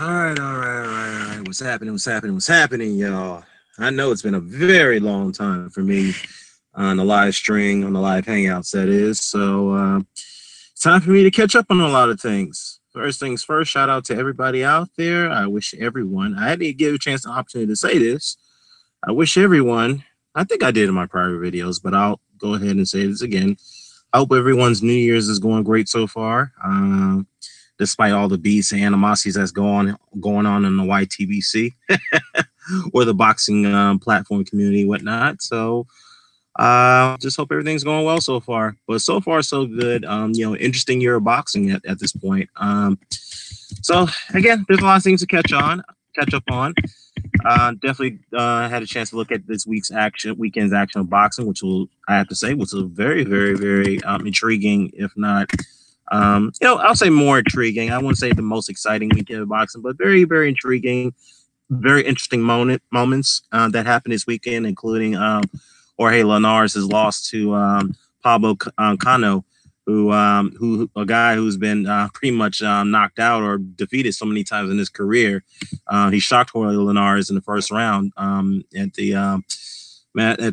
All right. What's happening? What's happening, y'all? I know it's been a very long time for me on the live stream, on the live hangouts, that is. So it's time for me to catch up on a lot of things. First things first, shout out to everybody out there. I wish everyone, I had to give a chance, an opportunity to say this. I wish everyone, I think I did in my prior videos, but I'll go ahead and say this again. I hope everyone's New Year's is going great so far. Despite all the beats and animosities that's going on in the YTBC or the boxing platform community and whatnot. So just hope everything's going well so far. But so far so good. Interesting year of boxing at this point. So again, there's a lot of things to catch up on. Definitely had a chance to look at this weekend's action of boxing, which will I have to say was a very intriguing, if not I'll say more intriguing. I wouldn't say the most exciting weekend of boxing, but very intriguing, very interesting moments that happened this weekend, including Jorge Linares' loss to Pablo Cano, who a guy who's been pretty much knocked out or defeated so many times in his career. He shocked Jorge Linares in the first round at the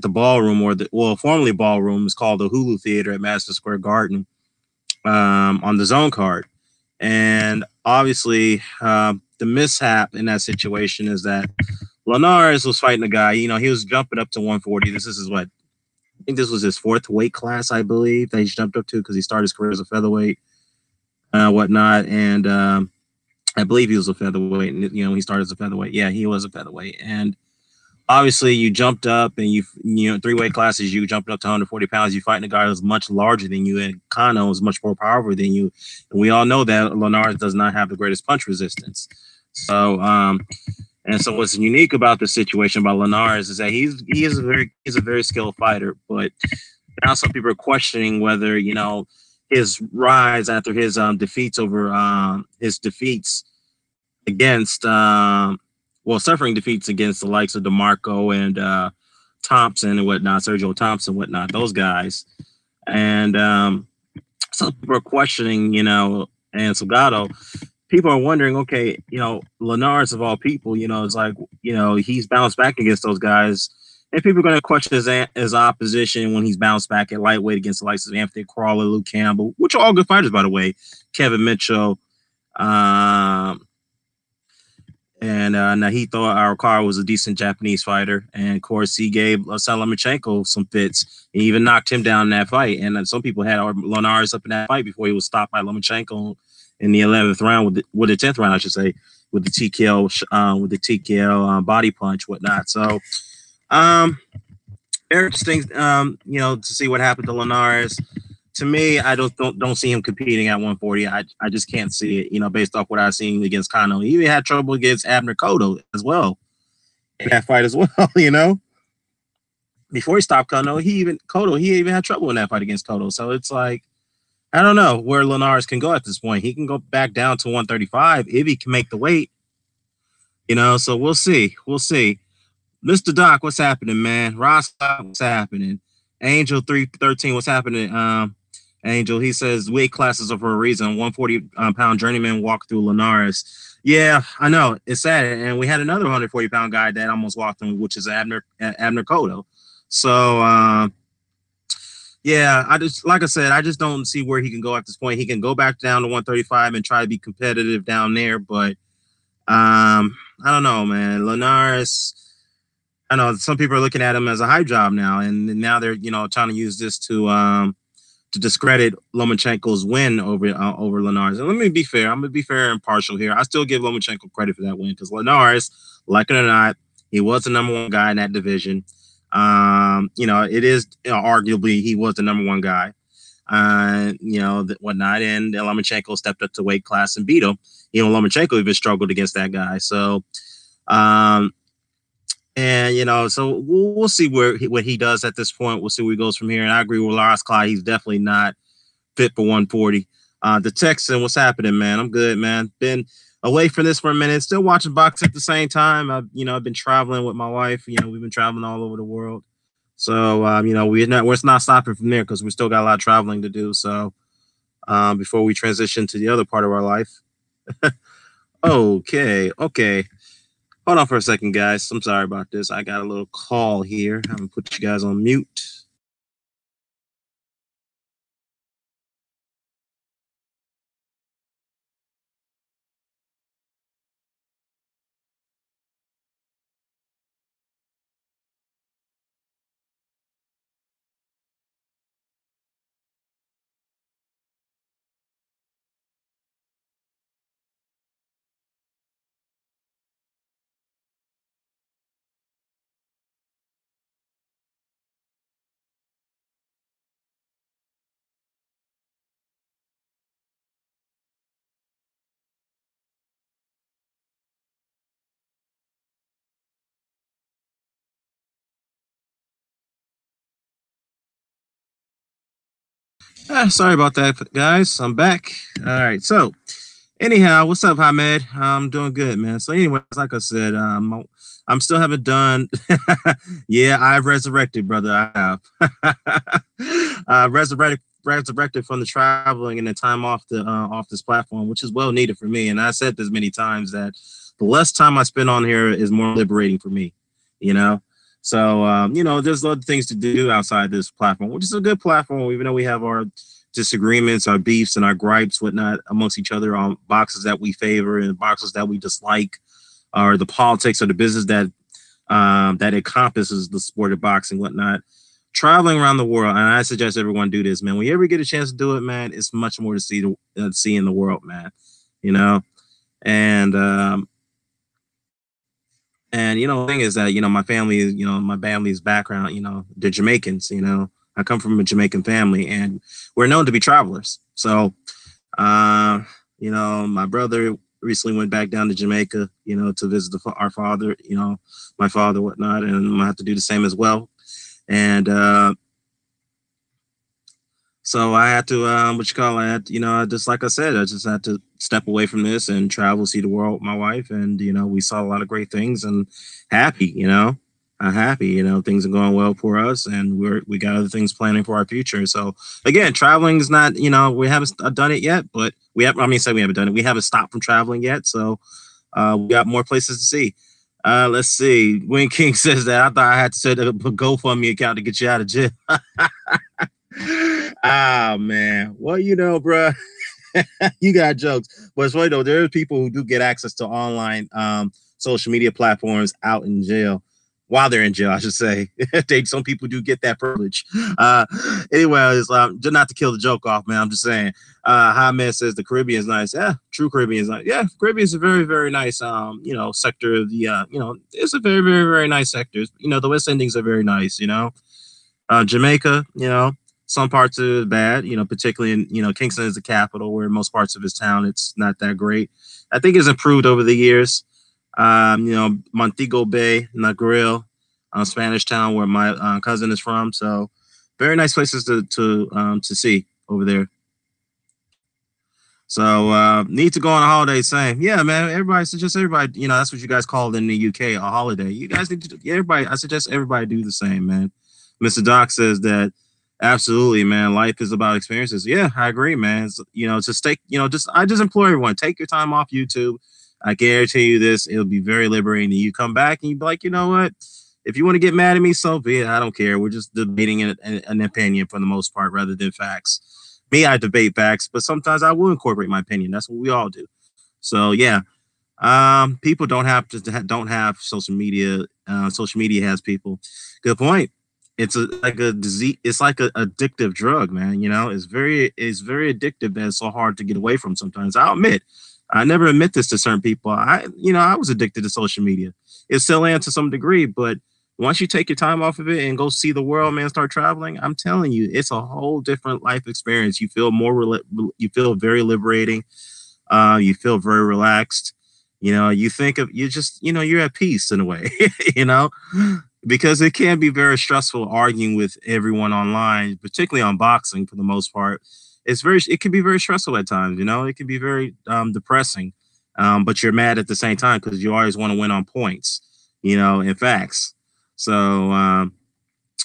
ballroom, formerly ballroom, is called the Hulu Theater at Madison Square Garden, on the zone card. And obviously, the mishap in that situation is that Linares was fighting a guy. He was jumping up to 140. This is what I think this was his fourth weight class, I believe, that he jumped up to because he started his career as a featherweight, whatnot. And I believe he was a featherweight. And he started as a featherweight. Yeah, he was a featherweight. And obviously you jumped up and three weight classes, you jumped up to 140 pounds, you fighting a guy who's much larger than you, and Kano is much more powerful than you. And we all know that Linares does not have the greatest punch resistance. So and so what's unique about the situation about Linares is that he's a very skilled fighter, but now some people are questioning whether, his rise after his defeats against suffering defeats against the likes of DeMarco and Thompson and whatnot, Sergio Thompson, whatnot, those guys. And some people are questioning, and Salgado, people are wondering, okay, Linares of all people, it's like, he's bounced back against those guys. And people are going to question his opposition when he's bounced back at lightweight against the likes of Anthony Crawler, Luke Campbell, which are all good fighters, by the way, Kevin Mitchell, and Nahito Arakawa was a decent Japanese fighter. And of course, he gave Lomachenko some fits. He even knocked him down in that fight. And some people had Linares up in that fight before he was stopped by Lomachenko in the 11th round, with the 10th round, I should say, with the TKO body punch, whatnot. So, very interesting, to see what happened to Linares. To me, I don't see him competing at 140. I just can't see it, based off what I've seen against Kano. He even had trouble against Abner Cotto as well in that fight as well, Before he stopped Kano, he even had trouble in that fight against Cotto. So it's like, I don't know where Linares can go at this point. He can go back down to 135 if he can make the weight, so we'll see. Mr. Doc, what's happening, man? Ross, what's happening? Angel 313, what's happening? Angel, he says weight classes are for a reason. 140-pound journeyman walked through Linares. Yeah, I know. It's sad. And we had another 140-pound guy that almost walked through, which is Abner Cotto. So, yeah, like I said, I just don't see where he can go at this point. He can go back down to 135 and try to be competitive down there, but I don't know, man. Linares, I know some people are looking at him as a hype job now, and now they're trying to use this to discredit Lomachenko's win over Linares. And let me be fair. I'm gonna be fair and partial here. I still give Lomachenko credit for that win because Linares, like it or not, he was the number one guy in that division. It is arguably he was the number one guy. Whatnot, and Lomachenko stepped up to weight class and beat him. Lomachenko even struggled against that guy. So, so we'll see what he does at this point. We'll see where he goes from here. And I agree with Lars Clyde. He's definitely not fit for 140. The Texan, what's happening, man? I'm good, man. Been away from this for a minute. Still watching boxing at the same time. I've been traveling with my wife. We've been traveling all over the world. So, we're not stopping from there because we still got a lot of traveling to do. So, before we transition to the other part of our life. Okay, okay. Hold on for a second, guys. I'm sorry about this. I got a little call here. I'm gonna put you guys on mute. Sorry about that, guys. I'm back. All right. So, anyhow, what's up, Hamed? I'm doing good, man. So, anyways, like I said, I'm still haven't done. Yeah, I've resurrected, brother. I have. Resurrected from the traveling and the time off this platform, which is well needed for me. And I said this many times that the less time I spend on here is more liberating for me. You know. So there's other things to do outside this platform, which is a good platform, even though we have our disagreements, our beefs, and our gripes, whatnot, amongst each other on boxes that we favor and boxes that we dislike, or the politics or the business that encompasses the sport of boxing, whatnot. Traveling around the world, and I suggest everyone do this, man. When you ever get a chance to do it, man, it's much more to see in the world, man. You know, and the thing is that my family is my family's background. They're Jamaicans. I come from a Jamaican family, and we're known to be travelers. So Uh, my brother recently went back down to Jamaica, to visit our father, my father, whatnot, and I'm gonna have to do the same as well. And so I had to, just like I said, I just had to step away from this and travel, see the world with my wife, and we saw a lot of great things and happy, I'm happy, things are going well for us, and we got other things planning for our future. So again, traveling is not, we haven't done it yet, but say we haven't done it, we haven't stopped from traveling yet, so we got more places to see. Let's see. Wayne King says that I thought I had to set up a GoFundMe account to get you out of jail. Ah man, well bro, you got jokes, but it's funny though. There are people who do get access to online social media platforms out in jail, while they're in jail, I should say. Some people do get that privilege. Anyways, just not to kill the joke off, man. I'm just saying. Hamed says the Caribbean is nice. Yeah, true Caribbean is nice. Yeah, Caribbean is a very, very nice, sector of the, it's a very, very, very nice sector. The West Indies are very nice. Jamaica, some parts of it bad, particularly in, Kingston is the capital where most parts of his town, it's not that great. I think it's improved over the years. Montego Bay, Negril, Spanish town where my cousin is from. So very nice places to see over there. So need to go on a holiday. Same, yeah, man. Everybody suggest everybody. That's what you guys call it in the UK, a holiday. You guys need to. Everybody, I suggest everybody do the same, man. Mr. Doc says that absolutely, man. Life is about experiences. Yeah, I agree, man. Just take. I just implore everyone, take your time off YouTube. I guarantee you this, it'll be very liberating. You come back and you be like, you know what? If you want to get mad at me, so be it. I don't care. We're just debating an opinion for the most part rather than facts. Me, I debate facts, but sometimes I will incorporate my opinion. That's what we all do. So yeah, people don't have social media. Social media has people. Good point. Like a disease. It's like an addictive drug, man. It's very addictive. That it's so hard to get away from. Sometimes I'll admit, I never admit this to certain people. I was addicted to social media. It still am to some degree, but once you take your time off of it and go see the world, man, start traveling, I'm telling you, it's a whole different life experience. You feel you feel very liberating. You feel very relaxed. You think of you just you're at peace in a way. you know, because it can be very stressful arguing with everyone online, particularly on boxing for the most part. It can be very stressful at times. It can be very depressing. But you're mad at the same time because you always want to win on points. In facts. So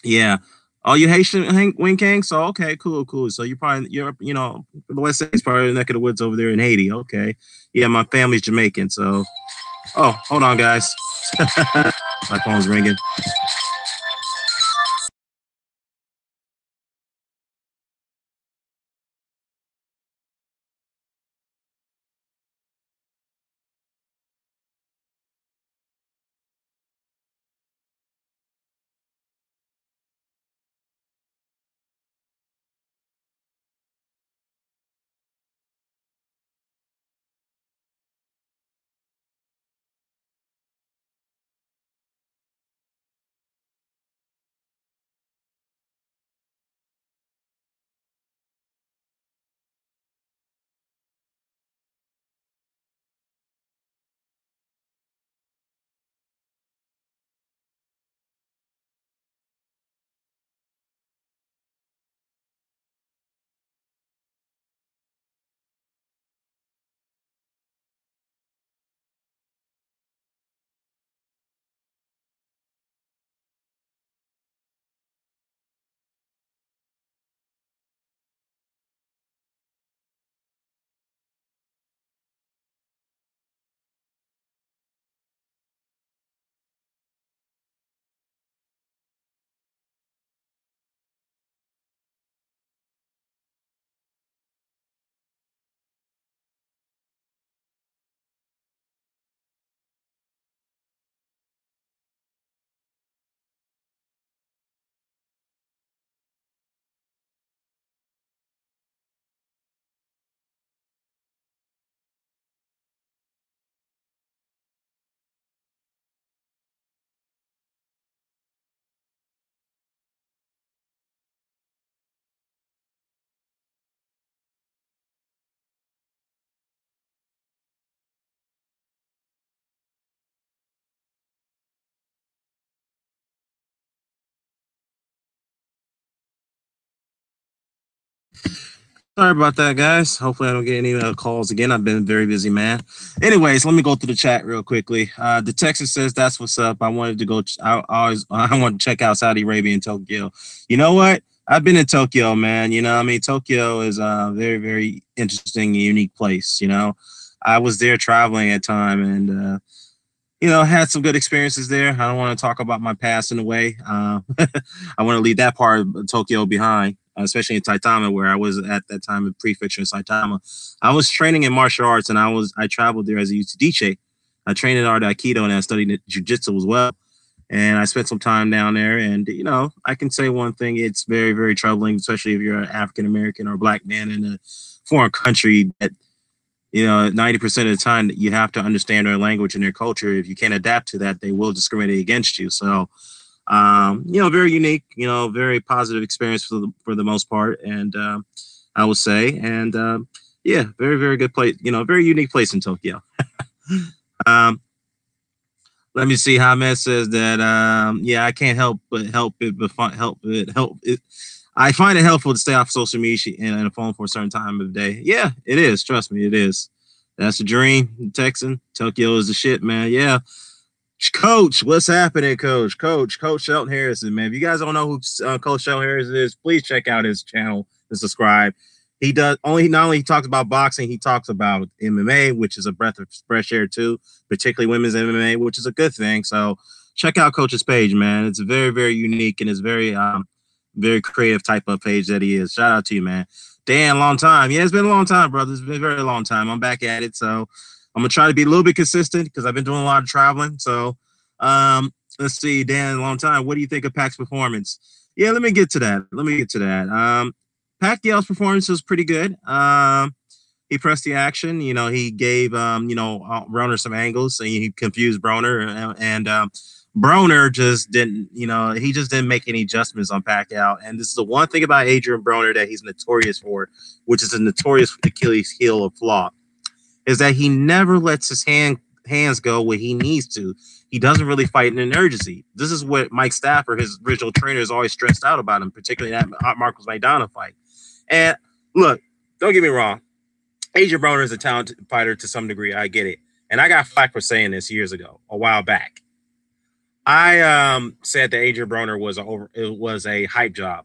yeah. Oh, you Haitian Wing King? So okay, cool. So you're the West States part of the neck of the woods over there in Haiti. Okay, yeah, my family's Jamaican. So hold on, guys, my phone's ringing. Sorry about that, guys. Hopefully, I don't get any calls again. I've been a very busy, man. Anyways, let me go through the chat real quickly. The Texas says that's what's up. I wanted to go. I want to check out Saudi Arabia and Tokyo. You know what? I've been in Tokyo, man. You know, I mean, Tokyo is a very, very interesting, unique place. You know, I was there traveling at time, and had some good experiences there. I don't want to talk about my past in a way. I want to leave that part of Tokyo behind, especially in Saitama, where I was at that time in prefecture in Saitama. I was training in martial arts, and I traveled there as a UTDJ. I trained in art aikido, and I studied jiu-jitsu as well. And I spent some time down there, and I can say one thing: it's very, very troubling, especially if you're an African American or Black man in a foreign country that 90% of the time you have to understand their language and their culture. If you can't adapt to that, they will discriminate against you. So, very unique, very positive experience for the most part. And I would say, and yeah, very, very good place, very unique place in Tokyo. um, Let me see. Hamed says that, yeah, I can't help but help it. I find it helpful to stay off social media and a phone for a certain time of the day. Yeah, it is. Trust me, it is. That's the dream. Texan. Tokyo is the shit, man. Yeah. Coach, what's happening, Coach Shelton Harrison, man. If you guys don't know who Coach Shelton Harrison is, please check out his channel and subscribe. He does not only he talks about boxing, he talks about MMA, which is a breath of fresh air too, particularly women's MMA, which is a good thing. So check out Coach's page, man. It's very, very unique and it's very creative type of page that he is. Shout out to you, man. Dan, long time. Yeah, it's been a long time, brother. It's been a very long time. I'm back at it. So I'm gonna try to be a little bit consistent because I've been doing a lot of traveling. So let's see, Dan, long time. What do you think of Pac's performance? Yeah, let me get to that. Pacquiao's performance was pretty good. He pressed the action. He gave Broner some angles, and he confused Broner, and Broner just didn't. He just didn't make any adjustments on Pacquiao. And this is the one thing about Adrian Broner that he's notorious for, which is a notorious Achilles heel of flaw, is that he never lets his hands go where he needs to. He doesn't really fight in an urgency. This is what Mike Stafford, his original trainer, is always stressed out about him, particularly that Marcos Maidana fight. And look, don't get me wrong. Adrian Broner is a talented fighter to some degree. I get it. And I got flack for saying this years ago, a while back. I said that Adrian Broner was a hype job.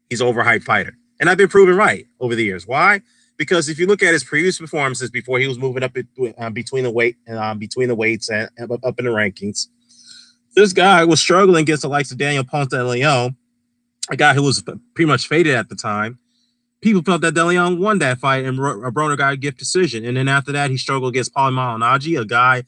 He's an overhyped fighter, and I've been proven right over the years. Why? Because if you look at his previous performances before he was moving up between the weights and up in the rankings, this guy was struggling against the likes of Daniel Ponce de Leon, a guy who was pretty much faded at the time. People felt that De Leon won that fight, and Broner got a gift decision. And then after that, he struggled against Paulie Malignaggi, a guy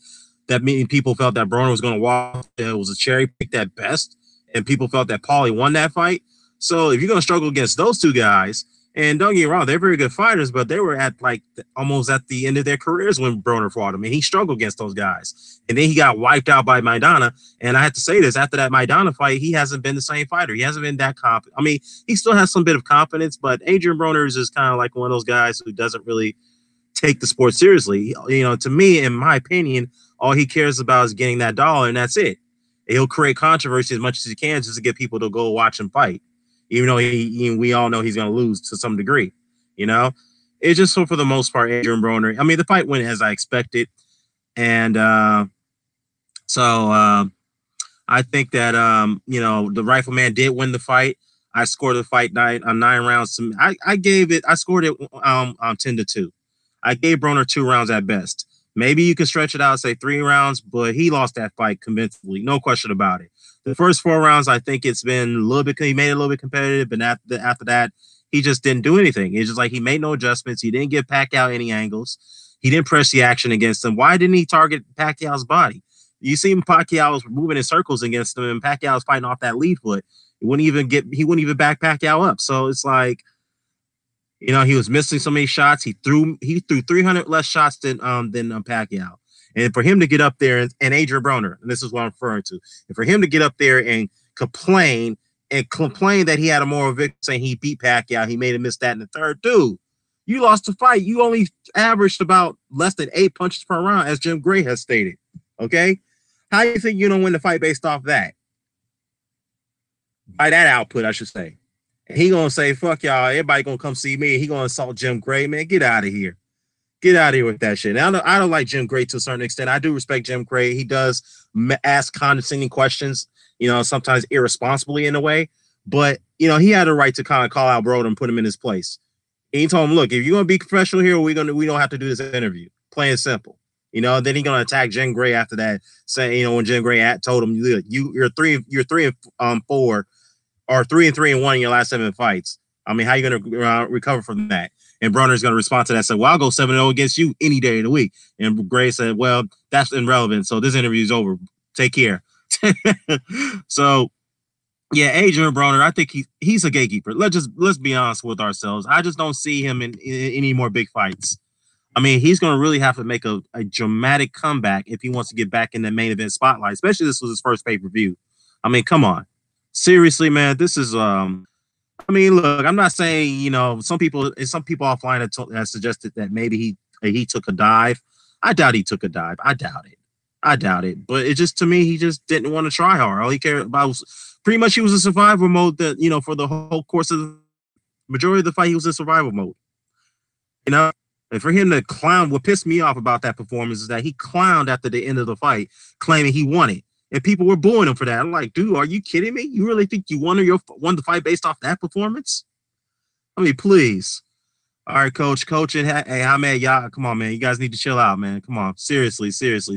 that many people felt that Broner was going to walk. It was a cherry pick at best, and people felt that Paulie won that fight. So if you're going to struggle against those two guys, and don't get me wrong, they're very good fighters, but they were at like almost at the end of their careers when Broner fought him, and he struggled against those guys. And then he got wiped out by Maidana. And I have to say this, after that Maidana fight, he hasn't been the same fighter. He hasn't been that confident. I mean, he still has some bit of confidence, but Adrian Broner is just kind of like one of those guys who doesn't really take the sport seriously. You know, to me, in my opinion, all he cares about is getting that dollar, and that's it. He'll create controversy as much as he can just to get people to go watch him fight, even though we all know he's going to lose to some degree. You know, it's just so for the most part, Adrian Broner. I mean, the fight went as I expected, and I think that the Rifleman did win the fight. I scored the fight 9 rounds. I scored it 10-2. I gave Broner 2 rounds at best. Maybe you can stretch it out, say 3 rounds, but he lost that fight convincingly, no question about it. The first 4 rounds, I think it's been a little bit. He made it a little bit competitive, but after that, he just didn't do anything. It's just like he made no adjustments. He didn't give Pacquiao any angles. He didn't press the action against him. Why didn't he target Pacquiao's body? You see Pacquiao was moving in circles against him, and Pacquiao was fighting off that lead foot. He wouldn't even back Pacquiao up. So it's like, he was missing so many shots. He threw 300 less shots than Pacquiao. And for him to get up there and Adrian Broner, and this is what I'm referring to, and for him to get up there and complain that he had a moral victory, saying he beat Pacquiao, he made him miss that in the third. Dude, you lost the fight. You only averaged about less than 8 punches per round, as Jim Gray has stated. Okay? How do you think you don't win the fight based off that? By that output, I should say. And he gonna say, fuck y'all, everybody gonna come see me. He gonna assault Jim Gray, man. Get out of here. Get out of here with that shit. Now, I don't like Jim Gray to a certain extent. I do respect Jim Gray. He does ask condescending questions, sometimes irresponsibly in a way. But, he had a right to kind of call out Broder and put him in his place. And he told him, look, if you're going to be professional here, we don't have to do this interview. Plain and simple. Then he's going to attack Jim Gray after that, saying, when Jim Gray told him, you're 3-4 or 3-3-1 in your last 7 fights. I mean, how are you going to recover from that? And Broner's going to respond to that, say, well, I'll go 7-0 against you any day of the week. And Gray said, well, that's irrelevant. So this interview is over. Take care. So, yeah, Adrian Broner, I think he's a gatekeeper. Let's be honest with ourselves. I just don't see him in any more big fights. I mean, he's going to really have to make a dramatic comeback if he wants to get back in the main event spotlight, especially this was his first pay-per-view. I mean, come on. Seriously, man, this is I mean, look, I'm not saying, some people offline have suggested that maybe he took a dive. I doubt he took a dive. I doubt it. But it just, to me, he just didn't want to try hard. All he cared about was pretty much he was in survival mode that, for the whole course of the majority of the fight, he was in survival mode. And for him to clown, what pissed me off about that performance is that he clowned after the end of the fight, claiming he won it. And people were booing him for that. I'm like, dude, are you kidding me? You really think you won the fight based off that performance? I mean, please. All right, coach, and hey, Ahmed, y'all, come on, man. You guys need to chill out, man. Come on, seriously. Coach,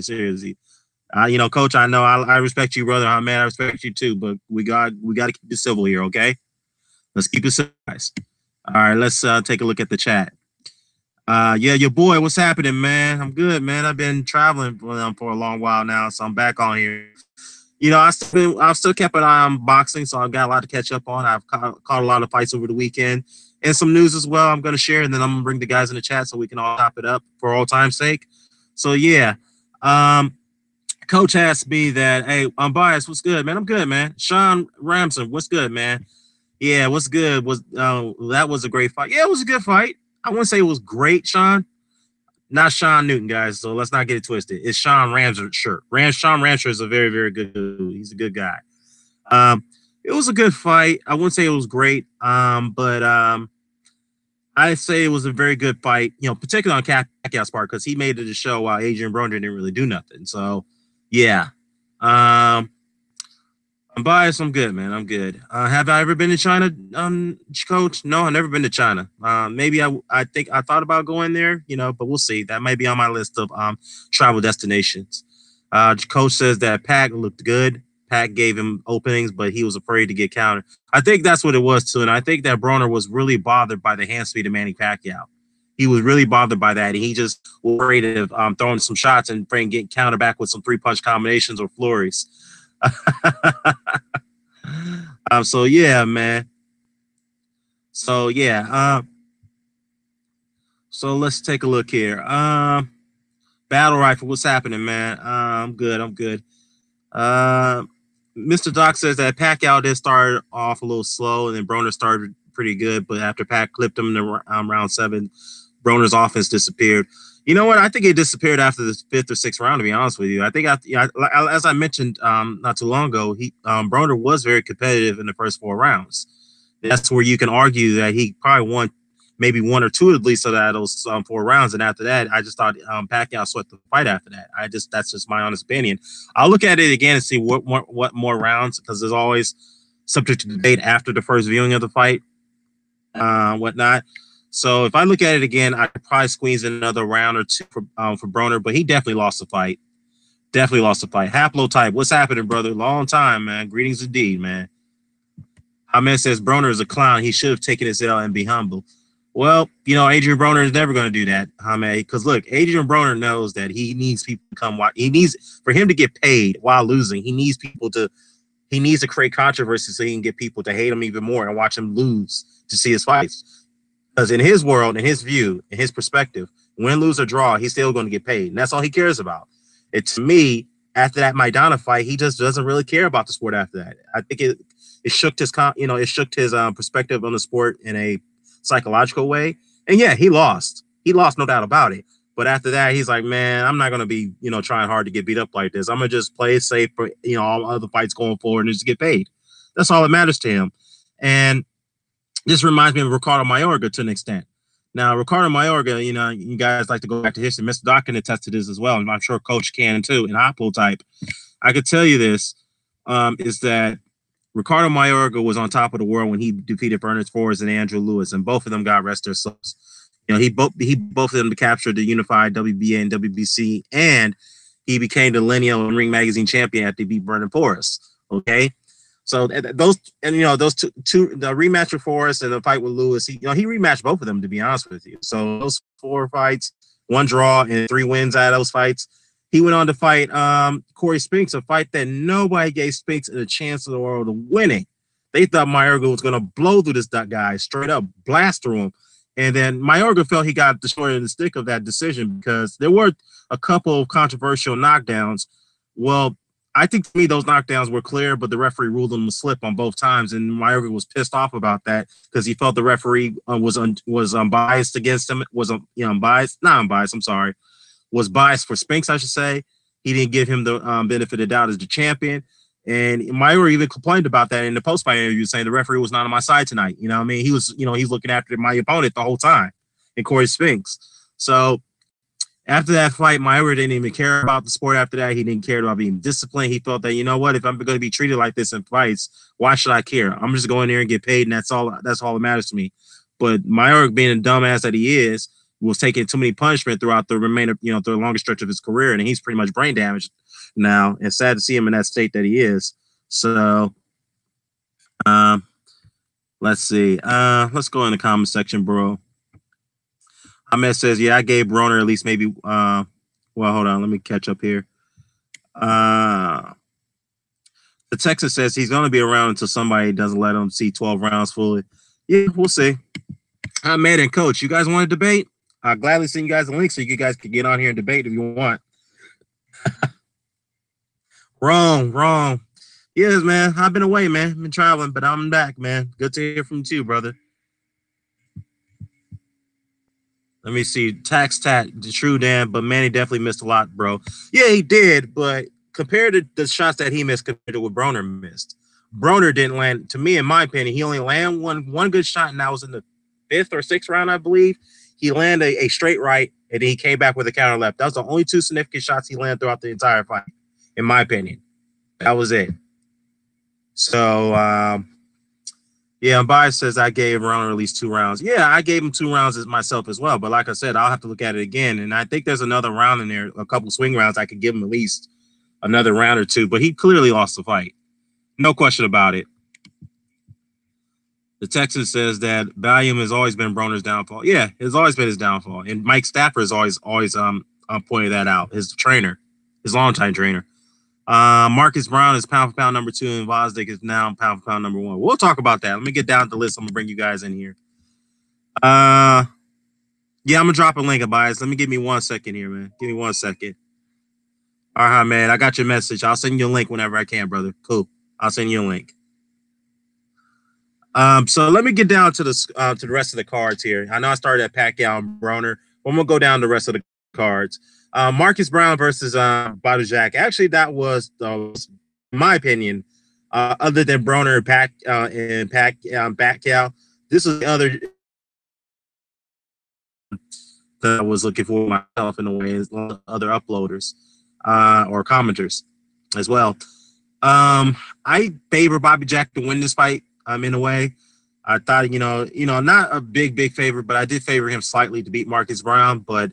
I know I respect you, brother. Ahmed, I respect you too, but we got to keep it civil here, okay? Let's keep it civil, guys. All right, let's take a look at the chat. Yeah, your boy, what's happening, man? I'm good, man. I've been traveling for a long while now, so I'm back on here. I've still kept an eye on boxing, so I've got a lot to catch up on. I've caught a lot of fights over the weekend and some news as well I'm going to share, and then I'm going to bring the guys in the chat so we can all top it up for all time's sake. So, yeah. Coach asked me that, hey, I'm biased. What's good, man? I'm good, man. Sean Ramson, what's good, man? Yeah, what's good? That was a great fight. Yeah, it was a good fight. I wouldn't say it was great, Sean. Not Sean Newton, guys, so let's not get it twisted. It's Sean Ramser. Sure. Sean Ramser is a very, very good dude. He's a good guy. It was a good fight. I wouldn't say it was great, but I'd say it was a very good fight, particularly on Pacquiao's part, because he made it a show while Adrian Broner didn't really do nothing. So, yeah. I'm biased. I'm good, man. I'm good. Have I ever been to China, Coach? No, I've never been to China. Maybe I think I thought about going there, but we'll see. That might be on my list of travel destinations. Coach says that Pac looked good. Pac gave him openings, but he was afraid to get countered. I think that's what it was too, and I think that Broner was really bothered by the hand speed of Manny Pacquiao. He was really bothered by that, and he just was afraid of throwing some shots and getting countered back with some 3-punch combinations or flurries. So yeah, man. So yeah. So let's take a look here. Battle rifle, what's happening, man? I'm good. I'm good. Mr. Doc says that Pacquiao did start off a little slow, and then Broner started pretty good, but after Pac clipped him in the round 7, Broner's offense disappeared. You know what? I think it disappeared after the 5th or 6th round. To be honest with you, I think as I mentioned not too long ago, Broner was very competitive in the first 4 rounds. That's where you can argue that he probably won maybe 1 or 2 at least of those 4 rounds, and after that, I just thought Pacquiao swept the fight after that. That's just my honest opinion. I'll look at it again and see what more rounds, because there's always subject to debate after the first viewing of the fight, whatnot. So if I look at it again, I could probably squeeze in another round or 2 for Broner, but he definitely lost the fight. Definitely lost the fight. Haplotype, what's happening, brother? Long time, man. Greetings indeed, man. Ahmed says Broner is a clown. He should have taken his L and be humble. Well, Adrian Broner is never going to do that, Ahmed, because look, Adrian Broner knows that he needs people to come watch. For him to get paid while losing, he needs to create controversy so he can get people to hate him even more and watch him lose to see his fights. Because in his world, in his view, in his perspective, win, lose, or draw, he's still going to get paid. And that's all he cares about. To me, after that Maidana fight, he just doesn't really care about the sport after that. I think it shook his, perspective on the sport in a psychological way. And yeah, he lost. He lost, no doubt about it. But after that, he's like, man, I'm not going to be, trying hard to get beat up like this. I'm going to just play it safe for, all other fights going forward and just get paid. That's all that matters to him. And this reminds me of Ricardo Mayorga to an extent. Now, Ricardo Mayorga, you guys like to go back to history. Mr. Doc can attest to this as well, and I'm sure Coach can too, in Haplotype. I could tell you this, is that Ricardo Mayorga was on top of the world when he defeated Ernest Forrest and Andrew Lewis, and both of them got rest their souls. He both of them captured the unified WBA and WBC, and he became the lineal and Ring Magazine champion after he beat Vernon Forrest. Okay. So those two, the rematch with Forrest and the fight with Lewis, he rematched both of them, to be honest with you. So those 4 fights, 1 draw and 3 wins out of those fights. He went on to fight Corey Spinks, a fight that nobody gave Spinks a chance in the world of winning. They thought Mayorga was going to blow through this guy, straight up blast through him. And then Mayorga felt he got the short end of the stick of that decision because there were a couple of controversial knockdowns. Well, I think to me those knockdowns were clear, but the referee ruled them a slip on both times, and Mayorga was pissed off about that because he felt the referee was unbiased against him. Was biased for Spinks, I should say. He didn't give him the benefit of the doubt as the champion, and Mayorga even complained about that in the post-fight interview, saying the referee was not on my side tonight. You know what I mean? He was, he's looking after my opponent the whole time, and Corey Spinks. So after that fight, Mayorga didn't even care about the sport after that. He didn't care about being disciplined. He felt that, if I'm going to be treated like this in fights, why should I care? I'm just going there and get paid, and that's all that matters to me. But Mayorga, being a dumbass that he is, was taking too many punishment throughout the remainder, through the longest stretch of his career, and he's pretty much brain damaged now. It's sad to see him in that state that he is. So, let's see. Let's go in the comment section, bro. Ahmed says, yeah, I gave Broner at least maybe, well, hold on. Let me catch up here. The Texas says he's going to be around until somebody doesn't let him see 12 rounds fully. Yeah, we'll see. Ahmed and Coach, you guys want to debate? I'll gladly send you guys a link so you guys can get on here and debate if you want. Wrong. Yes, man. I've been away, man. I've been traveling, but I'm back, man. Good to hear from you too, brother. Let me see. Tax tat, true, Dan, but Manny definitely missed a lot, bro. Yeah, he did, but compared to the shots that he missed compared to what Broner missed, Broner didn't land, to me, in my opinion, he only landed one good shot, and that was in the 5th or 6th round, I believe. He landed a straight right, and then he came back with a counter left. That was the only 2 significant shots he landed throughout the entire fight, in my opinion. That was it. So, yeah, Bias says I gave Broner at least 2 rounds. Yeah, I gave him 2 rounds as myself as well. But like I said, I'll have to look at it again. And I think there's another round in there, a couple swing rounds. I could give him at least another round or two. But he clearly lost the fight. No question about it. The Texan says that Valium has always been Broner's downfall. Yeah, it's always been his downfall. And Mike Stafford has always pointed that out. His trainer, his longtime trainer. Marcus Browne is pound for pound number 2, and Vosdick is now pound for pound number 1. We'll talk about that. Let me get down the list. I'm gonna bring you guys in here. Yeah, I'm gonna drop a link, Bias. Give me 1 second here, man. Give me 1 second. All right, man. I got your message. I'll send you a link whenever I can, brother. Cool. I'll send you a link. So let me get down to the rest of the cards here. I know I started at Pacquiao and Broner, but I'm gonna go down the rest of the cards. Marcus Browne versus Badou Jack. Actually, that was, in my opinion, other than Broner and Pacquiao, this is the other that I was looking for myself in a way, as other uploaders or commenters as well. I favor Bobby Jack to win this fight. In a way, I thought, not a big favorite, but I did favor him slightly to beat Marcus Browne. But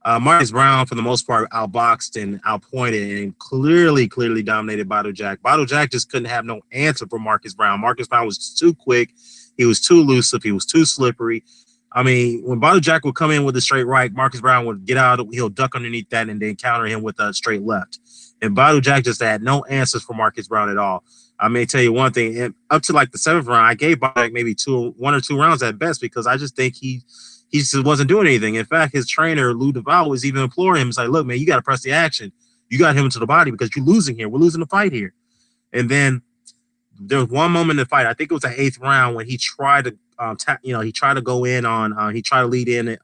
Marcus Browne, for the most part, outboxed and outpointed and clearly dominated Badou Jack. Badou Jack just couldn't have no answer for Marcus Browne. Marcus Browne was too quick. He was too elusive. He was too slippery. I mean, when Badou Jack would come in with a straight right, Marcus Browne would get out. He'll duck underneath that and then counter him with a straight left. And Badou Jack just had no answers for Marcus Browne at all. I may tell you one thing. Up to like the 7th round, I gave Badou Jack maybe 1 or 2 rounds at best because I just think he just wasn't doing anything. In fact, his trainer, Lou Duval, was even imploring him. He's like, look, man, you got to press the action. You got him into the body because you're losing here. We're losing the fight here. And then there was one moment in the fight, I think it was the 8th round, when he tried to he tried to go in on he tried to lead in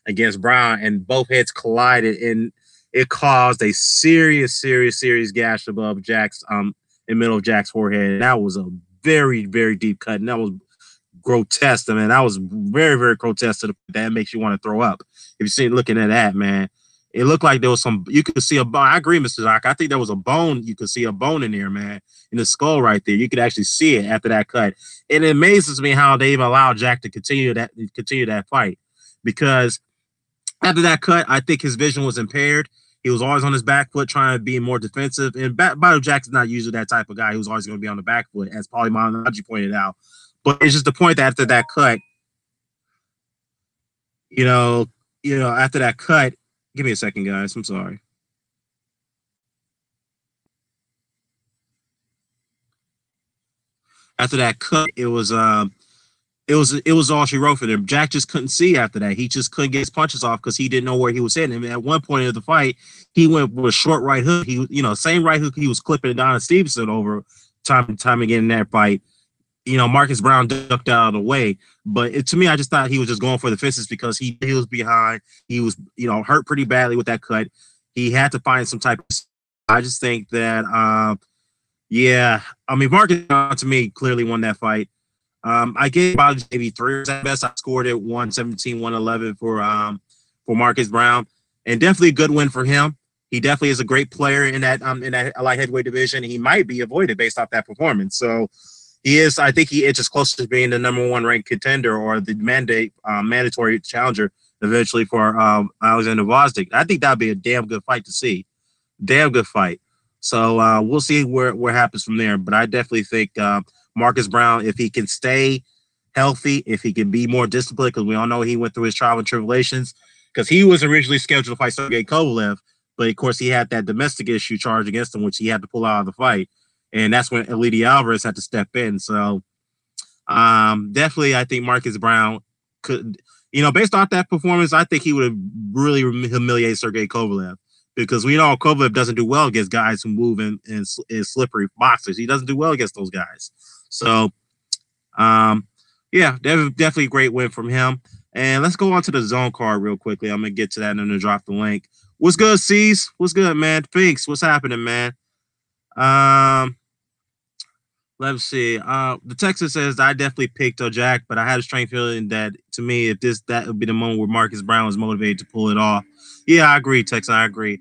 against Browne, and both heads collided, and it caused a serious gash above Jack's in the middle of Jack's forehead. And that was a very deep cut, and that was grotesque. I mean, that was very grotesque. That makes you want to throw up. If you see looking at that, man, it looked like there was you could see a bone. I agree, Mr. Doc. I think there was a bone. You could see a bone in there, man, in the skull right there. You could actually see it after that cut. And it amazes me how they even allowed Jack to continue that fight, because after that cut, I think his vision was impaired. He was always on his back foot trying to be more defensive. And Badou Jack's not usually that type of guy. He was always going to be on the back foot, as Paulie Malignaggi pointed out. But it's just the point that after that cut, after that cut, give me a second, guys. I'm sorry. After that cut, it was all she wrote for them. Jack just couldn't see after that. He just couldn't get his punches off because he didn't know where he was hitting. I mean, at one point of the fight, he went with a short right hook. He, same right hook he was clipping Adonis Stevenson over time and time again in that fight. Marcus Browne ducked out of the way. But to me, I just thought he was just going for the fences because he was behind. He was, hurt pretty badly with that cut. He had to find some type of. I just think that, Marcus Browne, to me, clearly won that fight. I gave about maybe 3 at best. I scored it 117, 111 for Marcus Browne, and definitely a good win for him. He definitely is a great player in that light heavyweight division. He might be avoided based off that performance. So he is. I think he inches closer to being the number 1 ranked contender or the mandatory challenger eventually for Alexander Vosdick. I think that'd be a damn good fight to see. Damn good fight. So we'll see where happens from there. But I definitely think Marcus Browne, if he can stay healthy, if he can be more disciplined, because we all know he went through his trial and tribulations, because he was originally scheduled to fight Sergey Kovalev, but of course he had that domestic issue charged against him, which he had to pull out of the fight. And that's when Elite Alvarez had to step in. So definitely I think Marcus Browne could, based off that performance, I think he would have really humiliated Sergey Kovalev. Because we know Kovalev doesn't do well against guys who move in slippery boxers. He doesn't do well against those guys. So, definitely a great win from him. And let's go on to the zone card real quickly. I'm going to get to that and then drop the link. What's good, C's? What's good, man? Finks, what's happening, man? Let's see. The Texan says, I definitely picked Jack, but I had a strange feeling that, to me, that would be the moment where Marcus Browne was motivated to pull it off. Yeah, I agree, Texan. I agree.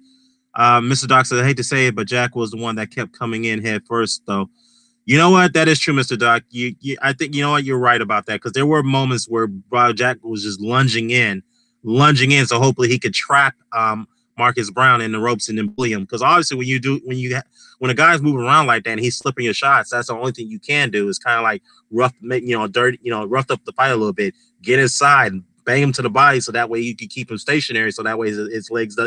Mr. Doc said, I hate to say it, but Jack was the one that kept coming in head first, though. You know what? That is true, Mr. Doc. I think you know what you're right about that because there were moments where Jack was just lunging in, so hopefully he could trap Marcus Browne in the ropes and then bully him. Because obviously, when a guy's moving around like that and he's slipping your shots, that's the only thing you can do is kind of like rough up the fight a little bit, get inside, and bang him to the body, so that way you can keep him stationary, so that way his legs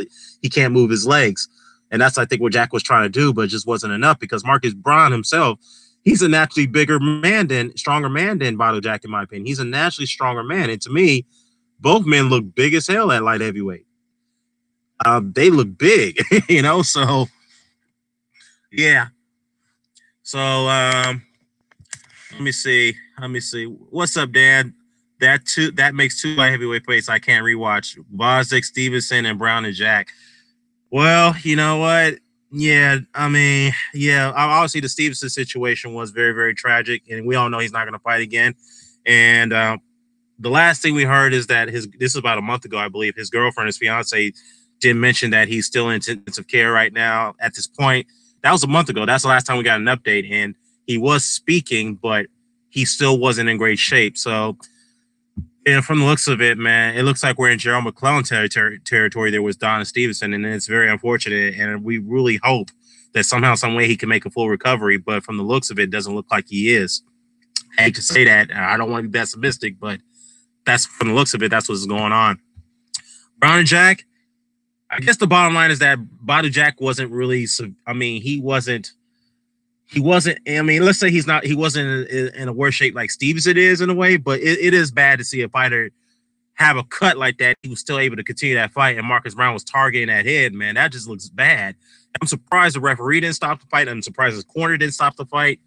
he can't move his legs. And that's I think what Jack was trying to do, but it just wasn't enough because Marcus Browne himself. He's a naturally stronger man than Badou Jack, in my opinion. He's a naturally stronger man. And to me, both men look big as hell at light heavyweight. They look big, so yeah. So let me see. What's up, Dan? That makes two light heavyweight fights I can't rewatch. Bosdick, Stevenson, and Browne and Jack. Well, you know what? Yeah, I mean, yeah, obviously the Stevenson situation was very, very tragic, and we all know he's not going to fight again. And the last thing we heard is that this is about a month ago, I believe, his girlfriend, his fiance, did mention that he's still in intensive care right now at this point. That was a month ago. That's the last time we got an update, and he was speaking, but he still wasn't in great shape. So, and from the looks of it, man, it looks like we're in Gerald McClellan territory there with Don Stevenson, and it's very unfortunate. And we really hope that somehow, some way, he can make a full recovery. But from the looks of it, doesn't look like he is. I hate to say that. I don't want to be pessimistic, but that's from the looks of it. That's what's going on. Browne and Jack. I guess the bottom line is that Badou Jack wasn't really. I mean, he wasn't. I mean, let's say he wasn't in a worse shape like Stevenson is in a way, but it is bad to see a fighter have a cut like that. He was still able to continue that fight, and Marcus Browne was targeting that head, man. That just looks bad. I'm surprised the referee didn't stop the fight. I'm surprised his corner didn't stop the fight.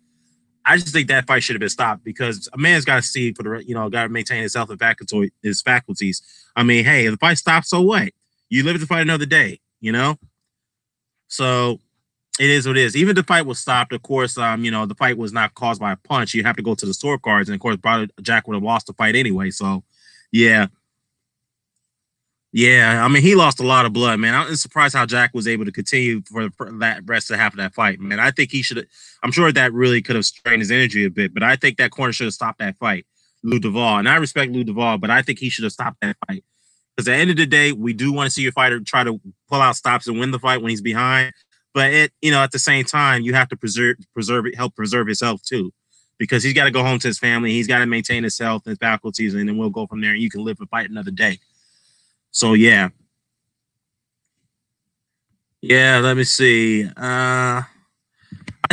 I just think that fight should have been stopped because a man's got to see got to maintain his health and his faculties. I mean, hey, if the fight stops, so what? You live to fight another day, So it is what it is. Even if the fight was stopped, of course, the fight was not caused by a punch. You have to go to the scorecards, and of course, Jack would have lost the fight anyway. So, yeah. Yeah, I mean, he lost a lot of blood, man. I'm surprised how Jack was able to continue for that rest of half of that fight, man. I think he should have. I'm sure that really could have strained his energy a bit, but I think that corner should have stopped that fight, Lou Duval. And I respect Lou Duval, but I think he should have stopped that fight. Because at the end of the day, we do want to see your fighter try to pull out stops and win the fight when he's behind. But at the same time, you have to help preserve his health too, because he's got to go home to his family. He's got to maintain his health and faculties, and then we'll go from there. And you can live and fight another day. So yeah. Let me see. I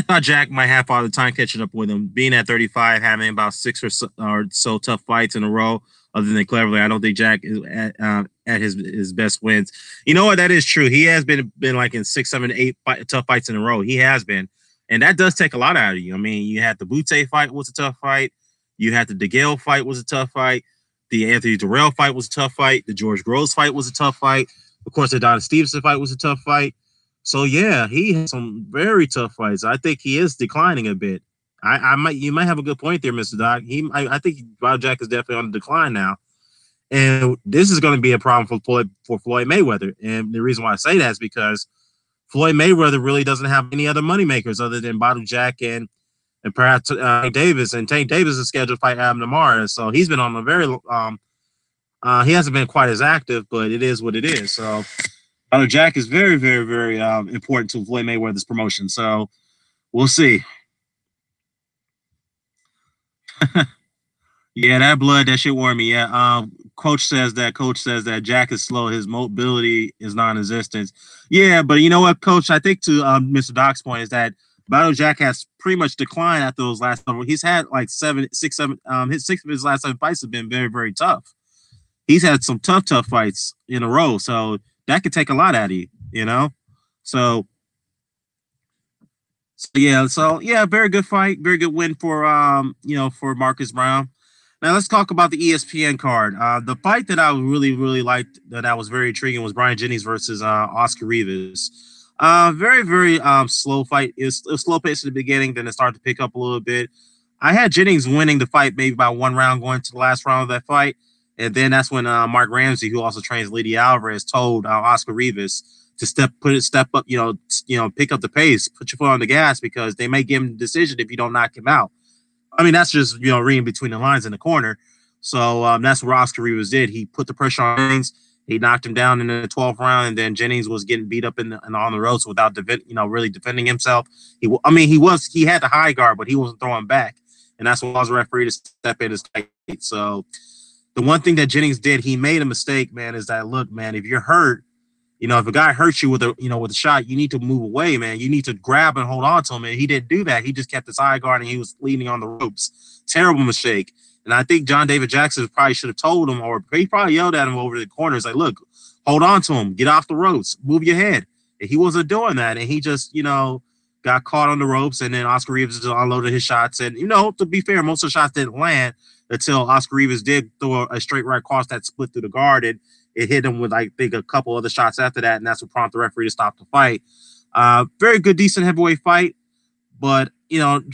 thought Jack might have all the time catching up with him, being at 35, having about 6 or so tough fights in a row. Other than Cleverly, I don't think Jack is at his best wins. You know what? That is true. He has been like in 6, 7, 8 tough fights in a row. He has been, and that does take a lot out of you. I mean, you had the Butte fight was a tough fight. You had the DeGale fight was a tough fight. The Anthony Durrell fight was a tough fight. The George Groves fight was a tough fight. Of course, the Don Stevenson fight was a tough fight. So yeah, he has some very tough fights. I think he is declining a bit. You might have a good point there, Mr. Doc. I think Badou Jack is definitely on the decline now, and this is going to be a problem for Floyd Mayweather. And the reason why I say that is because Floyd Mayweather really doesn't have any other moneymakers other than Badou Jack and perhaps Tank Davis. And Tank Davis is scheduled to fight Adam tomorrow, so he's been on a very he hasn't been quite as active, but it is what it is. So Badou Jack is very, very, very important to Floyd Mayweather's promotion. So we'll see. Yeah, that blood, that shit warmed me. Yeah, coach says that Jack is slow. His mobility is non-existent. Yeah, but you know what, Coach? I think to Mr. Doc's point is that Badou Jack has pretty much declined after those last several. He's had like 6 of his last 7 fights have been very, very tough. He's had some tough fights in a row, so that could take a lot out of you, So yeah, very good fight, very good win for for Marcus Browne. Now let's talk about the ESPN card. The fight that I really, really liked, that was very intriguing, was Brian Jennings versus Oscar Rivas. Very, very slow fight. It was slow pace at the beginning, then it started to pick up a little bit. I had Jennings winning the fight maybe by 1 round going to the last round of that fight. And then that's when Mark Ramsey, who also trains Lydia Alvarez, told Oscar Rivas to step up, pick up the pace, put your foot on the gas, because they may give him the decision if you don't knock him out. I mean, that's just, reading between the lines in the corner. So that's what Oscar Rivas did. He put the pressure on Jennings. He knocked him down in the 12th round, and then Jennings was getting beat up on the ropes without really defending himself. He had the high guard, but he wasn't throwing back, and that's what caused the referee to step in as tight. So the one thing that Jennings did, he made a mistake, man, is that, look, man, if you're hurt, if a guy hurts you with a shot, you need to move away, man. You need to grab and hold on to him. And he didn't do that. He just kept his high guard and he was leaning on the ropes. Terrible mistake. And I think John David Jackson probably should have told him, or he probably yelled at him over the corners, like, look, hold on to him, get off the ropes, move your head. And he wasn't doing that. And he just, got caught on the ropes, and then Oscar Rivas just unloaded his shots. And, to be fair, most of the shots didn't land until Oscar Rivas did throw a straight right cross that split through the guard. And it hit him with, I think, a couple other shots after that, and that's what prompted the referee to stop the fight. Very good, decent heavyweight fight. But,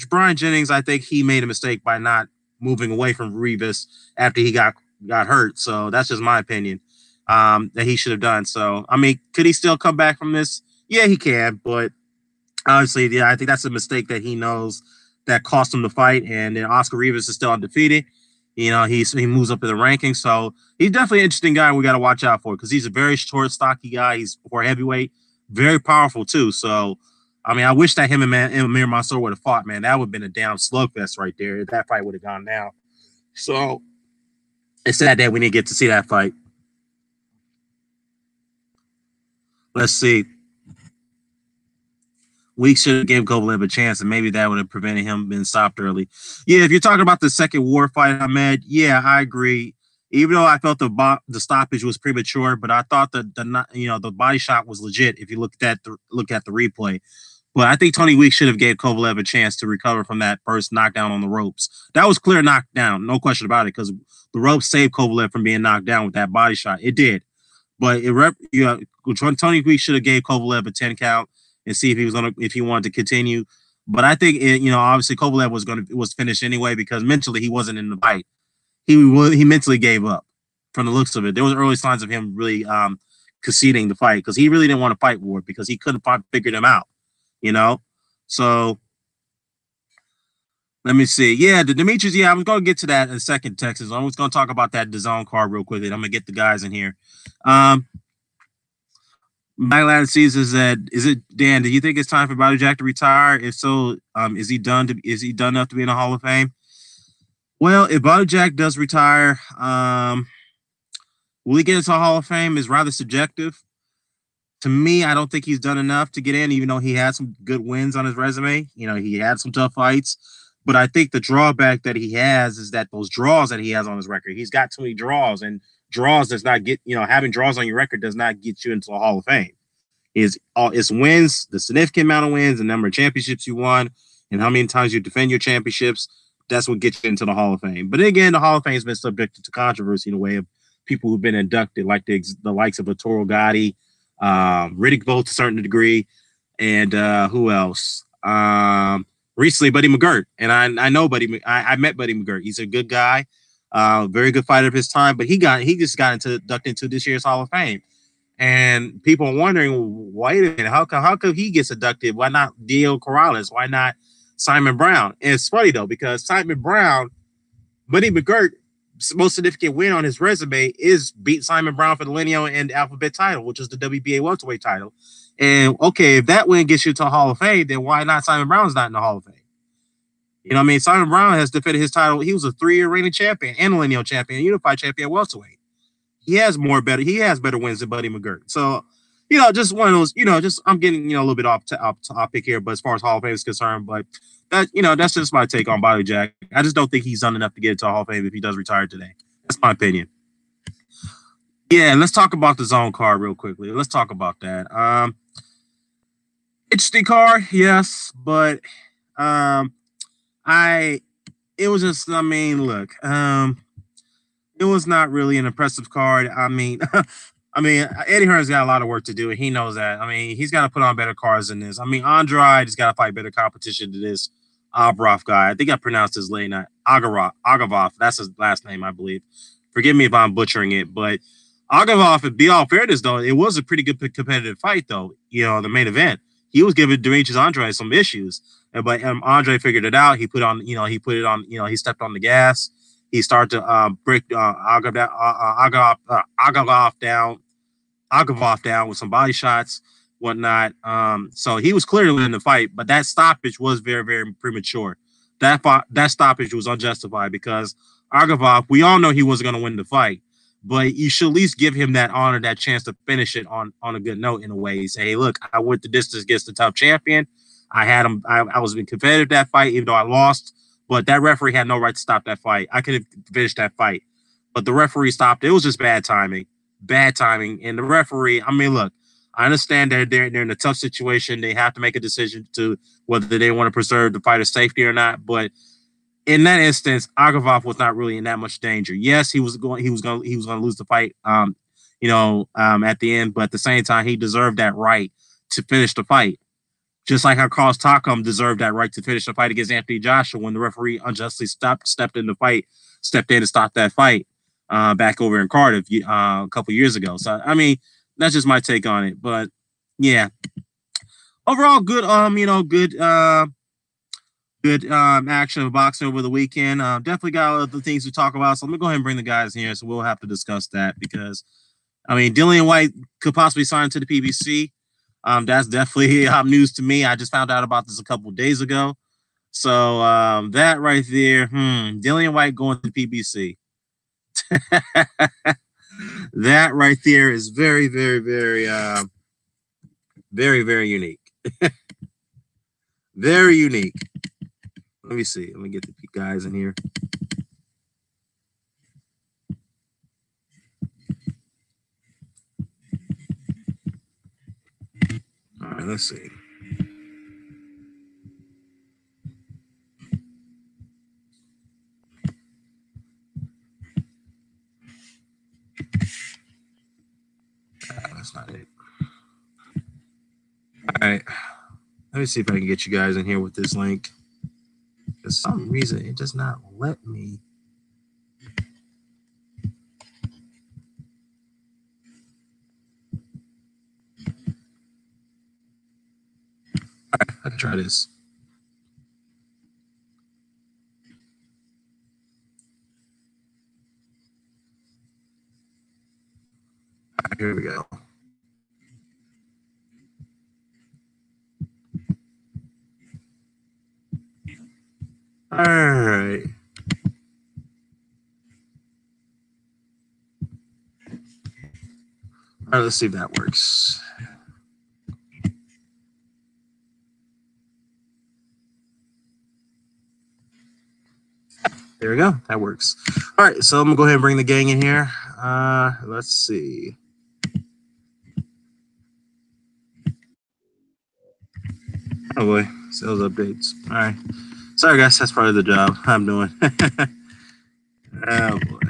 Brian Jennings, I think he made a mistake by not moving away from Rivas after he got hurt. So that's just my opinion that he should have done. So, I mean, could he still come back from this? Yeah, he can. But obviously, yeah, I think that's a mistake that he knows that cost him the fight. And then Oscar Rivas is still undefeated. He moves up in the rankings. So he's definitely an interesting guy we got to watch out for, because he's a very short, stocky guy. He's for heavyweight, very powerful too. So, I mean, I wish that him and Amir Mansour would have fought, man. That would have been a damn slugfest right there if that fight would have gone down. So it's sad that we didn't get to see that fight. Let's see. Weeks should have gave Kovalev a chance, and maybe that would have prevented him being stopped early. Yeah, if you're talking about the second war fight, Ahmed, yeah, I agree. Even though I felt the stoppage was premature, but I thought the body shot was legit if you look at the replay. But I think Tony Weeks should have gave Kovalev a chance to recover from that first knockdown on the ropes. That was clear knockdown, no question about it, because the ropes saved Kovalev from being knocked down with that body shot. It did, but Tony Weeks should have gave Kovalev a 10 count and see if he wanted to continue. But I think obviously Kovalev was finished anyway, because mentally he wasn't in the fight. He mentally gave up from the looks of it. There was early signs of him really conceding the fight, because he really didn't want to fight Ward because he couldn't figure them out. So let me see. Yeah, the Demetrius. Yeah, I'm going to get to that in a second, Texas. I'm just going to talk about that Dazn card real quickly. I'm going to get the guys in here. Mylan sees is it Dan? Do you think it's time for Badou Jack to retire? If so, is he done enough to be in the Hall of Fame? Well, if Badou Jack does retire, will he get into the Hall of Fame is rather subjective. To me, I don't think he's done enough to get in, even though he had some good wins on his resume. He had some tough fights, but I think the drawback that he has is that those draws that he has on his record, he's got too many draws, and draws does not get, having draws on your record does not get you into the Hall of Fame. It's wins, the significant amount of wins, the number of championships you won, and how many times you defend your championships. That's what gets you into the Hall of Fame. But again, the Hall of Fame has been subjected to controversy in a way of people who've been inducted, like the likes of Arturo Gatti, Riddick Bowe to a certain degree, and who else? Recently, Buddy McGirt. And I know Buddy. I met Buddy McGirt. He's a good guy. Very good fighter of his time, but he just got inducted into this year's Hall of Fame, and people are wondering, wait a minute, how come he gets inducted? Why not Diego Corrales? Why not Simon Browne? And it's funny though, because Simon Browne, Buddy McGirt's most significant win on his resume is beat Simon Browne for the lineal and alphabet title, which is the WBA welterweight title. And okay, if that win gets you to the Hall of Fame, then why not Simon Browne's not in the Hall of Fame? Simon Browne has defended his title. He was a 3-year reigning champion and a lineal champion, unified champion welterweight. He has better wins than Buddy McGirt. So, just one of those, I'm getting, a little bit off topic here, but as far as Hall of Fame is concerned, but that, that's just my take on Badou Jack. I just don't think he's done enough to get into Hall of Fame if he does retire today. That's my opinion. Yeah, let's talk about the Dazn card real quickly. Let's talk about that. Interesting card, yes, but it was just, it was not really an impressive card. Eddie Hearn's got a lot of work to do, and he knows that. He's got to put on better cards than this. Andrade's got to fight better competition to this Abrov guy. I think I pronounced his late name, Agavov. That's his last name, I believe. Forgive me if I'm butchering it, but Aghavov, be all fairness though, it was a pretty good competitive fight though. You know, the main event, he was giving Demetrius Andre some issues, but Andre figured it out. He put on, he put it on, he stepped on the gas. He started to break Aghavov down with some body shots, whatnot. So he was clearly in the fight, but that stoppage was very, very premature. That stoppage was unjustified because Aghavov, we all know he wasn't going to win the fight, but you should at least give him that honor, that chance to finish it on a good note in a way. Say, hey, look, I went the distance against the top champion. I had him. I was being competitive that fight, even though I lost. But that referee had no right to stop that fight. I could have finished that fight, but the referee stopped it. It was just bad timing. Bad timing. And the referee, I mean, look, I understand that they're in a tough situation. They have to make a decision to whether they want to preserve the fighter's safety or not. But in that instance, Aghavov was not really in that much danger. Yes, he was going to lose the fight, at the end. But at the same time, he deserved that right to finish the fight. Just like how Carlos Takam deserved that right to finish the fight against Anthony Joshua when the referee unjustly stepped in to stop that fight back over in Cardiff a couple years ago. So, I mean, that's just my take on it. But, yeah. Overall, good, good action of boxing over the weekend. Definitely got other things to talk about. So let me go ahead and bring the guys here. So we'll have to discuss that because, I mean, Dillian Whyte could possibly sign to the PBC. That's definitely news to me. I just found out about this a couple of days ago. So that right there, Dillian Whyte going to the PBC. That right there is very, very, very, very, very unique. Very unique. Let me see. Let me get the guys in here. All right, let's see. That's not it. All right. Let me see if I can get you guys in here with this link. For some reason, it does not let me. All right, I can try this. All right, here we go. All right. All right, let's see if that works. There we go. That works. All right, so I'm gonna go ahead and bring the gang in here. Let's see. Oh boy, sales updates. All right. Sorry guys, that's part of the job I'm doing. Oh boy.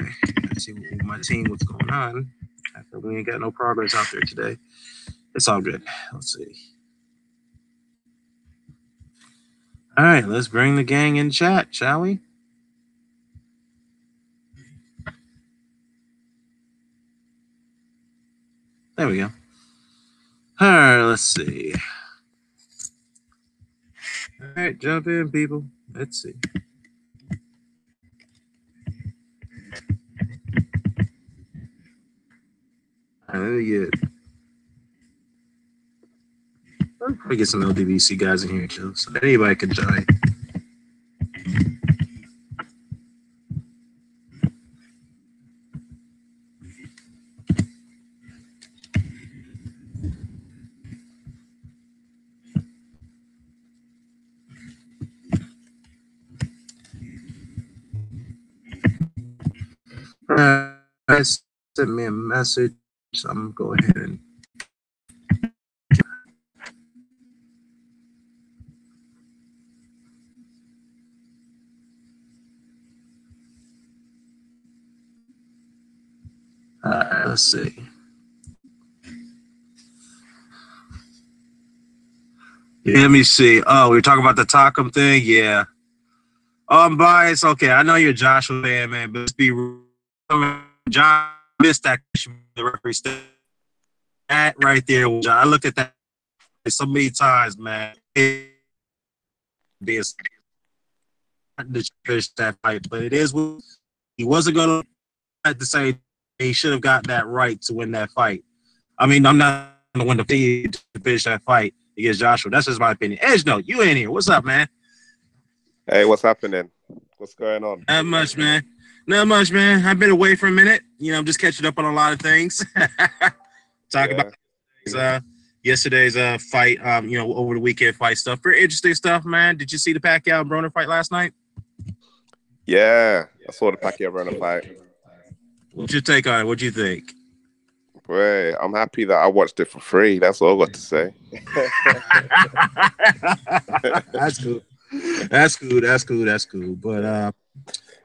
Let's see with my team what's going on. After we ain't got no progress out there today. It's all good. Let's see. All right, let's bring the gang in chat, shall we? There we go. All right, let's see. All right, jump in, people. Let's see. All right, let me get. I'll probably get some LDBC guys in here too, so anybody can join. Guys sent me a message, so I'm gonna go ahead and. Let's see. Yeah, let me see. Oh, we were talking about the Takam thing? Yeah. Oh, I'm biased. Okay, I know you're a Joshua fan, man, but let's be real. John missed that the referee said that right there. I looked at that so many times, man. Being to finish that fight, but it is what he wasn't going to say. He should have got that right to win that fight. I mean, I'm not going to win the fight to finish that fight against Joshua. That's just my opinion. Edge, no, you in here? What's up, man? Hey, what's happening? What's going on? Not much, man. Not much, man. I've been away for a minute. You know, I'm just catching up on a lot of things. Talk about yesterday's fight. You know, over the weekend fight stuff. Very interesting stuff, man. Did you see the Pacquiao-Broner fight last night? Yeah, I saw the Pacquiao-Broner fight. What's your take on it? What'd you think? Boy, I'm happy that I watched it for free. That's all I got to say. That's cool. That's cool. But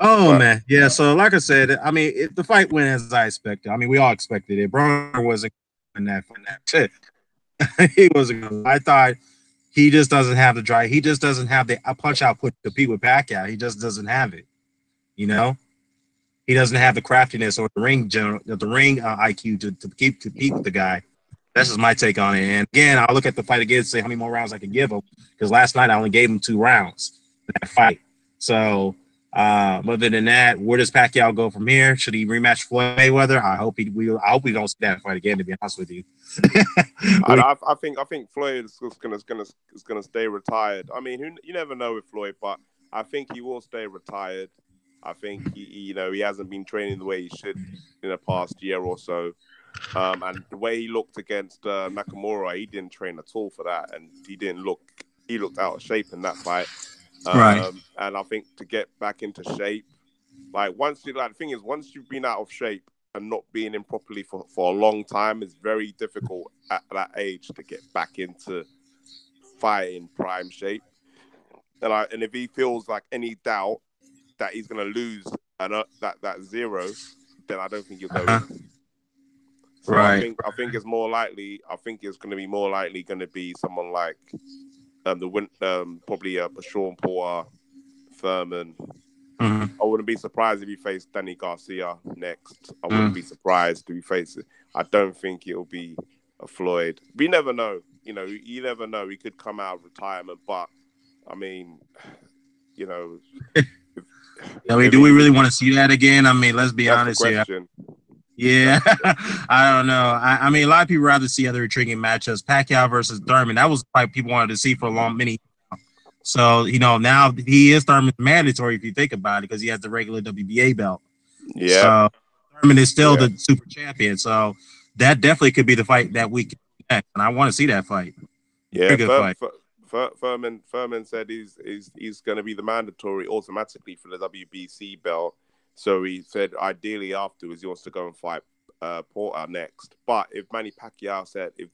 man, yeah. So like I said, I mean, the fight went as I expected. I mean, we all expected it. Broner wasn't in that shit. He wasn't. I thought he just doesn't have the drive. He just doesn't have the punch output to compete with Pacquiao. He just doesn't have it. You know, he doesn't have the craftiness or the ring IQ to compete with the guy. That's just my take on it. And again, I'll look at the fight again and say how many more rounds I can give him, because last night I only gave him 2 rounds in that fight. So, other than that, where does Pacquiao go from here? Should he rematch Floyd Mayweather? I hope we don't see that fight again, to be honest with you. I think Floyd is gonna stay retired. I mean, you never know with Floyd, but I think he will stay retired. I think he hasn't been training the way he should in the past year or so. And the way he looked against Nakamura, he didn't train at all for that, and he looked out of shape in that fight. Right. And I think to get back into shape, the thing is, once you've been out of shape and not being in properly for a long time, it's very difficult at that age to get back into fighting prime shape. And if he feels like any doubt that he's going to lose that 0, then I don't think he'll go in. So right. I think it's more likely. I think it's going to be more likely going to be someone like probably Sean Porter, Thurman. Mm-hmm. I wouldn't be surprised if he faced Danny Garcia next. I wouldn't be surprised if he faced it. I don't think it'll be a Floyd. We never know. You know, you never know. He could come out of retirement, but I mean, you know. Do we really want to see that again? I mean, let's be honest here. Yeah, I don't know. I mean, a lot of people rather see other intriguing matchups. Pacquiao versus Thurman. That was the fight people wanted to see for many. So, now he is Thurman's mandatory if you think about it, because he has the regular WBA belt. Yeah. So Thurman is still the super champion. So that definitely could be the fight that we can next. And I want to see that fight. Yeah, good fight. Furman said he's going to be the mandatory automatically for the WBC belt. So he said ideally afterwards he wants to go and fight Porter next. But if the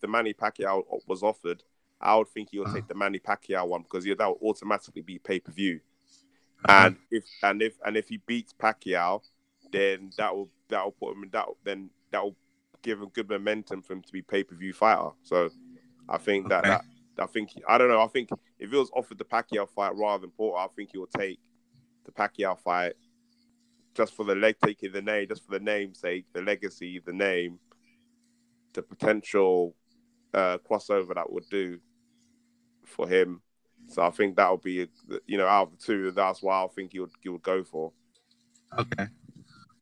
Manny Pacquiao was offered, I would think he would take the Manny Pacquiao one, because that would automatically be pay-per-view. And if he beats Pacquiao, then that will put him in that will give him good momentum for him to be pay-per-view fighter. So I think I don't know. I think if he was offered the Pacquiao fight rather than Porter, I think he will take the Pacquiao fight just for taking the name, just for the namesake, the legacy, the name, the potential crossover that would do for him. So I think that would be, out of the two, that's what I think he would go for. Okay.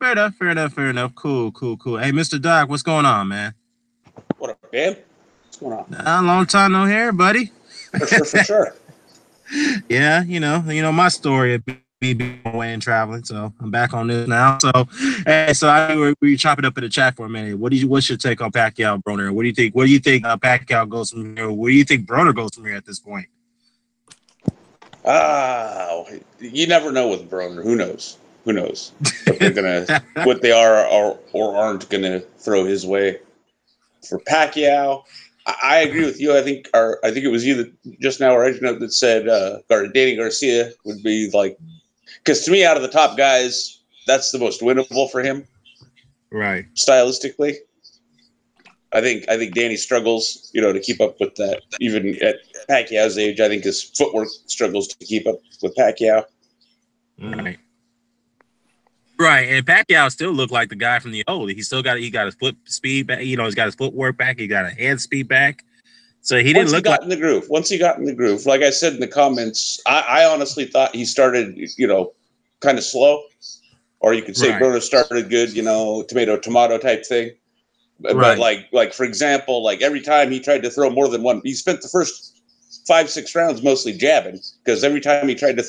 Fair enough. Cool. Hey, Mr. Doc, what's going on, man? What up, man? What's going on? A long time no hair, buddy. For sure. Yeah, my story of me being away and traveling, so I'm back on this now. So, we chop it up in the chat for a minute. What's your take on Pacquiao-Broner? What do you think? Where do you think Pacquiao goes from here? Where do you think Broner goes from here at this point? You never know with Broner. Who knows what they're gonna, what they are or aren't gonna throw his way. For Pacquiao, I agree with you. I think it was you that just now, or that said Danny Garcia would be like, because to me, out of the top guys, that's the most winnable for him, right? Stylistically, I think Danny struggles, to keep up with that. Even at Pacquiao's age, I think his footwork struggles to keep up with Pacquiao. Right. Right, and Pacquiao still looked like the guy from the old. He got his foot speed back. You know, he's got his footwork back. He got a hand speed back. So he didn't look like in the groove. Once he got in the groove, like I said in the comments, I honestly thought he started, kind of slow, or you could say Broner started good, tomato type thing. But like for example, like every time he tried to throw more than one, he spent the first 5-6 rounds mostly jabbing, because every time he tried to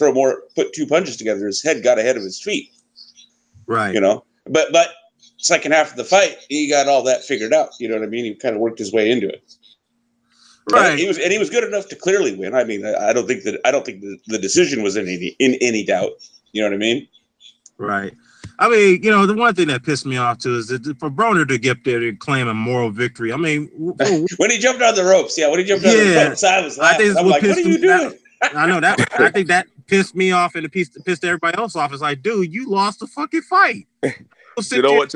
put 2 punches together, his head got ahead of his feet. Right. But second half of the fight, he got all that figured out. You know what I mean? He kind of worked his way into it. Right. He was good enough to clearly win. I mean, I don't think the decision was in any doubt. You know what I mean? Right. I mean, the one thing that pissed me off too is that for Broner to get there to claim a moral victory. I mean, when he jumped on the ropes, I was laughing. I'm like, what are you doing? I know that. I think that pissed me off, and it pissed everybody else off. It's like, dude, you lost the fucking fight. Do you know what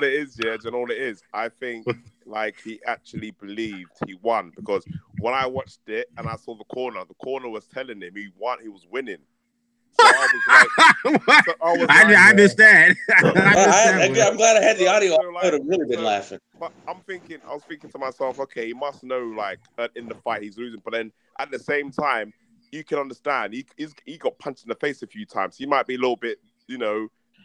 it is? Yeah, do you know what it is? I think like he actually believed he won, because when I watched it and I saw the corner was telling him he won. He was winning. So I was like, I understand. I'm glad I had the audio. I would have really been laughing. But I was thinking to myself, okay, he must know like in the fight he's losing. But then at the same time, you can understand he got punched in the face a few times. He might be a little bit,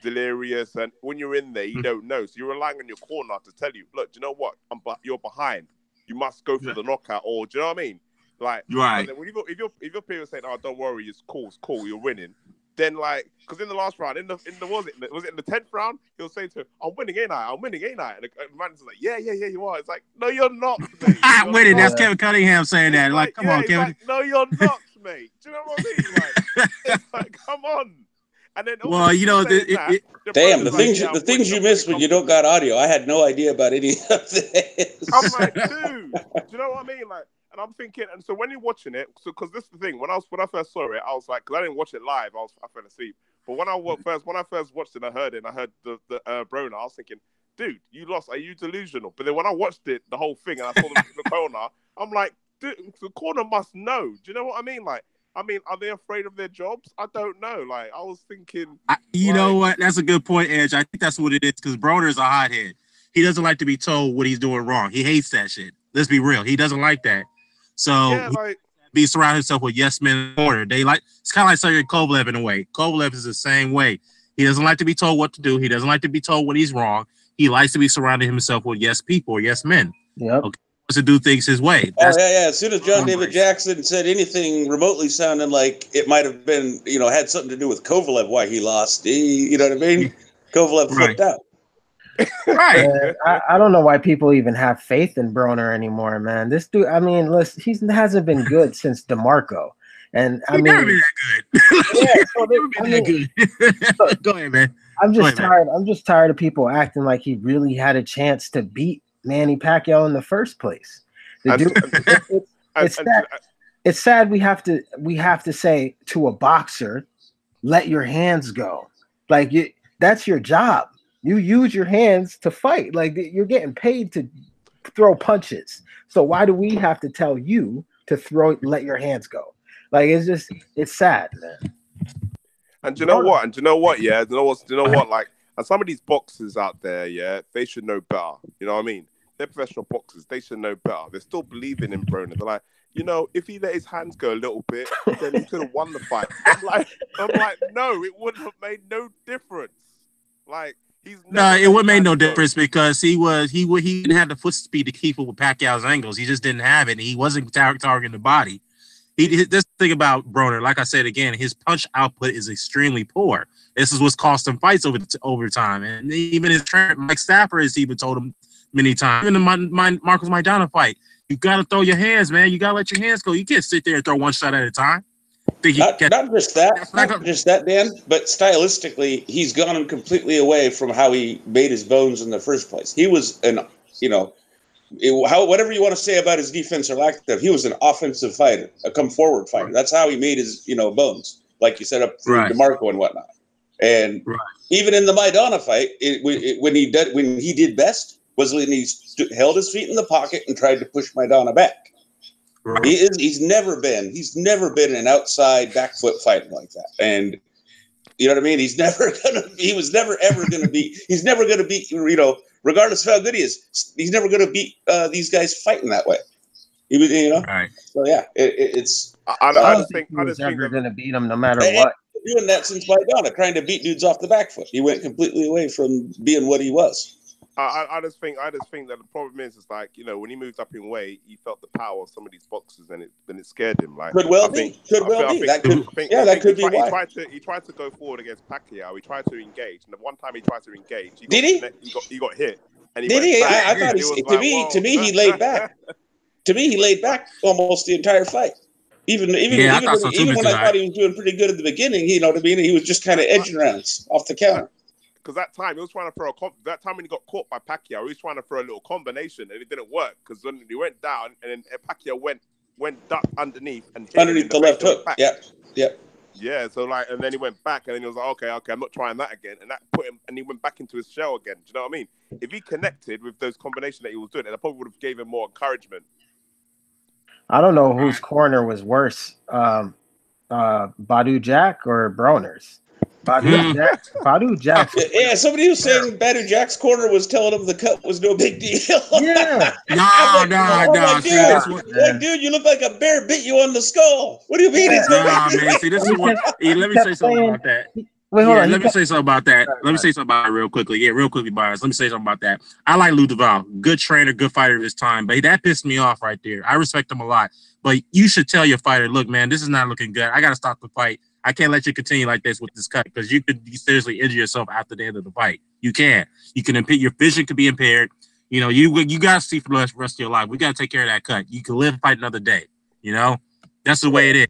delirious, and when you're in there, you don't know. So you're relying on your corner to tell you, look, do you know what? You're behind. You must go for the knockout, or do you know what I mean? Like, right. When if your peers saying, "Oh, don't worry, it's cool, you're winning," then like, because in the last round, was it in the 10th round? He'll say to him, "I'm winning, ain't I? I'm winning, ain't I?" And the man's like, "Yeah, you are." It's like, "No, you're not, mate. I'm winning." That's Kevin Cunningham saying that. Like, come on, Kevin. Like, no, you're not, mate. Do you know what I mean? Like, it's like, come on. And then, well, damn, the things you miss when you don't got audio. I had no idea about any of this. I'm like, dude, do you know what I mean? Like, and I'm thinking, and so when you're watching it, because this is the thing, when I first saw it, I was like, because I didn't watch it live, I fell asleep. But when I first watched it, I heard the Browne, I was thinking, dude, you lost. Are you delusional? But then when I watched it, the whole thing, and I saw the corner, I'm like, dude, the corner must know. Do you know what I mean? Like, are they afraid of their jobs? I don't know. Like, I was thinking... you know what? That's a good point, Edge. I think that's what it is, because Broner is a hothead. He doesn't like to be told what he's doing wrong. He hates that shit. Let's be real. He doesn't like that. So, he surround himself with yes men in order. It's kind of like Sergey Kovalev in a way. Kovalev is the same way. He doesn't like to be told what to do. He doesn't like to be told when he's wrong. He likes to be surrounding himself with yes people or yes men. Yep. Okay. To do things his way. As soon as John David Jackson said anything remotely sounding like it might have been, had something to do with Kovalev, why he lost, you know what I mean? Kovalev flipped out. Right. I don't know why people even have faith in Broner anymore, man. This dude, he hasn't been good since DeMarco. And He's never been that good. Go ahead, man. I'm just tired. I'm just tired of people acting like he really had a chance to beat Manny Pacquiao in the first place. It's sad we have to say to a boxer, let your hands go. Like, that's your job. You use your hands to fight. Like, you're getting paid to throw punches. So why do we have to tell you to let your hands go? Like, it's sad, man. And do you know what? Yeah, do you know what? Like, and some of these boxers out there, yeah, they should know better. You know what I mean? They're professional boxers. They should know better. They're still believing in Broner. They're like, if he let his hands go a little bit, then he could have won the fight. I'm like, no, it wouldn't have made no difference. Like, it wouldn't have made no difference, because he didn't have the foot speed to keep up with Pacquiao's angles. He just didn't have it. He wasn't targeting the body. This thing about Broner, like I said again, his punch output is extremely poor. This is what's cost him fights over time. And even his trainer, Mike Stafford, has even told him many times. Even in the Marcos Maidana fight, you got to throw your hands, man. You got to let your hands go. You can't sit there and throw one shot at a time. Not just that, Dan, but stylistically, he's gone completely away from how he made his bones in the first place. He was whatever you want to say about his defense or lack of, he was an offensive fighter, a come forward fighter. That's how he made his, bones, like you said up through DeMarco and whatnot. And even in the Maidana fight, when he did best was when he held his feet in the pocket and tried to push Maidana back. Right. He's never been an outside back foot fighter like that. And You know what I mean? He was never ever gonna be. He's never gonna be. Regardless of how good he is, he's never gonna beat these guys fighting that way. He was, Right. So yeah, it's. I don't think he was ever going to beat him no matter what. Doing that since Maidana, trying to beat dudes off the back foot. He went completely away from being what he was. I just think that the problem is like, when he moved up in weight, he felt the power of some of these boxers, and it scared him. Like, Could well be. That could be why. He tried to go forward against Pacquiao. He tried to engage, and the one time he tried to engage, he got hit. And he did he? Back. I thought to me he laid back. To me, he laid back almost the entire fight. Even when I thought he was doing pretty good at the beginning, you know what I mean? He was just kind of edging rounds off the counter. Because that time he was trying to throw that time when he got caught by Pacquiao, he was trying to throw a little combination, and it didn't work because when he went down, and then Pacquiao went duck underneath and hit underneath the left hook. Yeah. So and then he went back, and then he was like, okay, I'm not trying that again, and that put him, and he went back into his shell again. Do you know what I mean? If he connected with those combinations that he was doing, it probably would have gave him more encouragement. I don't know whose corner was worse, Badou Jack or Broner's. Badou Jack. Yeah, somebody was saying Badou Jack's corner was telling him the cut was no big deal. Yeah. No. Dude, you look like a bear bit you on the skull. What do you mean? Man. See, this is what. Let me say something about that. Wait, hold on. Let me say something about that. Let me say something about it real quickly. Yeah, real quickly, Byers. Let me say something about that. I like Lou Duval. Good trainer, good fighter of his time. But that pissed me off right there. I respect him a lot. But you should tell your fighter, look, man, this is not looking good. I got to stop the fight. I can't let you continue like this with this cut because you could seriously injure yourself after the end of the fight. You can. You can your vision could be impaired. You got to see for the rest of your life. We got to take care of that cut. You can live and fight another day. That's the way it is.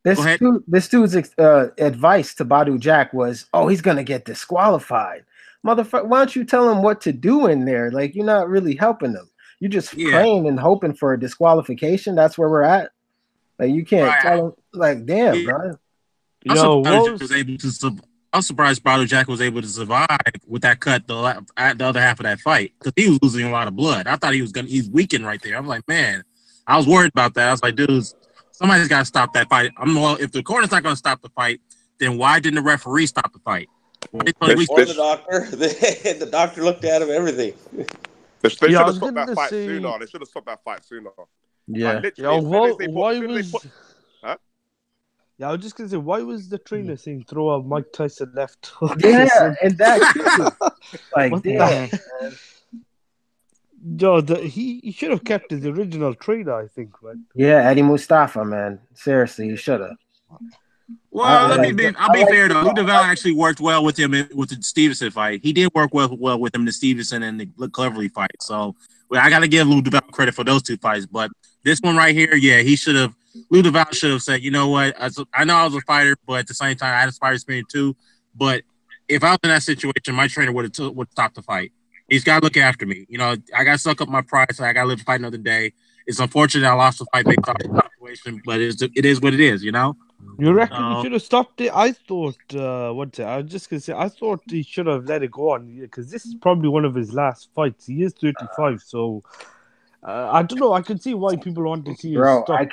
This dude's advice to Badou Jack was, he's going to get disqualified. Motherfucker, why don't you tell him what to do in there? Like, you're not really helping him. You're just praying and hoping for a disqualification. That's where we're at. Like, you can't tell him, like, damn, bro. I'm surprised Badou Jack was able to survive with that cut the other half of that fight because he was losing a lot of blood. I thought he's weakened right there. I'm like, man, I was worried about that. I was like, dudes, somebody's got to stop that fight. If the corner's not going to stop the fight, then why didn't the referee stop the fight? Or the doctor. The doctor looked at him, everything. They should have stopped that fight sooner. They should have stopped that fight sooner. Yeah. Yeah, I was just gonna say, why was the trainer saying throw a Mike Tyson left hook? Yeah, and that too. Like, damn. Yo, he should have kept his original trainer, I think, man. Yeah, Eddie Mustafa, man. Seriously, he should have. Well, I'll be fair though. Lou Duval actually worked well with him with the Stevenson fight. He did work well with him in the Stevenson and the Cleverly fight. So I got to give Lou Duval credit for those two fights. But this one right here, yeah, Lou Duval should have said, you know what? I know I was a fighter, but at the same time, I had a fighter experience too. But if I was in that situation, my trainer would stop the fight. He's got to look after me. I got to suck up my pride, so I got to live to fight another day. It's unfortunate I lost the fight based off the situation, but it is what it is, You reckon he should have stopped it? I thought, I was just going to say, I thought he should have let it go on because this is probably one of his last fights. He is 35, so I don't know. I can see why people want to see him stop.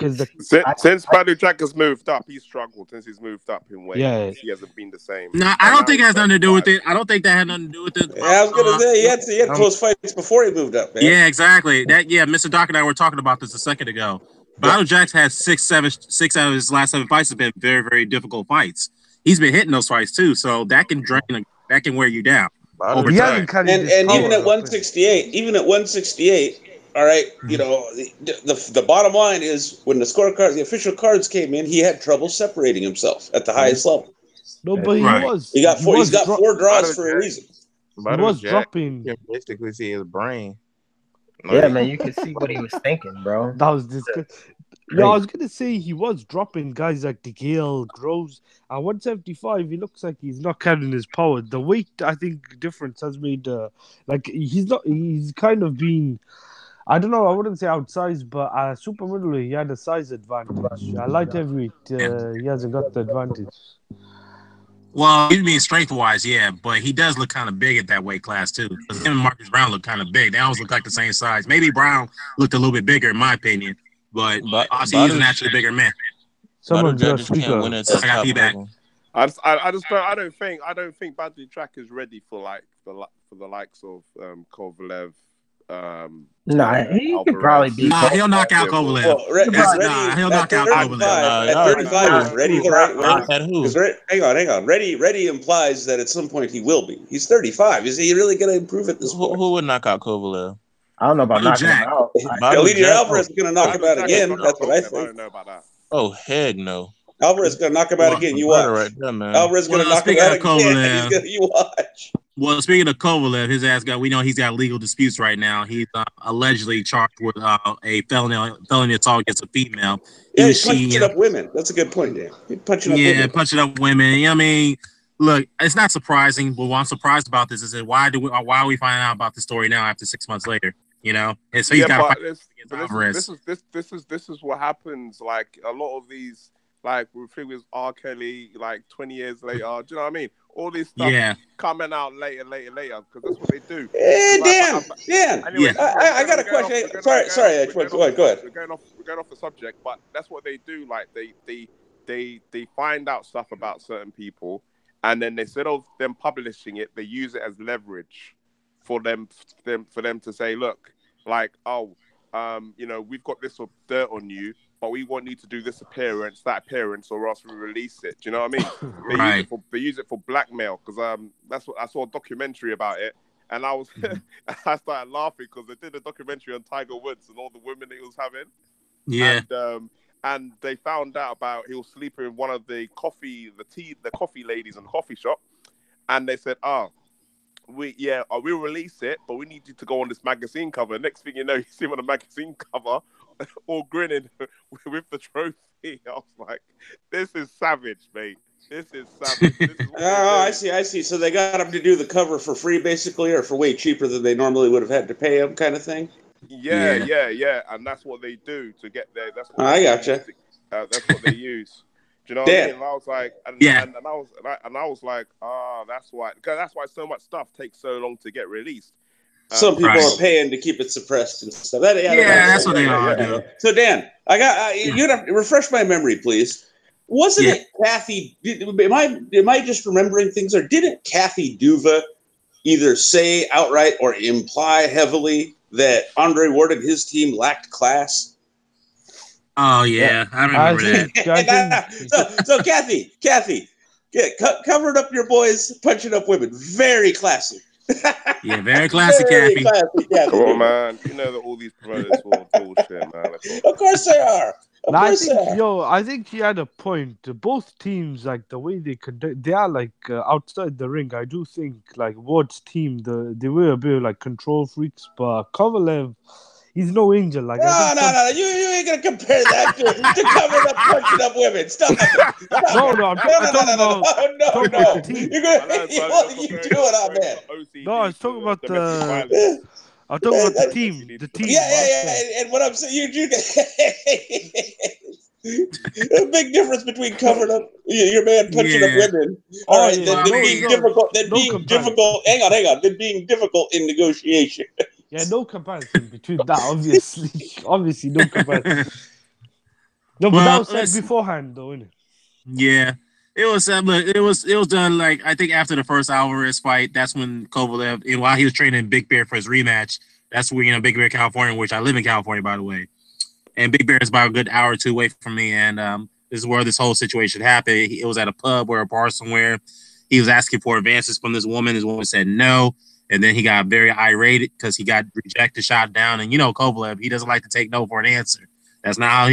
Since Badou Jack has moved up, he's struggled. Since he's moved up in weight, he hasn't been the same. No, I don't think it has nothing to do with it. I don't think that had nothing to do with it. Yeah, I was going to say, he had close fights before he moved up, man. Yeah, exactly. Mr. Doc and I were talking about this a second ago. Badou Jack's had six out of his last 7 fights have been very, very difficult fights. He's been hitting those fights too, so that can wear you down over time. And even at 168, all right, the bottom line is when the official cards came in, he had trouble separating himself at the highest level. No, but he was. He got 4 draws for a reason. He was dropping. You can basically see his brain. Yeah, man, you can see what he was thinking, bro. That was disgusting. Yeah, I was gonna say he was dropping guys like DeGale, Groves. At 175, he looks like he's not carrying his power. The weight, I think, difference has made he's kind of been, I don't know, I wouldn't say outsized, but super middleweight, he had a size advantage. Light heavyweight, he hasn't got the advantage. Well, you mean strength-wise, yeah, but he does look kind of big at that weight class, too. Because him and Marcus Browne look kind of big. They almost look like the same size. Maybe Browne looked a little bit bigger, in my opinion, but obviously he's an actually bigger man. Badou just can't win it. I got feedback. I don't think Badou Track is ready for the likes of Kovalev. Nah, he could probably be. Nah, he'll knock out Kovalev. Well, he'll knock out Kovalev. At 35, is ready the right word? At who? Hang on. Ready implies that at some point he will be. He's 35. Is he really going to improve at this point? Who would knock out Kovalev? I don't know about knocking him out. Elite Alvarez is going to knock him out again. That's what I think. I don't know about that. Oh, heck no. Alvarez is going to knock him out again. You watch. Right there, man. Alvarez is going to knock him out again. You watch. Well, speaking of Kovalev, his ass we know he's got legal disputes right now. He's allegedly charged with a felony assault against a female. Yeah, he's punching up women. That's a good point, Dan. Punching up women. I mean, look, it's not surprising, but what I'm surprised about this is that why are we finding out about the story now after 6 months later? You know, and so he's got to fight against Alvarez. This is what happens. Like a lot of these, like we think with R. Kelly, like 20 years later. Do you know what I mean? All this stuff coming out later, because that's what they do. Dan. Anyway, I got a question. Sorry. Go ahead. We're going off the subject, but that's what they do. Like they find out stuff about certain people, and then instead of them publishing it, they use it as leverage for them to say, look, like, we've got this dirt on you, but we want you to do this appearance, that appearance, or else we release it. Do you know what I mean? They use it for blackmail, because that's what I saw a documentary about it, and I started laughing because they did a documentary on Tiger Woods and all the women he was having. Yeah. And they found out about he was sleeping with one of the coffee ladies in the coffee shop, and they said, we'll release it, but we need you to go on this magazine cover. Next thing you know, you see him on a magazine cover, all grinning with the trophy. I was like, this is savage, mate. This is savage. I see. So they got him to do the cover for free, basically, or for way cheaper than they normally would have had to pay him, kind of thing. Yeah. And that's what they do to get there. That's what I gotcha. That's what they use. Do you know what I mean? And I was like, and I was like, that's why, because that's why so much stuff takes so long to get released. Some people are paying to keep it suppressed and stuff. That's what they are doing. So Dan, you'd have to refresh my memory, please. Wasn't it Kathy? Am I just remembering things, or didn't Kathy Duva either say outright or imply heavily that Andre Ward and his team lacked class? Oh yeah, I remember that. So Kathy, covered up your boys punching up women. Very classy. Yeah, very classy, Kathy. Come on, man. You know that all these promoters are bullshit, man. Of course they are. I think he had a point. Both teams, like the way they conduct, they are like outside the ring. I do think like Ward's team, they were a bit like control freaks, but Kovalev, he's no angel. Like no. You ain't gonna compare that to covered up punching up women. Stop it. No. I'm talking about the team. You're gonna you do it on that. No, I was talking about the. I'm talking about the team. The team. Yeah. And what I'm saying, you a big difference between covering up your man punching up women, being difficult. Hang on. Than being difficult in negotiation. Yeah, no comparison between that. Obviously, no comparison. No, but that was said beforehand, though, isn't it? Yeah. It was done like I think after the first Alvarez fight. That's when Kovalev, and while he was training Big Bear for his rematch, that's where Big Bear, California, which I live in California, by the way, and Big Bear is about a good hour or two away from me, and this is where this whole situation happened. It was at a pub or a bar somewhere. He was asking for advances from this woman. This woman said no, and then he got very irate because he got rejected, shot down, and Kovalev, he doesn't like to take no for an answer. That's not how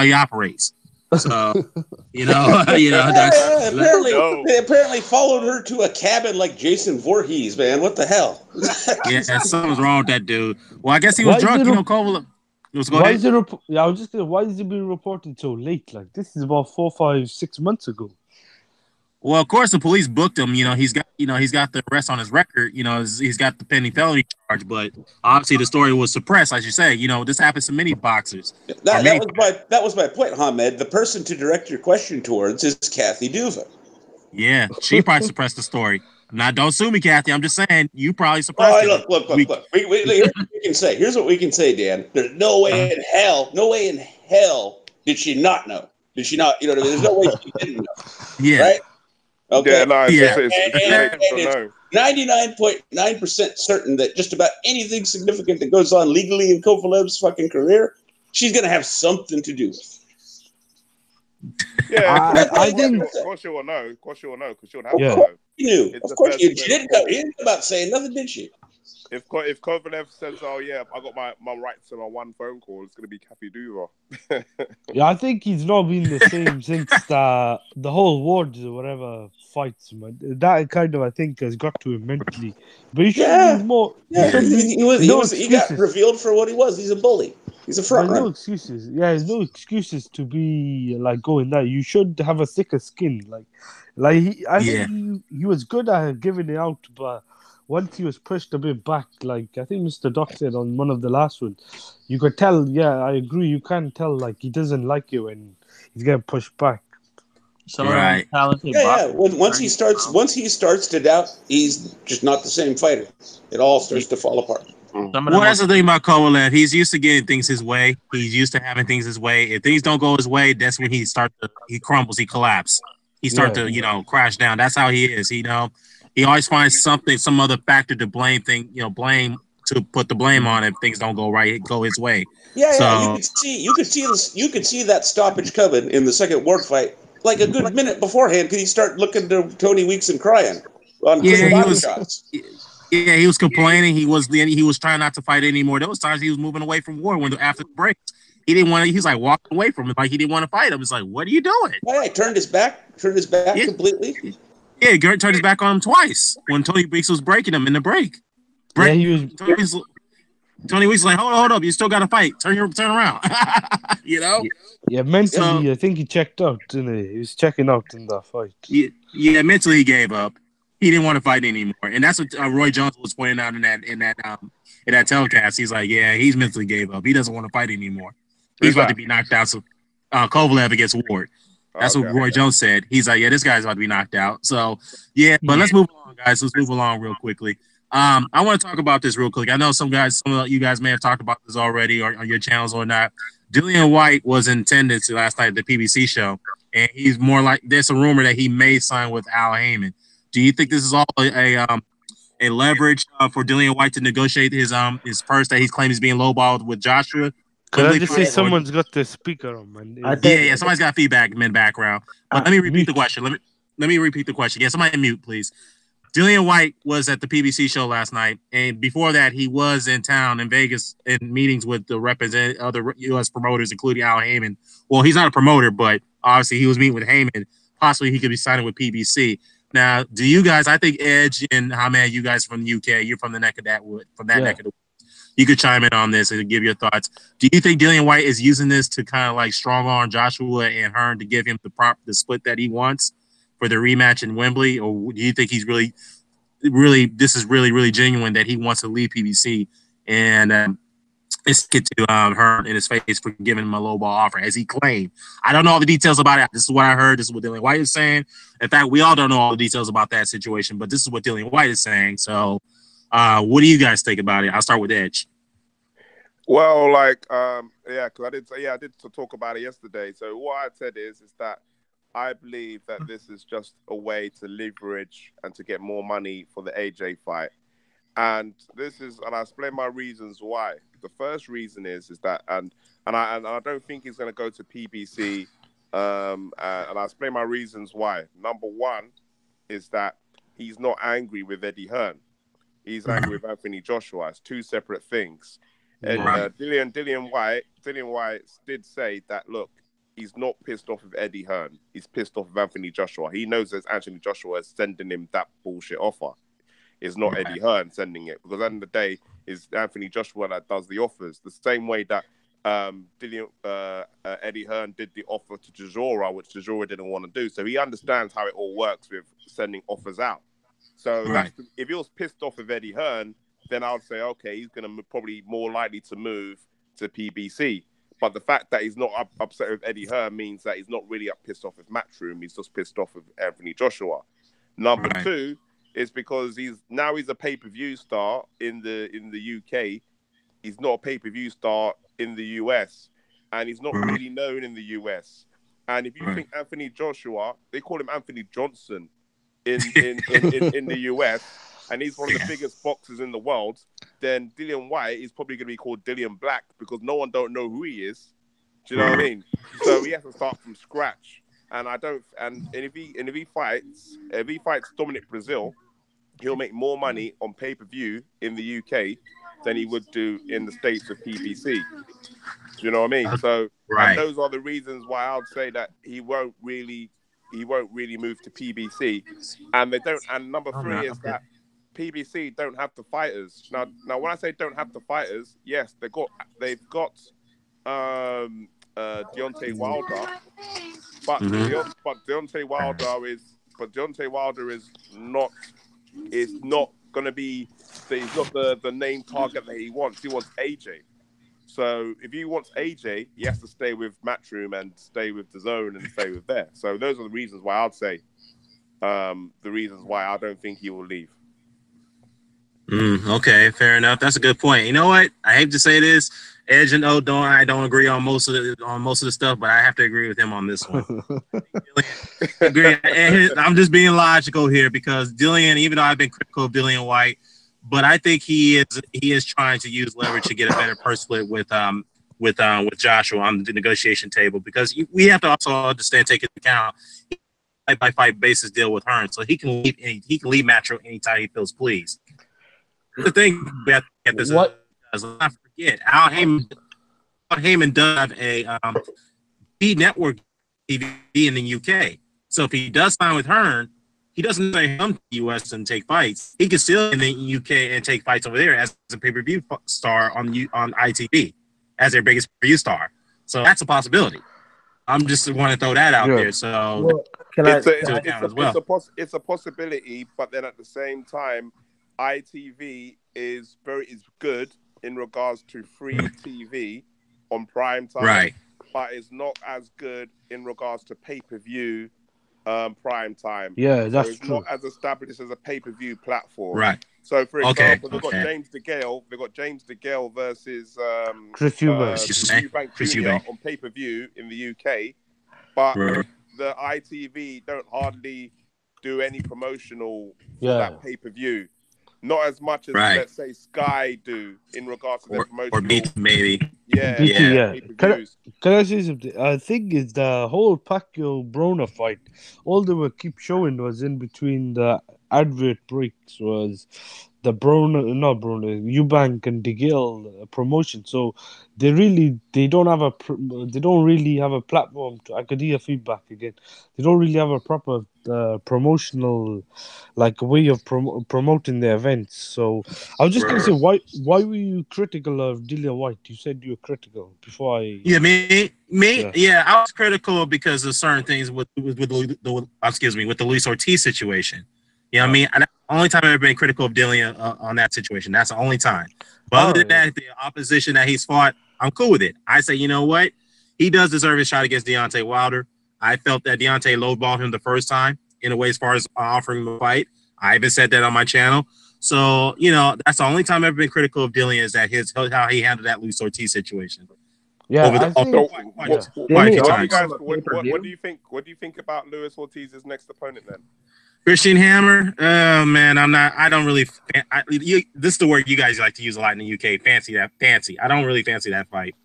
he operates. So, they apparently followed her to a cabin like Jason Voorhees, man. What the hell? Yeah, something's wrong with that dude. Well, I guess he was drunk, Kovalev. Why is it being reported so late? Like, this is about 4, 5, 6 months ago. Well, of course, the police booked him. He's got the arrest on his record. He's got the pending felony charge. But obviously, the story was suppressed, as you say. This happens to many boxers. That was my point, Hamed. The person to direct your question towards is Kathy Duva. Yeah, she probably suppressed the story. Now, don't sue me, Kathy. I'm just saying you probably suppressed it. Look. Here's what we can say, Dan. There's no way in hell did she not know. Did she not? There's no way she didn't know. Yeah. Right? Okay. Yeah, no, Yeah. it's too late to And know. 99.9% certain that just about anything significant that goes on legally in Kovalev's fucking career, she's going to have something to do with. Yeah, I think. of course she will know. Of course she will know because she'll have Yeah. to know. You knew. It's Of the course first you did. She point of didn't call. come out saying nothing, did she? If Kovalev says, "Oh yeah, I got my rights on one phone call," it's gonna be Kathy Duva. Yeah, I think he's not been the same since the whole Wards or whatever fights, man. That kind of I think has got to him mentally. But he should be more. He Yeah. should be He got revealed for what he was. He's a bully. He's a front There's no runner. excuses. Yeah, there's no excuses to be like going that. You should have a thicker skin. I think he was good at giving it out, but once he was pushed a bit back, like I think Mr. Doc said on one of the last ones, you could tell. Yeah, I agree. You can tell like he doesn't like it when he's getting pushed back. Some of them talented boxers. Once he starts to doubt, he's just not the same fighter. It all starts to fall apart. Well, that's the thing about Kovalev. He's used to getting things his way. He's used to having things his way. If things don't go his way, that's when he crumbles, he collapses. He starts to, crash down. That's how he is. He always finds some other factor to blame to put the blame on if things don't go his way. Yeah. You could see that stoppage coming in the second Ward fight like a good minute beforehand because he started looking to Tony Weeks and crying on quick body shots. Yeah, he was complaining. He was trying not to fight anymore. There was times he was moving away from Ward after the break. He didn't want to. He's like walking away from him, like he didn't want to fight him. It's like, what are you doing? Yeah, he turned his back completely. Yeah, Gert turned his back on him twice when Tony Weeks was breaking him in the break. Yeah, he was. Tony Weeks was like, hold up, you still got to fight. Turn around. Yeah, mentally, I think he checked out, didn't he? He was checking out in that fight. Yeah, mentally he gave up. He didn't want to fight anymore, and that's what Roy Jones was pointing out in that telecast. He's like, yeah, he's mentally gave up. He doesn't want to fight anymore. He's about to be knocked out. So Kovalev against Ward. That's what Roy Jones said. He's like, yeah, this guy's about to be knocked out. So yeah, but let's move along, guys. Let's move along real quickly. I want to talk about this real quick. I know some of you guys may have talked about this already on your channels or not. Dillian Whyte was in attendance last night at the PBC show, and he's more like there's a rumor that he may sign with Al Heyman. Do you think this is all a leverage for Dillian Whyte to negotiate his purse that he's claiming is being lowballed with Joshua? Could I just say someone's got the speaker on, man? Yeah, somebody's got feedback in the background. But let me repeat the question. Let me repeat the question. Yeah, somebody mute, please. Dillian Whyte was at the PBC show last night, and before that, he was in town in Vegas in meetings with the other U.S. promoters, including Al Heyman. Well, he's not a promoter, but obviously he was meeting with Heyman. Possibly he could be signing with PBC. Now, do you guys? I think Edge and Hamed, you guys from the UK, you're from the neck of that wood, neck of the wood. You could chime in on this and give your thoughts. Do you think Dillian Whyte is using this to kind of like strong arm Joshua and Hearn to give him the split that he wants for the rematch in Wembley, or do you think he's really genuine that he wants to leave PBC and it's get to Hearn in his face for giving him a low ball offer, as he claimed? I don't know all the details about it. This is what I heard. This is what Dillian Whyte is saying. In fact, we all don't know all the details about that situation, but this is what Dillian Whyte is saying. So, what do you guys think about it? I'll start with Edge. Well, because I did talk about it yesterday. So what I said is that I believe that this is just a way to leverage and to get more money for the AJ fight. And I explain my reasons why. The first reason is that, and I don't think he's going to go to PBC. And I explain my reasons why. Number one is that he's not angry with Eddie Hearn. He's angry with Anthony Joshua. It's two separate things. And Dillian Whyte did say that, look, he's not pissed off with Eddie Hearn. He's pissed off with Anthony Joshua. He knows that Anthony Joshua is sending him that bullshit offer. It's not Eddie Hearn sending it, because at the end of the day, it's Anthony Joshua that does the offers. The same way that Eddie Hearn did the offer to Chisora, which Chisora didn't want to do. So he understands how it all works with sending offers out. So if he was pissed off with Eddie Hearn, then I would say, okay, he's going to probably more likely to move to PBC. But the fact that he's not upset with Eddie Hearn means that he's not really pissed off with Matchroom. He's just pissed off with Anthony Joshua. Number two is because he's a pay-per-view star in the UK. He's not a pay-per-view star in the US, and he's not really known in the US. And if you think Anthony Joshua, they call him Anthony Johnson. in the US, and he's one of the biggest boxers in the world, then Dillian Whyte is probably going to be called Dillian Black because no one don't know who he is. Do you know what I mean? So he has to start from scratch. And if he fights Dominic Brazil, he'll make more money on pay-per-view in the UK than he would do in the States with PBC. Do you know what I mean? So, and those are the reasons why I would say that he won't really move to PBC. And they don't. And number three is that PBC don't have the fighters. Now when I say don't have the fighters, yes, they've got Deontay Wilder, but Deontay Wilder is not going to be. He's not the name target that he wants. He wants AJ. So if he wants AJ, he has to stay with Matchroom and stay with Dazn and stay with there. So those are the reasons why I'd say the reasons why I don't think he will leave. Okay, fair enough. That's a good point. You know what? I hate to say this. Edge and I don't agree on most of the stuff, but I have to agree with him on this one. I'm just being logical here because Dillian, even though I've been critical of Dillian Whyte, but I think he is trying to use leverage to get a better purse split with Joshua on the negotiation table because we have to also understand, take into account by fight basis deal with Hearn, so he can leave Matro anytime he feels pleased. The thing we have to get this. Let's not forget, Al Heyman does have a B network TV in the UK. So if he does sign with Hearn, he doesn't say come to the US and take fights. He can still in the UK and take fights over there as a pay-per-view star on ITV as their biggest pay-per-view star. So that's a possibility. I'm just want to throw that out there. So it's a possibility, but then at the same time, ITV is good in regards to free TV on prime time, but it's not as good in regards to pay-per-view prime time. Yeah, that's it's true. Not as established as a pay-per-view platform. Right. So, for example, they've got James DeGale versus Chris Eubank Jr. on pay-per-view in the UK, but the ITV don't hardly do any promotional for that pay-per-view. Not as much as let's say Sky do in regards to their promotion. Or BT maybe. Yeah. Can I say something? I think it's the whole Pacquiao-Broner fight. All they were keep showing was in between the advert breaks was the Eubank and DeGale promotion. So they don't really have a platform to. I could hear feedback again. They don't really have a proper promotional way of promoting their events. So I was just gonna say, why were you critical of Dillian Whyte? You said you were critical before I. Yeah, me. Yeah, I was critical because of certain things with the Luis Ortiz situation. You know what I mean? And that's the only time I've ever been critical of Dillian on that situation. That's the only time. But other than that, the opposition that he's fought, I'm cool with it. I say, you know what? He does deserve his shot against Deontay Wilder. I felt that Deontay lowballed him the first time in a way as far as offering him a fight. I even said that on my channel. So, that's the only time I've ever been critical of Dillian is that how he handled that Luis Ortiz situation. Yeah, what do you think? What do you think about Luis Ortiz's next opponent then? Christian Hammer, man, I don't really. This is the word you guys like to use a lot in the UK. Fancy. I don't really fancy that fight.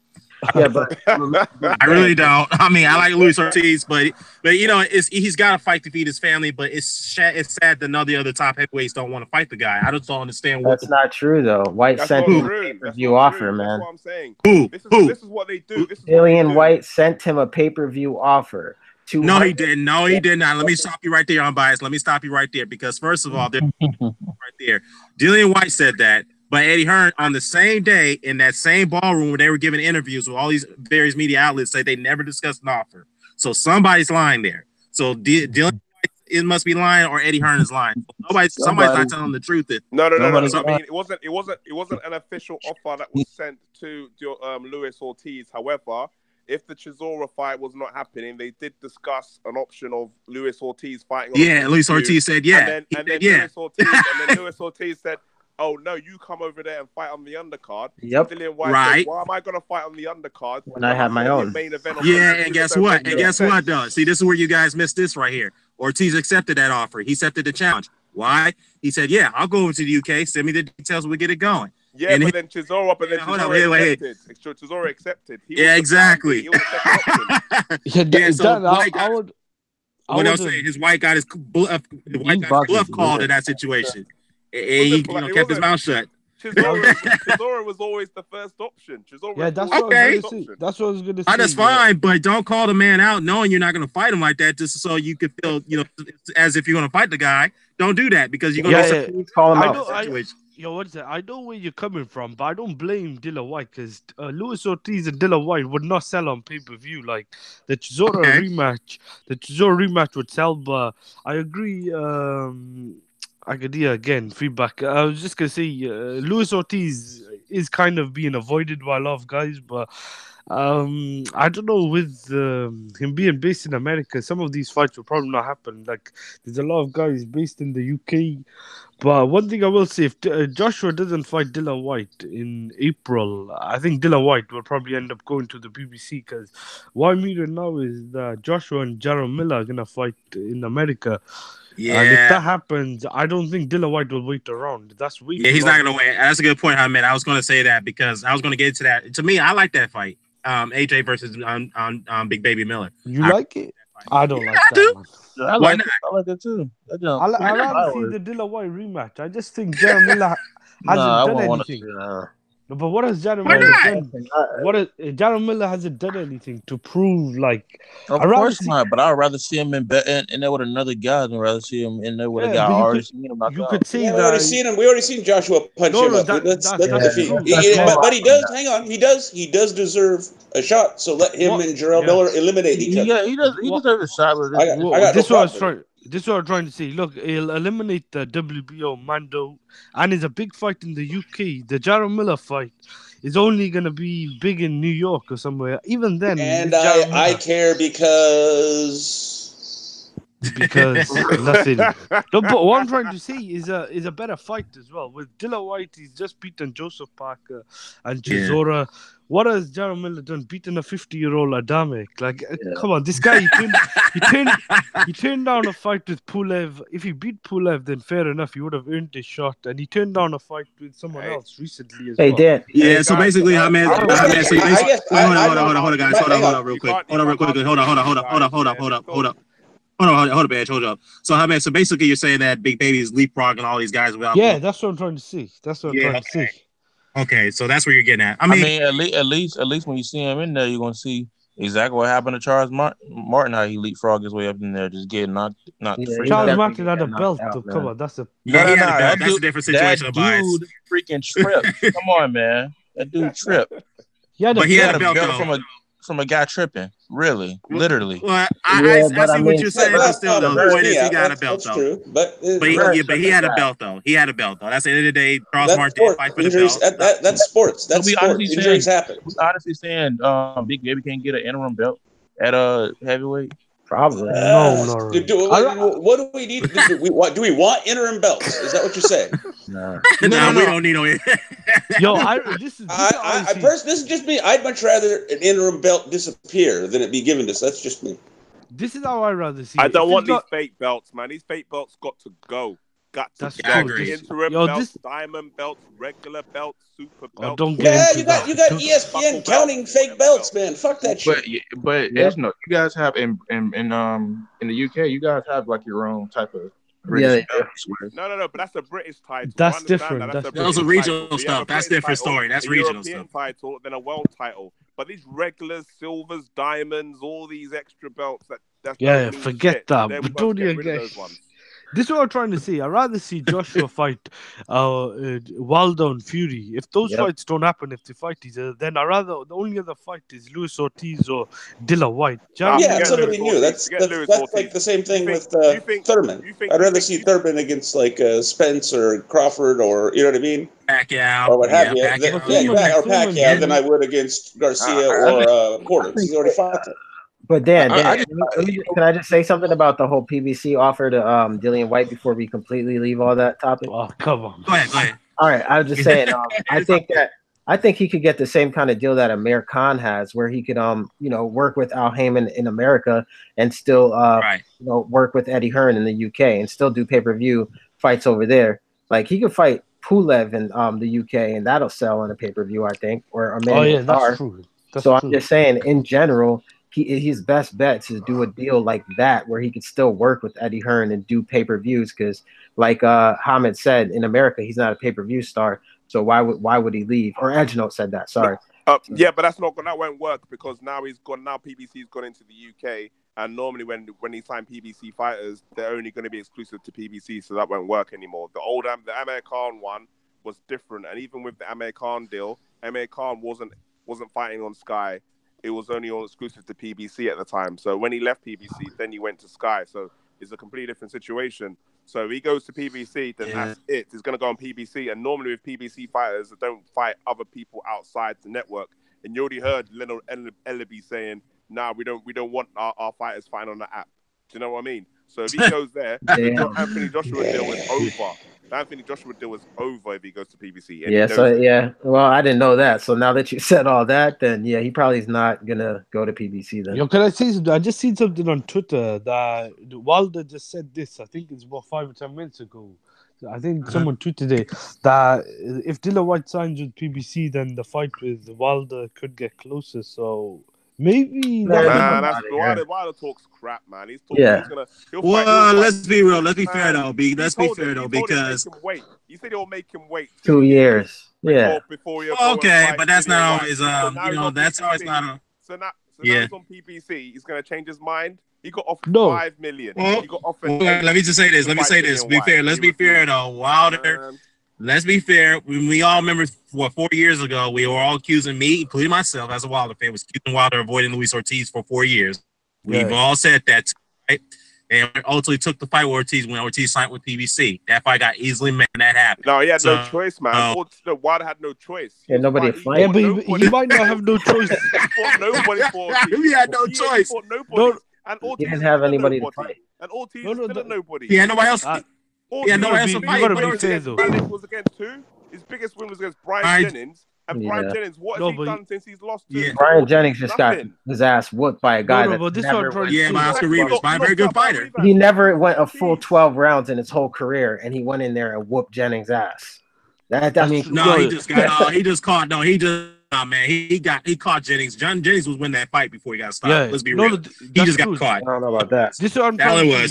Yeah, but I really don't. I mean, I like Luis Ortiz, but he's got to fight to feed his family. But it's sad that none of the other top heavyweights don't want to fight the guy. I just don't understand. That's not true, though. Whyte sent him a pay-per-view offer, man. That's what I'm saying. This is what they do. Dillian Whyte sent him a pay-per-view offer. No, he didn't. No, he did not. Let me stop you right there, unbiased. Let me stop you right there because first of all, right there, Dillian Whyte said that. But Eddie Hearn, on the same day, in that same ballroom where they were giving interviews with all these various media outlets, say they never discussed an offer. So somebody's lying there. So Dillian Whyte must be lying, or Eddie Hearn is lying. Somebody's not telling the truth. No. I mean, it wasn't an official offer that was sent to Luis Ortiz. However, if the Chisora fight was not happening, they did discuss an option of Luis Ortiz fighting. Luis Ortiz said and then Luis Ortiz said, "Oh no, you come over there and fight on the undercard." Yep. Dillian Whyte said, why am I going to fight on the undercard when I have my own? Main event and guess what? And guess what, though? See, this is where you guys missed this right here. Ortiz accepted that offer. He accepted the challenge. Why? He said, "Yeah, I'll go over to the UK. Send me the details. We'll get it going." Yeah, and but then Chisora accepted. Yeah, exactly. He was the second option. Yeah, so what else? His white got his bluff called in that situation. He kept his mouth shut. Chisora was always the first option. That's what I was going to say. That's fine, but don't call the man out knowing you're not going to fight him like that just so you can feel, as if you're going to fight the guy. Don't do that because you're going to call him out. What's that? I know where you're coming from, but I don't blame Dillian Whyte because Luis Ortiz and Dillian Whyte would not sell on pay-per-view. Like the Chisora rematch would sell, but I agree. Again, feedback. I was just gonna say, Luis Ortiz is kind of being avoided by a lot of guys, but I don't know, with him being based in America, some of these fights will probably not happen. Like, there's a lot of guys based in the UK. But one thing I will say, if Joshua doesn't fight Dillian Whyte in April, I think Dillian Whyte will probably end up going to the BBC, because what I'm hearing now is that Joshua and Jaron Miller are going to fight in America. Yeah. And if that happens, I don't think Dillian Whyte will wait around. That's weak. Yeah, he's not going to wait. That's a good point, Ahmed. I was going to say that because I was going to get into that. To me, I like that fight. AJ versus Big Baby Miller. You like it? I don't like that. I like it too. I rather see the Dillian Whyte rematch. I just think Jaron Miller hasn't done anything. No, but what has Jaron Miller done? Jaron Miller hasn't done anything to prove, like. Of course not, but I'd rather see him in there with another guy than rather see him in there with a guy already seen him. You could see that. We already seen Joshua punch him up. Let's defeat. But he does. Hang on. He does deserve a shot. So let him and Jarrell Miller eliminate each other. Yeah, he deserves a shot. This is what I'm trying to say. Look, he'll eliminate the WBO Mando, and it's a big fight in the UK. The Jaron Miller fight is only going to be big in New York or somewhere. Even then, and I care because nothing. No, but what I'm trying to say is a better fight as well. With Dillian Whyte, he's just beaten Joseph Parker and Chisora. Yeah. What has Jaron Miller done? Beaten a 50-year-old Adamic. Like, come on, this guy, he turned down a fight with Pulev. If he beat Pulev, then fair enough, he would have earned his shot. And he turned down a fight with someone else recently as well. Hey, Dan. Yeah, so basically, hold on, guys. Hold on, real quick. Hold up. So, Ahmed, so basically, you're saying that Big Baby is leapfrogging all these guys without. Yeah, that's what I'm trying to see. Okay, so that's where you're getting at. I mean, at least when you see him in there, you're gonna see exactly what happened to Charles Martin, how he leapfrogged his way up in there, just getting knocked. Charles Martin had a belt. Come on, that's a that's a different situation. That dude freaking tripped. Come on, man, that dude tripped. But he had a belt from a guy tripping, really, literally. Well, I see what you're saying, but still, the point is he got a belt, though. True. But he had a belt, though. That's the end of the day. Charles Martin did fight for the belt. That's sports. That's sports. Injuries happen. We're honestly saying Big Baby can't get an interim belt at heavyweight. Probably. No. What do we need? Do we want interim belts? Is that what you're saying? No, we don't need no. Yo, this is just me. I'd much rather an interim belt disappear than it be given to us. That's just me. This is how I rather see. I don't want these fake belts, man. These fake belts got to go. That's interim belts, diamond belts, regular belts, super belts. Don't get you got ESPN counting fake belts, man. Fuck that shit. But there's no. You guys have in the UK, you guys have like your own type of. British No, but that's a British title. That's different. That's a regional stuff. That's different story. That's regional stuff. Title, then a world title. But these regulars, silvers, diamonds, all these extra belts. Forget that. But don't you get? This is what I'm trying to say. I'd rather see Joshua fight Wilder and Fury. If those fights don't happen, if they fight each other, then the only other fight is Luis Ortiz or Dillian Whyte. Somebody new. That's like the same thing with Thurman. I'd rather see Thurman against like Spence or Crawford or, you know what I mean? Pacquiao. Or what have you. Or Pacquiao than I would against Garcia or Porter. He's already fought them. But Dan, can I just say something about the whole PBC offer to Dillian Whyte before we completely leave all that topic? Oh, come on. Go ahead. All right, I was just saying, I think that I think he could get the same kind of deal that Amir Khan has, where he could work with Al Heyman in America and still work with Eddie Hearn in the UK and still do pay-per-view fights over there. Like he could fight Pulev in the UK and that'll sell on a pay-per-view, I think, or Amanda that's true. I'm just saying, in general, his best bet is to do a deal like that where he could still work with Eddie Hearn and do pay-per-views because, like Hamid said, in America he's not a pay-per-view star. So why would he leave? Or Edgenote said that. Sorry. Yeah, but that won't work because now he's gone. Now PBC's gone into the UK, and normally when he signed PBC fighters, they're only going to be exclusive to PBC, so that won't work anymore. The Amir Khan one was different, and even with the Amir Khan deal, Amir Khan wasn't fighting on Sky. It was only all exclusive to PBC at the time. So when he left PBC, then he went to Sky. So it's a completely different situation. So if he goes to PBC, then that's it. He's going to go on PBC. And normally with PBC fighters that don't fight other people outside the network. And you already heard Leonard Ellaby saying, "Nah, we don't want our fighters fighting on the app." Do you know what I mean? So if he goes there, the Anthony Joshua deal is over. The Anthony Joshua deal is over if he goes to PBC. Well, I didn't know that. So now that you said all that, then he probably is not gonna go to PBC then. Yo, can I say something? I just seen something on Twitter that Wilder just said this. I think it's about 5 or 10 minutes ago. I think someone tweeted it that if Dillian Whyte signs with PBC, then the fight with Wilder could get closer. So maybe Wilder talks crap, man. He's talking. Let's be real. Let's be fair though. Let's be fair though, because he said he'll make him wait 2 years. Before but that's not always. That's always not. So now he's on PBC. He's gonna change his mind. He got offered $5 million. He got offered. Let me just say this. Be fair. Let's be fair though. Wilder. Let's be fair. We all remember 4 years ago, we were all accusing me, including myself, as a Wilder fan, was accusing Wilder of avoiding Luis Ortiz for 4 years. We've all said that, right? And ultimately took the fight with Ortiz when Ortiz signed with PBC. That fight got easily made, and that happened. No, he had no choice, man. Wilder had no choice. Yeah, nobody fight. Yeah, but he might not have no choice. Nobody fought Ortiz. He had no choice. And Ortiz he didn't have anybody to fight. And Ortiz still nobody. He had nobody else. Nobody else to fight. You gotta be fair, though. Was against who? His biggest win was against Brian Jennings. And Brian Jennings, what has he done since he's lost to? Brian Jennings just got his ass whooped by a guy by Oscar Rivas, by a very good fighter. He never went a full 12 rounds in his whole career, and he went in there and whooped Jennings' ass. He caught Jennings. Jennings was winning that fight before he got stopped. Yeah, let's be real. He just got caught. I don't know about that.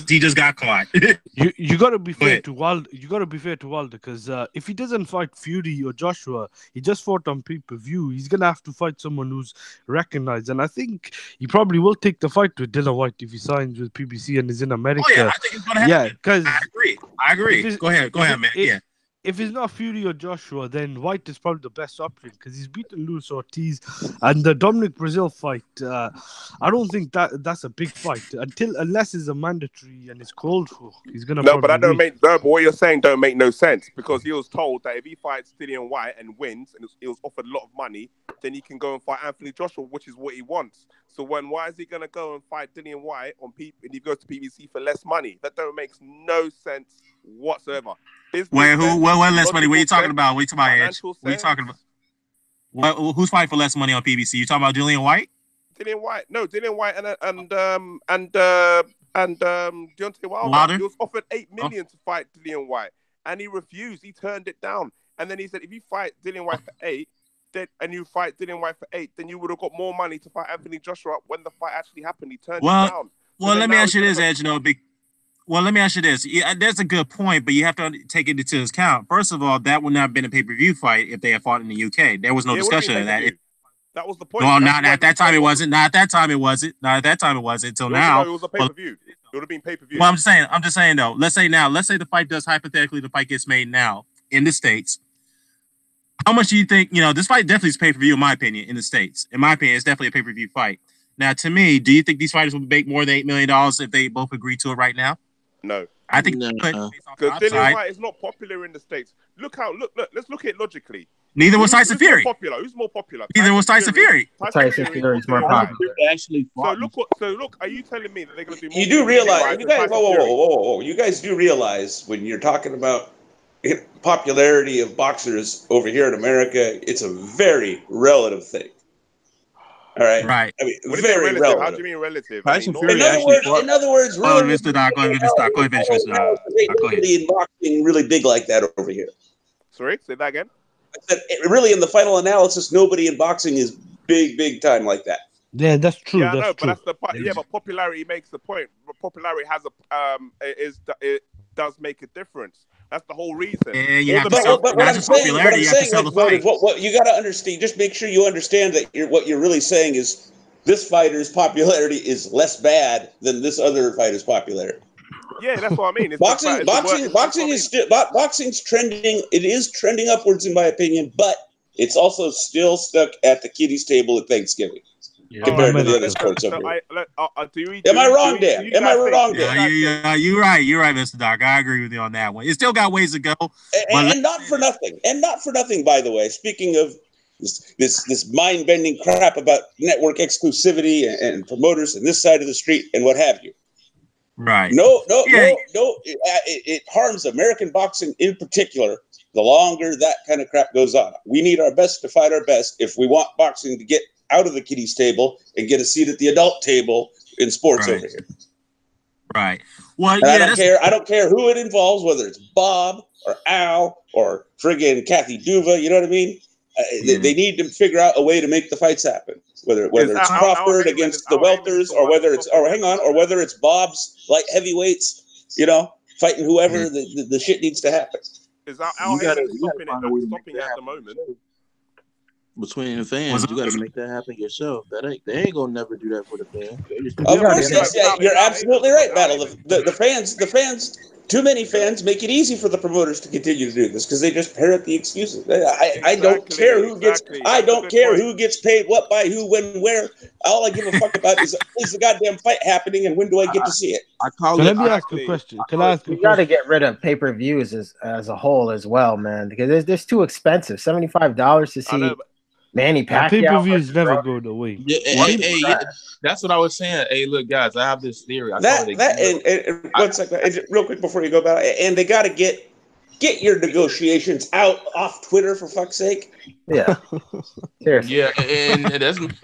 He just got caught. You gotta be fair to Wilder. You gotta be fair to Wilder because if he doesn't fight Fury or Joshua, he just fought on pay-per-view. He's gonna have to fight someone who's recognized, and I think he probably will take the fight with Dillian Whyte if he signs with PBC and is in America. I think it's gonna happen. Yeah, because I agree. Go ahead, man. If it's not Fury or Joshua, then Whyte is probably the best option because he's beaten Luis Ortiz. And the Dominic Brazil fight, I don't think that's a big fight unless it's a mandatory and it's called for. He's gonna. No, but that don't make. No, but what you're saying don't make no sense because he was told that if he fights Dillian Whyte and wins, and he was offered a lot of money, then he can go and fight Anthony Joshua, which is what he wants. So why is he gonna go and fight Dillian Whyte and he goes to PBC for less money? That don't make no sense whatsoever. What less money? What are you talking about? What are you talking about, Edge? What are you talking about? Who's fighting for less money on PBC? You talking about Dillian Whyte? Dillian Whyte and Deontay Wilder. He was offered $8 million to fight Dillian Whyte, and he refused. He turned it down, and then he said, "If you fight Dillian Whyte for $8, and you fight Dillian Whyte for $8, then you would have got more money to fight Anthony Joshua when the fight actually happened." He turned it down. Let me ask you this, Edge. Let me ask you this. Yeah, that's a good point, but you have to take it into account. First of all, that would not have been a pay-per-view fight if they had fought in the UK. There was no discussion of that. That was the point. Well, not at that time it wasn't. Not at that time it wasn't. Until now. It was a pay-per-view. It would have been pay-per-view. Well, I'm just saying though. Let's say the fight does hypothetically, the fight gets made now in the States. How much do you think, this fight definitely is pay-per-view in my opinion in the States. In my opinion, it's definitely a pay-per-view fight. Now, to me, do you think these fighters would make more than $8 million if they both agree to it right now? No. I think because Dillian Whyte is not popular in the States. Look, let's look at it logically. Neither was Tyson Fury. Who's more popular? Neither was Tyson Fury. Tyson Fury is more popular. Actually, so look. Are you telling me that they're going to do more? You do realize, you guys. Whoa! You guys do realize when you're talking about popularity of boxers over here in America, it's a very relative thing. All right. Right. I mean, What do you mean very relative? How relative. do you mean relative? Tyson I Fury mean, actually fought. In other words, Oh, really, Mr. Doc, go ahead, Mr. Doc. Go ahead, finish, Mr. Doc. ain't Go ahead. nobody in boxing really big like that over here. sorry, say that again. I said, really, in the final analysis, nobody in boxing is big time like that. Yeah, that's true. Yeah, I that's know, true. but that's the point. Yeah, but popularity makes the point. Popularity has it does make a difference. That's the whole reason. Yeah, you have to But sell. what Not I'm just saying, popularity, you have to sell the fight. what you got to understand. Just make sure you understand that what you're really saying is this fighter's popularity is less bad than this other fighter's popularity. Yeah, that's what I mean. It's boxing's trending. It is trending upwards, in my opinion, but it's also still stuck at the kiddies' table at Thanksgiving compared to the other sports over here. Am I wrong, Dan? Am I wrong, Dan? You're right, Mr. Doc. I agree with you on that one. It still got ways to go. And not for nothing, by the way. Speaking of this mind-bending crap about network exclusivity and promoters and this side of the street and what have you. Right. No. It harms American boxing in particular the longer that kind of crap goes on. We need our best to fight our best if we want boxing to get out of the kiddies' table and get a seat at the adult table in sports over here. Right. Well, and I don't care who it involves, whether it's Bob or Al or friggin' Kathy Duva. You know what I mean? They need to figure out a way to make the fights happen. Whether it's Crawford against the welters, or whether it's Bob's light heavyweights, fighting whoever. The shit needs to happen. Is Al Heyman stopping at the moment? Between the fans, you got to make that happen yourself. They ain't gonna never do that for the fans. Of course, yes, you're absolutely right, Battle. The fans. Too many fans make it easy for the promoters to continue to do this because they just parrot the excuses. I don't care who gets paid what by who, when, where. All I give a fuck about is the goddamn fight happening and when do I get to see it? Let me ask a question. You got to get rid of pay-per-views as a whole as well, man, because they're too expensive. $75 to see Manny Pacquiao. Pay-per-views never go away. Yeah, that's what I was saying. Hey, look, guys, I have this theory. One second, real quick before you go about it, and they got to get your negotiations out off Twitter for fuck's sake. Yeah, seriously. Yeah, and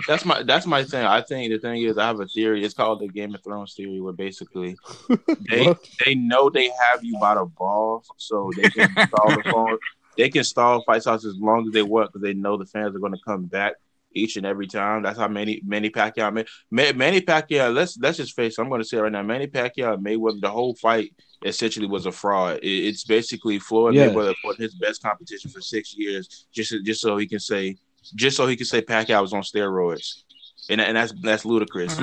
that's my thing. I think the thing is, I have a theory. It's called the Game of Thrones theory, where basically they know they have you by the balls, so they can stall the phone. They can stall fights out as long as they want because they know the fans are going to come back each and every time. That's how Manny Pacquiao. Manny Pacquiao. Let's just face it. I'm going to say it right now. Manny Pacquiao and Mayweather. The whole fight essentially was a fraud. It's basically Floyd Mayweather fought his best competition for 6 years just so he can say Pacquiao was on steroids, and that's ludicrous.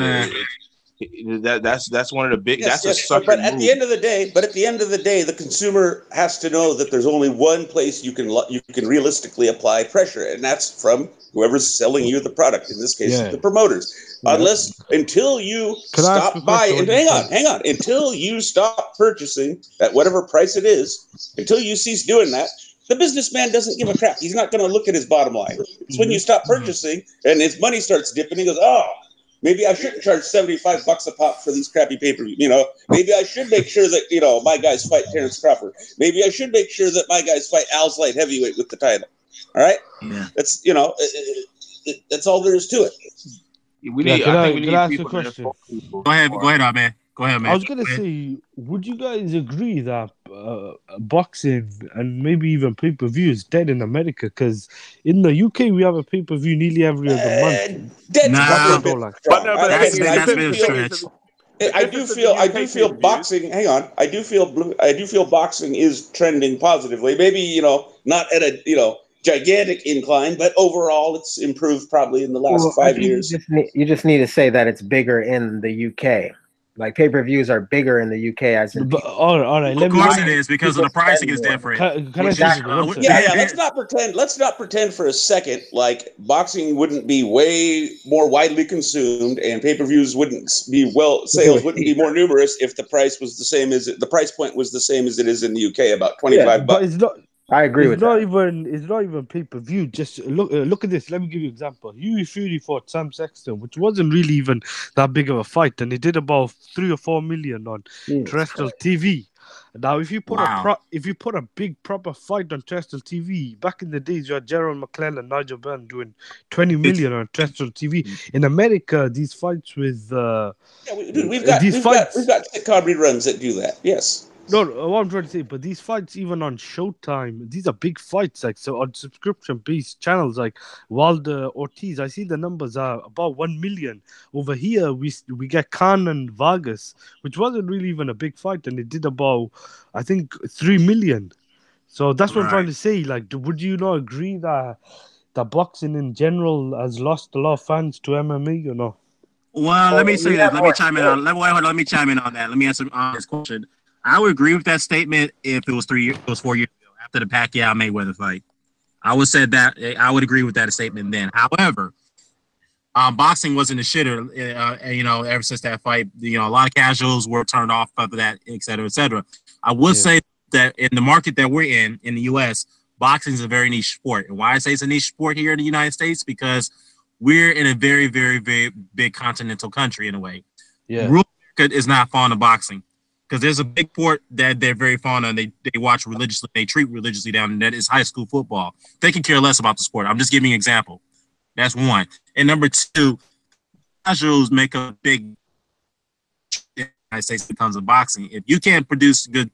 That's one of the big. That's a sucker. But at the end of the day, the consumer has to know that there's only one place you can realistically apply pressure, and that's from whoever's selling you the product. In this case, the promoters. Until you stop buying, hang on, until you stop purchasing at whatever price it is, until you cease doing that. The businessman doesn't give a crap. He's not going to look at his bottom line. It's when you stop purchasing and his money starts dipping. He goes, maybe I shouldn't charge $75 a pop for these crappy pay-per-view. Maybe I should make sure that, my guys fight Terrence Crawford. Maybe I should make sure that my guys fight Al's light heavyweight with the title. All right? Yeah. That's, that's all there is to it. I think we need ask people a question? Go ahead, man. Go ahead, man. I was going to say, would you guys agree that boxing and maybe even pay-per-view is dead in America? Because in the UK, we have a pay-per-view nearly every other month. Dead. Nah, that's been a stretch. I do feel boxing. Hang on. I do feel boxing is trending positively. Maybe, not at a, gigantic incline, but overall it's improved probably in the last 5 years. You just need to say that it's bigger in the UK. Like pay-per-views are bigger in the UK as in. All right. Of course it is because of the pricing is different. Let's not pretend for a second like boxing wouldn't be way more widely consumed and pay-per-views sales wouldn't be more numerous if the price was the same the price point was the same as it is in the UK, about $25. But it's not. I agree with that. It's not even pay-per-view. Just look at this. Let me give you an example. Hughie Fury fought Sam Sexton, which wasn't really even that big of a fight, and he did about 3 or 4 million on terrestrial TV. Now, if you put Wow. if you put a big proper fight on terrestrial TV, back in the days, you had Gerald McClellan, Nigel Benn doing 20 million on terrestrial TV. In America, these fights with Dude, these fights. we've got sitcom reruns that do that. Yes. No, what I'm trying to say, but these fights, even on Showtime, these are big fights. Like, so on subscription-based channels like Wilder, Ortiz, I see the numbers are about 1 million. Over here, we get Khan and Vargas, which wasn't really even a big fight, and it did about, I think, 3 million. So that's what I'm trying to say. Like, would you not agree that boxing in general has lost a lot of fans to MMA or not? Well, let me say this. Let me chime in on. Let me chime in on that. Let me answer this question. I would agree with that statement if it was 4 years ago after the Pacquiao Mayweather fight. I would say that I would agree with that statement then. However, boxing wasn't a shitter. Ever since that fight, a lot of casuals were turned off of that, et cetera, et cetera. I would say that in the market that we're in the U.S., boxing is a very niche sport. And why I say it's a niche sport here in the United States, because we're in a very, very, very big continental country in a way. Yeah. Rural America is not fond of boxing because there's a big sport that they're very fond of. They watch religiously. They treat religiously down, and that is high school football. They can care less about the sport. I'm just giving you an example. That's one. And number two, casuals make a big in the United States when it comes to boxing. If you can't produce good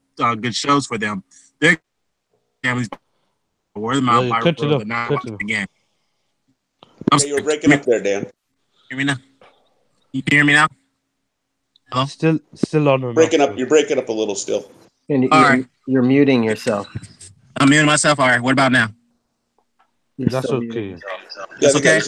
shows for them, their families word of mouth again. You're breaking up there, Dan. Hear me now? You can hear me now? Hello? Still on. Breaking up. You're breaking up a little still. And you're muting yourself. I'm muting myself. All right. What about now? That's okay. That's okay?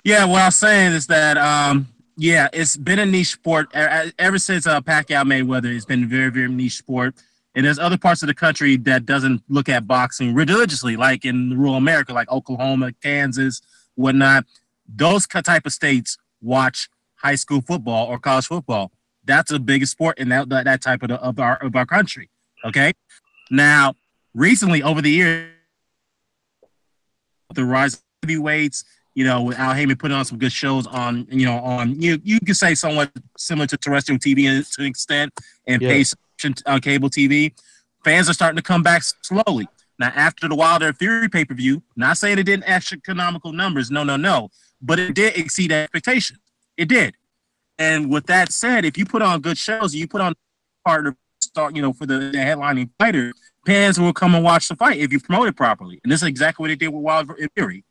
Yeah, what I'm saying is that, it's been a niche sport. Ever since Pacquiao Mayweather, it's been a very, very niche sport. And there's other parts of the country that doesn't look at boxing religiously, like in rural America, like Oklahoma, Kansas, whatnot. Those type of states watch high school football or college football. That's the biggest sport in that type of our country. Okay. Now, recently over the years, the rise of heavyweights, with Al Heyman putting on some good shows on you could say somewhat similar to terrestrial TV to an extent and pay cable TV. Fans are starting to come back slowly. Now, after the Wilder Fury pay-per-view, not saying it didn't astronomical numbers, no, but it did exceed expectations. It did. And with that said, if you put on good shows, you put on partner start, for the headlining fighter, fans will come and watch the fight if you promote it properly. And this is exactly what they did with Wilder and Fury.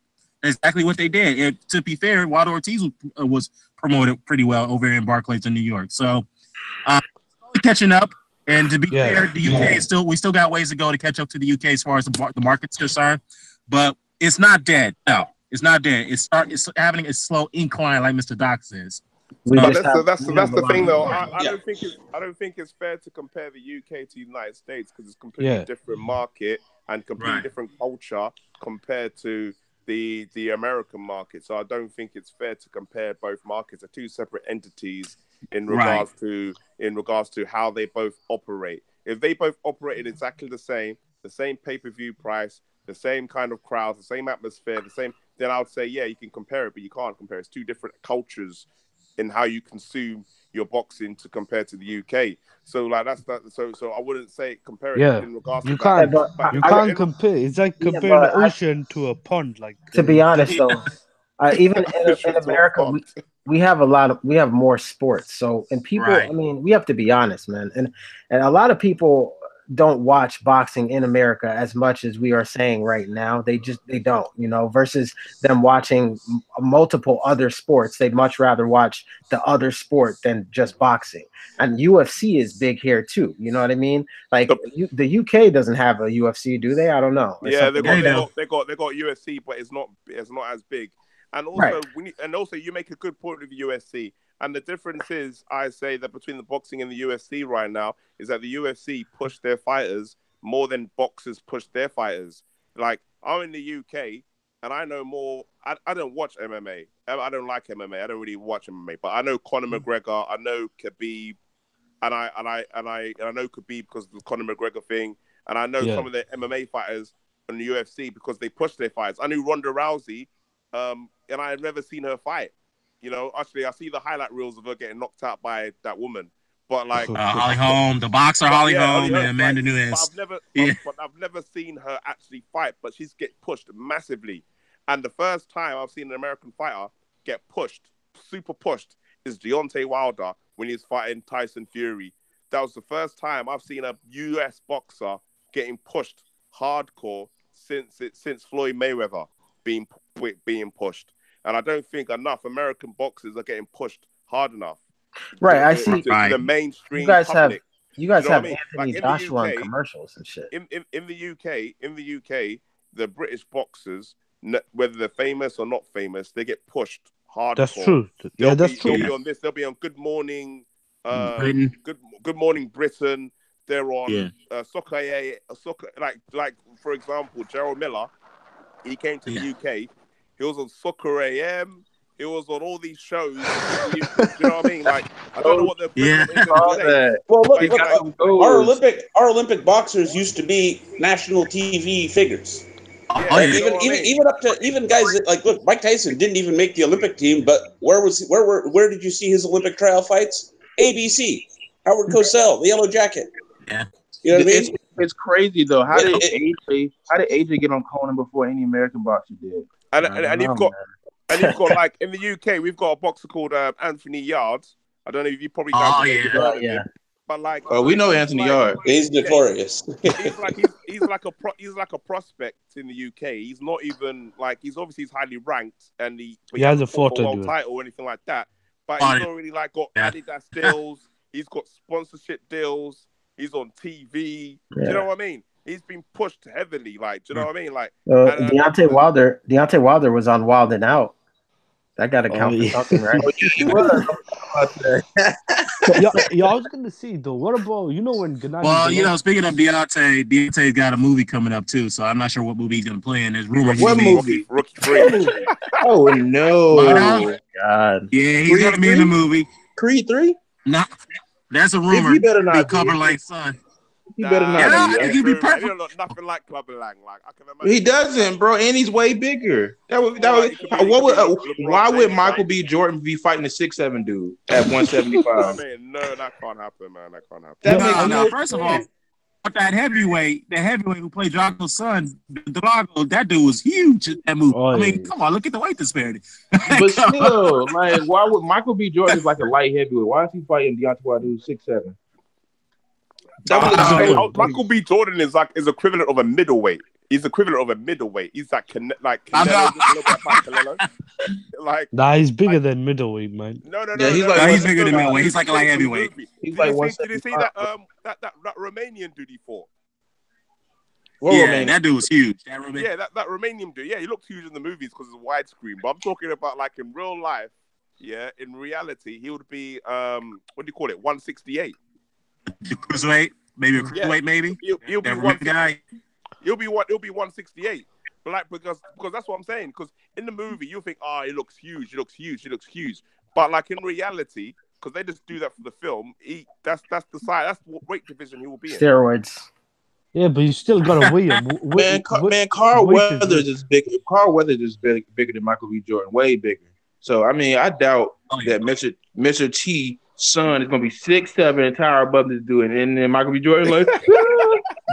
That's exactly what they did. And to be fair, Wilder Ortiz was promoted pretty well over in Barclays in New York. So, catching up. And to be fair, the UK we still got ways to go to catch up to the UK as far as the market's concerned. But it's not dead. No, it's not dead. It's having a slow incline, like Mr. Doc says. That's the thing, though. I don't think it's fair to compare the UK to the United States because it's a completely different market and completely different culture compared to the American market. So I don't think it's fair to compare both markets. They're two separate entities in regards to how they both operate. If they both operated exactly the same pay-per-view price, the same kind of crowds, the same atmosphere, then I would say, you can compare it, but you can't compare. It's two different cultures in how you consume your boxing to compare to the UK. So so I wouldn't say compare it in regards to you can't compare. It's like comparing the ocean to a pond. Like, to be honest though, even in America, we have more sports. So, and people, I mean, we have to be honest, man. And a lot of people don't watch boxing in America as much as we are saying right now. They don't, versus them watching multiple other sports. They'd much rather watch the other sport than just boxing. And UFC is big here too. You know what I mean? Like the UK doesn't have a UFC, do they? I don't know. Yeah, they got UFC, but it's not as big. And also, you make a good point with UFC. And the difference is, I say that between the boxing and the UFC right now is that the UFC push their fighters more than boxers push their fighters. Like, I'm in the UK and I know more. I don't watch MMA. I don't like MMA. I don't really watch MMA. But I know Conor McGregor. I know Khabib, and I know Khabib because of the Conor McGregor thing. And I know some of the MMA fighters in the UFC because they push their fights. I knew Ronda Rousey. And I had never seen her fight. Actually, I see the highlight reels of her getting knocked out by that woman. But like Holly Holm, the boxer Holly Holm, and Amanda Nunes. But I've never seen her actually fight. But she's get pushed massively. And the first time I've seen an American fighter get pushed, super pushed, is Deontay Wilder when he's fighting Tyson Fury. That was the first time I've seen a US boxer getting pushed hardcore since Floyd Mayweather being pushed. And I don't think enough American boxers are getting pushed hard enough. Right, I see. To the mainstream you guys public. You guys have I mean? Anthony Joshua on commercials and shit. In the UK, the British boxers, whether they're famous or not famous, they get pushed hardcore. That's true. Yeah, that's true. They'll be on this. They'll be on Good Morning, Good Morning Britain. They're on Soccer. Like for example, Gerald Miller. He came to the UK. He was on Soccer AM. He was on all these shows. You know what I mean? Like, I don't know what the Well, look, our Olympic boxers used to be national TV figures. Even guys that, like, look, Mike Tyson didn't even make the Olympic team, but where did you see his Olympic trial fights? ABC, Howard Cosell, the Yellow Jacket. Yeah, you know what I mean? It's crazy though. How did AJ get on Conan before any American boxer did? And you've got like in the UK, we've got a boxer called Anthony Yards. I don't know if you probably guys him. But like, we know Anthony Yards. He's notorious. he's like a prospect in the UK. He's not even like he's highly ranked and he has a world title or anything like that. But he's already like got Adidas deals. He's got sponsorship deals. He's on TV. Do you know what I mean? He's been pushed heavily. Like, do you know what I mean? Like Deontay Wilder was on Wild and Out. That got to count for something, right? I was going to say, though, what about, when Gennady... Well, speaking of Deontay's got a movie coming up, too, so I'm not sure what movie he's going to play in. There's rumors. What movie? Rookie 3. Oh, no. Oh, God. Yeah, he's going to be in the movie. Creed 3? No, that's a rumor. He better not be Clubber Lang's son. He better not. I think he'd be perfect. He don't look nothing like Clubber Lang. Like I can imagine. He doesn't, bro, and he's way bigger. Why would Michael B. Jordan be fighting a 6'7" dude at 175? I mean, no, that can't happen, man. That can't happen. First of all, that heavyweight who played Drago's son, Drago, that dude was huge in that movie. I mean, come on, look at the weight disparity. But still, like, why would Michael B. Jordan is like a light heavyweight? Why is he fighting Deontay Wilder, 6'7"? Michael B. Jordan is equivalent of a middleweight. He's equivalent of a middleweight. He's like Canelo. Like, he's bigger than middleweight, man. No. He's bigger than middleweight. He's like a light heavyweight. Did you see that Romanian dude he fought? That dude was huge. That Romanian dude. Yeah, he looked huge in the movies because it's widescreen. But I'm talking about like in real life. Yeah, in reality, he would be what do you call it? 168. The cruiserweight, maybe a cruiserweight, maybe. He'll be one guy. He'll be 168. But like because that's what I'm saying. Because in the movie you think, he looks huge. But like in reality, because they just do that for the film, that's the size. That's what weight division he will be in. Steroids. Yeah, but you still gotta weigh him. Carl Weathers is bigger. Carl Weathers is bigger than Michael B. Jordan, way bigger. So I mean, I doubt that Mr. T. son is gonna be 6'7" and tower above this dude, and then Michael B. Jordan like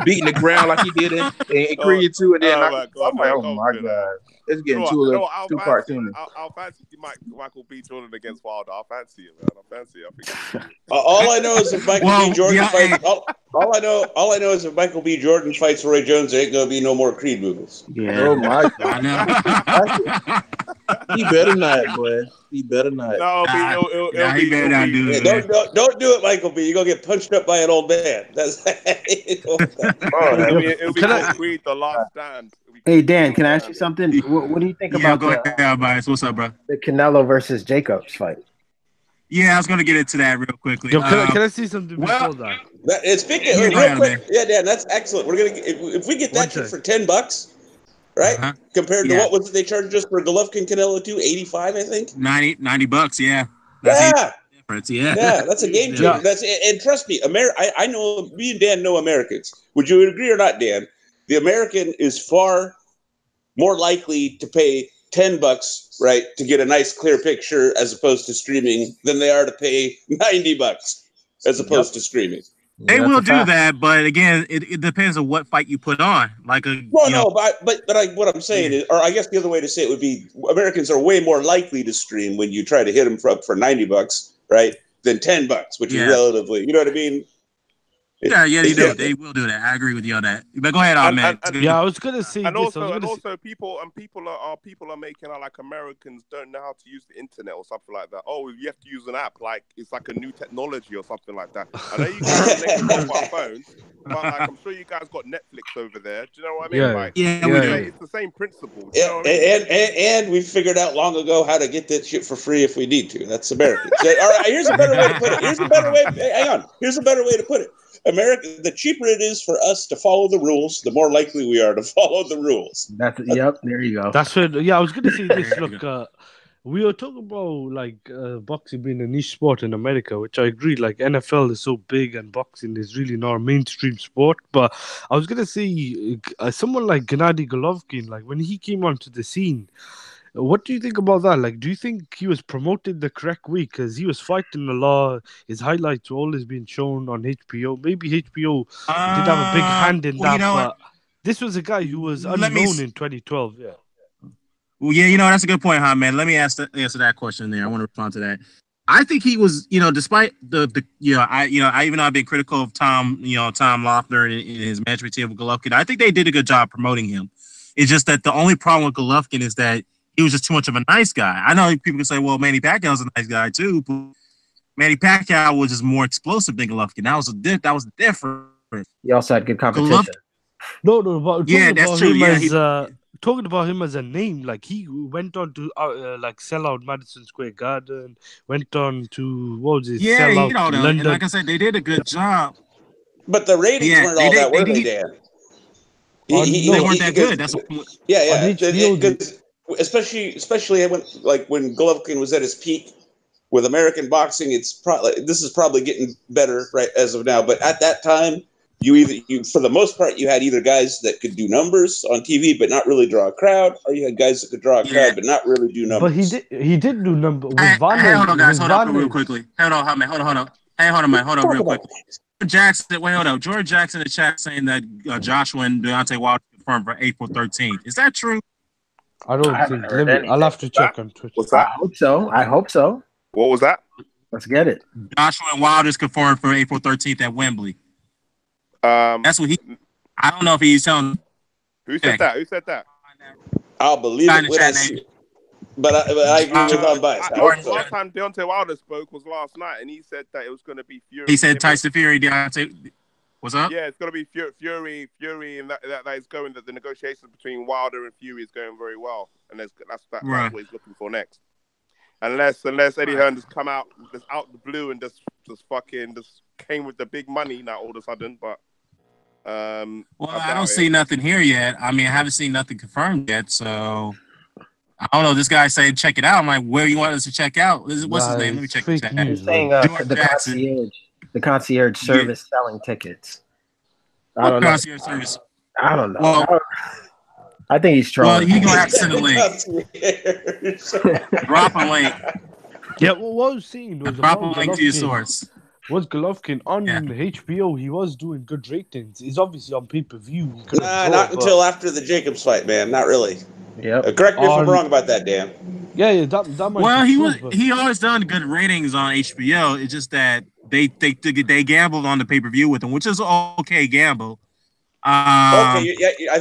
beating the ground like he did in Creed 2, and then I'm like, oh my god, it's getting too cartoony. I'll fancy Michael B. Jordan against Wilder. I'll fancy it, man. I think. All I know is if Michael B. Jordan fights, all I know is if Michael B. Jordan fights Roy Jones, there ain't gonna be no more Creed movies. Yeah. Oh my god. He better not, boy. He better not. No, he better not do it. Don't do it, Michael B. You're gonna get punched up by an old man. That's it'll be Creed, The Last Stand. Hey Dan, can I ask you something? What do you think about what's up, bro? The Canelo versus Jacobs fight? Yeah, I was gonna get into that real quickly. Can I see something before that? Speaking real quick, Dan, that's excellent. We're gonna if we get that shit for $10. Right? Compared to what was it they charged us for Golovkin Canelo 2? 85, I think? $90, yeah. Yeah, that's a game changer. And trust me, I know me and Dan know Americans. Would you agree or not, Dan? The American is far more likely to pay $10, right, to get a nice clear picture as opposed to streaming than they are to pay $90. as opposed to screaming. They will do that, but again, it depends on what fight you put on. Like What I'm saying is, or I guess the other way to say it would be, Americans are way more likely to scream when you try to hit them for $90, right, than $10, which is relatively, you know what I mean? Yeah, they do. They will do that. I agree with you on that. But go ahead, man. I was gonna say and this. Also, people are making out like Americans don't know how to use the internet or something like that. Oh, you have to use an app, like it's like a new technology or something like that. I know you guys are making mobile phones, but like I'm sure you guys got Netflix over there. Do you know what I mean? It's the same principle. Do you know what I mean? And we figured out long ago how to get that shit for free if we need to. That's Americans. All right, here's a better way to put it. Here's a better way to put it. America, the cheaper it is for us to follow the rules, the more likely we are to follow the rules. There you go. That's what. Yeah, I was going to say this. Look, we were talking about like boxing being a niche sport in America, which I agree. Like NFL is so big, and boxing is really not a mainstream sport. But I was going to say, someone like Gennady Golovkin, like when he came onto the scene. What do you think about that? Like, do you think he was promoted the correct way? Because he was fighting a lot. His highlights were always being shown on HBO. Maybe HBO did have a big hand in that, but this was a guy who was unknown in 2012. Yeah. Well, yeah, that's a good point, huh, man? Let me answer that question there. I want to respond to that. I think he was, despite I even though I've been critical of Tom Loeffler and his management team with Golovkin, I think they did a good job promoting him. It's just that the only problem with Golovkin is that he was just too much of a nice guy. I know people can say, well, Manny Pacquiao's a nice guy too, but Manny Pacquiao was just more explosive than Golovkin. That was different. He also had good competition. But that's true. Talking about him as a name, like he went on to sell out Madison Square Garden, went on to sell out London. And like I said, they did a good job. But the ratings weren't all that, were they, Dan? They weren't that good. That's Especially when Golovkin was at his peak with American boxing. This is probably getting better right as of now. But at that time, you for the most part you had either guys that could do numbers on TV but not really draw a crowd, or you had guys that could draw a crowd but not really do numbers. But he did do numbers. Hold on, guys. Hold on real quickly. Hold on, man. Hold on, real quick. George Jackson in the chat saying that Joshua and Deontay Wilder confirmed for April 13th. Is that true? I don't think. I'll have to check on Twitter. What's that? I hope so. What was that? Let's get it. Joshua and Wilder's confirmed for April 13th at Wembley. That's what I don't know if he's telling. Who said that? I'll believe it when I see it. But I agree with unbiased. Last time Deontay Wilder spoke was last night, and he said that it was going to be Fury. He said Tyson Fury, Deontay. What's up? Yeah, it's going to be Fury, and that is going. That the negotiations between Wilder and Fury is going very well, and that's what he's looking for next. Unless Eddie Hearn just come out the blue and just came with the big money now all of a sudden, but. I don't see nothing here yet. I mean, I haven't seen nothing confirmed yet, so I don't know. This guy said check it out. I'm like, where you want us to check out? What's his name? Let me check it out. He's saying the concierge service selling tickets. I don't know. Concierge service? I don't know. Well, I think he's trolling. Well, you're going to have to send a link. Drop a link. Yeah, well, what I was seeing was drop a link to your source. Was Golovkin on HBO? He was doing good ratings. He's obviously on pay-per-view. Not until after the Jacobs fight, man. Not really. Yeah. Correct me if I'm wrong about that, Dan. Yeah, that might. Well, he always done good ratings on HBO. It's just that they gambled on the pay-per-view with him, which is an okay gamble. I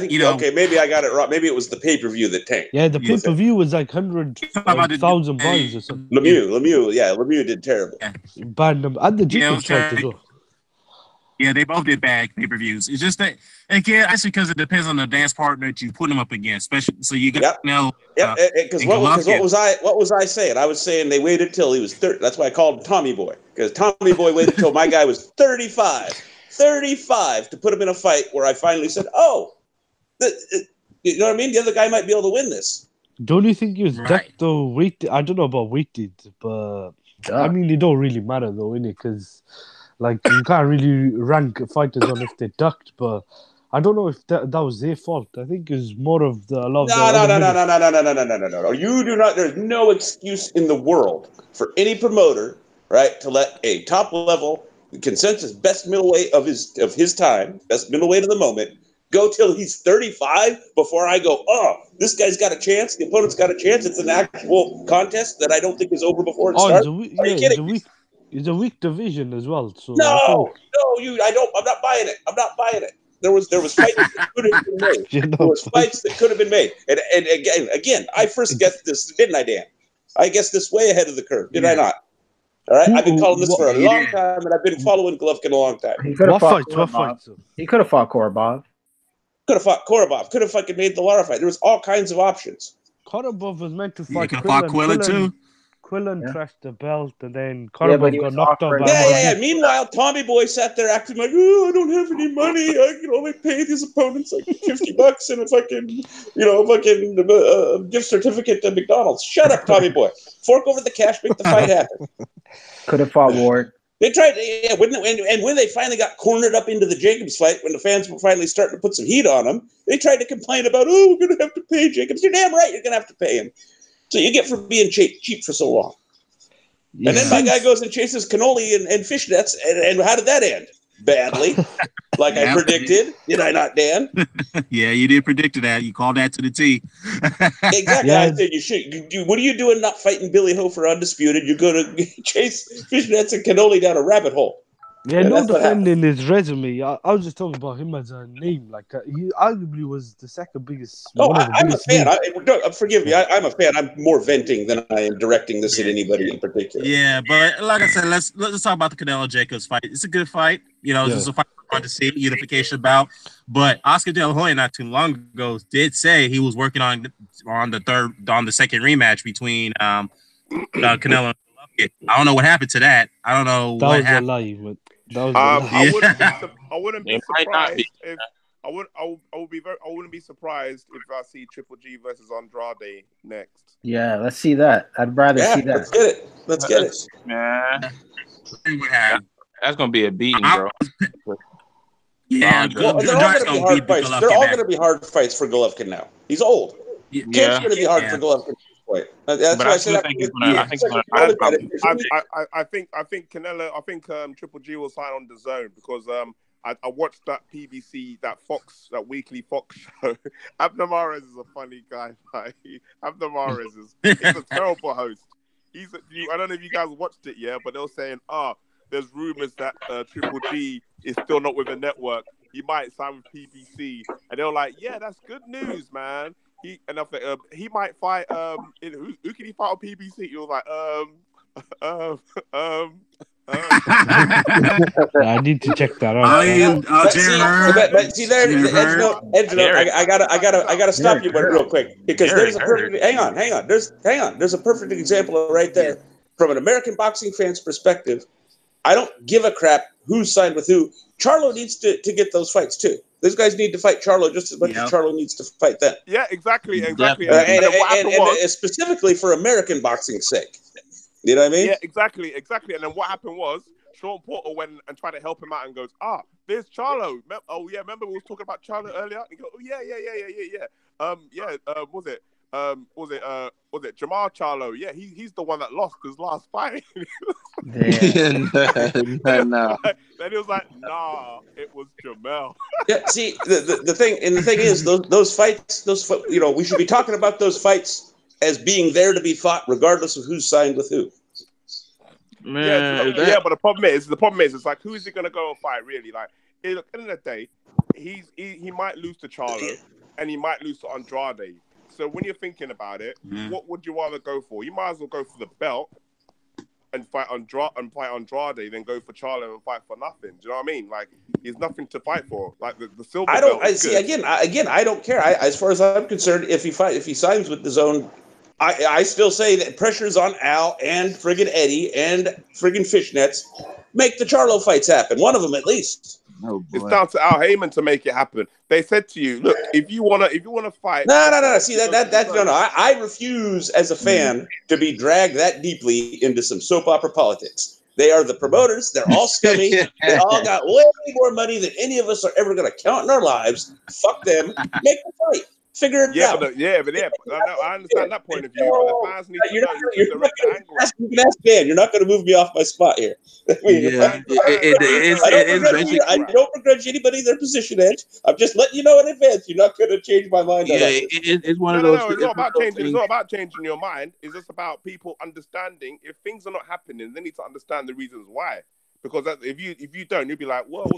think maybe I got it wrong. Maybe it was the pay-per-view that tanked. Yeah, the pay-per-view was like 100,000 buys or something. Lemieux did terrible. Bad number. And the Jacobs fight as well. Yeah, they both did bad pay-per-views. It's just that, again, that's because it depends on the dance partner that you put them up against. Especially, so you got because what was I saying? I was saying they waited till he was 30. That's why I called him Tommy Boy, because Tommy Boy waited till my guy was 35 to put him in a fight where I finally said, you know what I mean? The other guy might be able to win this. Don't you think he was decked though? I don't know about weighted, but I mean, it don't really matter though, innit? Because like you can't really rank fighters on if they ducked, but I don't know if that was their fault. I think it's more of the No. You do not. There's no excuse in the world for any promoter, right, to let a top level consensus best middleweight of his time, best middleweight of the moment. Go till he's 35 before I go, oh, this guy's got a chance. The opponent's got a chance. It's an actual contest that I don't think is over before it starts. Are you kidding me? It's a weak division as well. So I'm not buying it. I'm not buying it. There was fights that could have been made. There was fights that could have been made. And again, I first guessed this, didn't I, Dan? I guessed this way ahead of the curve, did I not? All right, I've been calling this for a long time, and I've been following Golovkin a long time. What fights? He could have fought Korobov. Could have fought Korobov. Could have fucking made the Lara fight. There was all kinds of options. Korobov was meant to fight Quillen too. Quillen trashed the belt, and then Korobov got knocked out. Yeah. Meanwhile, Tommy Boy sat there acting like, oh, I don't have any money. I can only pay these opponents like $50 and a fucking gift certificate to McDonald's. Shut up, Tommy Boy. Fork over the cash, make the fight happen. Could have fought Ward. They tried, when they finally got cornered up into the Jacobs fight, when the fans were finally starting to put some heat on them, they tried to complain about, oh, we're going to have to pay Jacobs. You're damn right, you're going to have to pay him. So you get for being cheap for so long. Yeah. And then my guy goes and chases cannoli and fishnets, and how did that end? Badly, like I predicted. Did I not, Dan? Yeah, you did predict that. You called that to the T. Exactly. Yeah. I said you should. What are you doing not fighting Billy Ho for undisputed? You're going to chase fishnets and cannoli down a rabbit hole. Yeah, no defending his resume. I was just talking about him as a name. Like he arguably was the second biggest. I'm a fan. Forgive me. I'm a fan. I'm more venting than I am directing this at anybody in particular. Yeah, but like I said, let's talk about the Canelo-Jacobs fight. It's a good fight. It's just a fight fun to see, unification bout. But Oscar De La Hoya not too long ago did say he was working on the second rematch between Canelo and Golovkin. I don't know what happened to that. I don't know what happened. I wouldn't be surprised if I wouldn't be surprised if I see Triple G versus Andrade next. Yeah, let's see that. I'd rather see that. Let's get it. Man, that's gonna be a beating, bro. Yeah, they're all gonna be hard fights. They're all gonna be hard fights for Golovkin now. He's old. Yeah, it's gonna be hard for Golovkin. That's why I said I think Canelo. I think Triple G will sign on Dazn because I watched that PBC, that weekly Fox show. Abner Mares is a funny guy. Abner Mares he's a terrible host. I don't know if you guys watched it yet, but they were saying, there's rumors that Triple G is still not with the network. He might sign with PBC, and they were like, yeah, that's good news, man. He might fight. Who can he fight on PBC? He was like, I need to check that out. I gotta stop you real quick because there's a perfect. Hang on. There's a perfect example right there from an American boxing fan's perspective. I don't give a crap who's signed with who. Charlo needs to get those fights too. Those guys need to fight Charlo just as much as Charlo needs to fight them. Yeah, exactly. And specifically for American boxing's sake. You know what I mean? Yeah, exactly. And then what happened was Sean Porter went and tried to help him out and goes, there's Charlo. Oh yeah, remember we was talking about Charlo earlier? And he goes, oh yeah. Was it Jamal Charlo? Yeah, he's the one that lost his last fight. No. Then he was like, nah, it was Jamel. Yeah, see, the thing is those fights, we should be talking about those fights as being there to be fought regardless of who's signed with who. Man, but the problem is, it's like, who is he gonna go and fight really? Like, look, at the end of the day, he might lose to Charlo and he might lose to Andrade. So when you're thinking about it, what would you rather go for? You might as well go for the belt and fight Andrade, then go for Charlo and fight for nothing. Do you know what I mean? Like, there's nothing to fight for. Like the silver. I don't care. As far as I'm concerned, if he signs with DAZN, I still say that pressure's on Al and friggin' Eddie and friggin' Fishnets. Make the Charlo fights happen. One of them at least. Oh, it's down to Al Heyman to make it happen. They said to you, look, if you wanna fight. No. See I refuse as a fan to be dragged that deeply into some soap opera politics. They are the promoters. They're all scummy. They all got way more money than any of us are ever going to count in our lives. Fuck them. Make the fight. Figure it out. But I understand that point of view, but the fans need to know who's the direct angle. That's Dan. You're not going to move me off my spot here. I don't begrudge anybody their position, Edge. I'm just letting you know in advance. You're not going to change my mind. Yeah, it's one of those. No, it's not about changing. It's not about changing your mind. It's just about people understanding if things are not happening. They need to understand the reasons why. Because if you don't, you'll be like, "Whoa."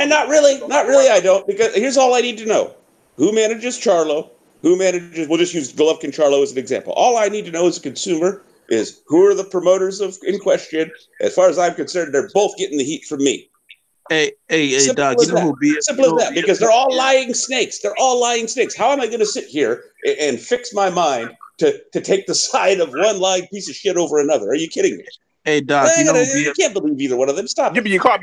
Not really. I don't. Because here's all I need to know: who manages Charlo? Who manages? We'll just use Golovkin Charlo as an example. All I need to know as a consumer is who are the promoters in question. As far as I'm concerned, they're both getting the heat from me. Hey, Doc, you know who BFT? Simple as that, because they're all lying snakes. They're all lying snakes. How am I going to sit here and fix my mind to take the side of one lying piece of shit over another? Are you kidding me? Hey, Doc, you can't believe either one of them. Stop. Yeah, but you can't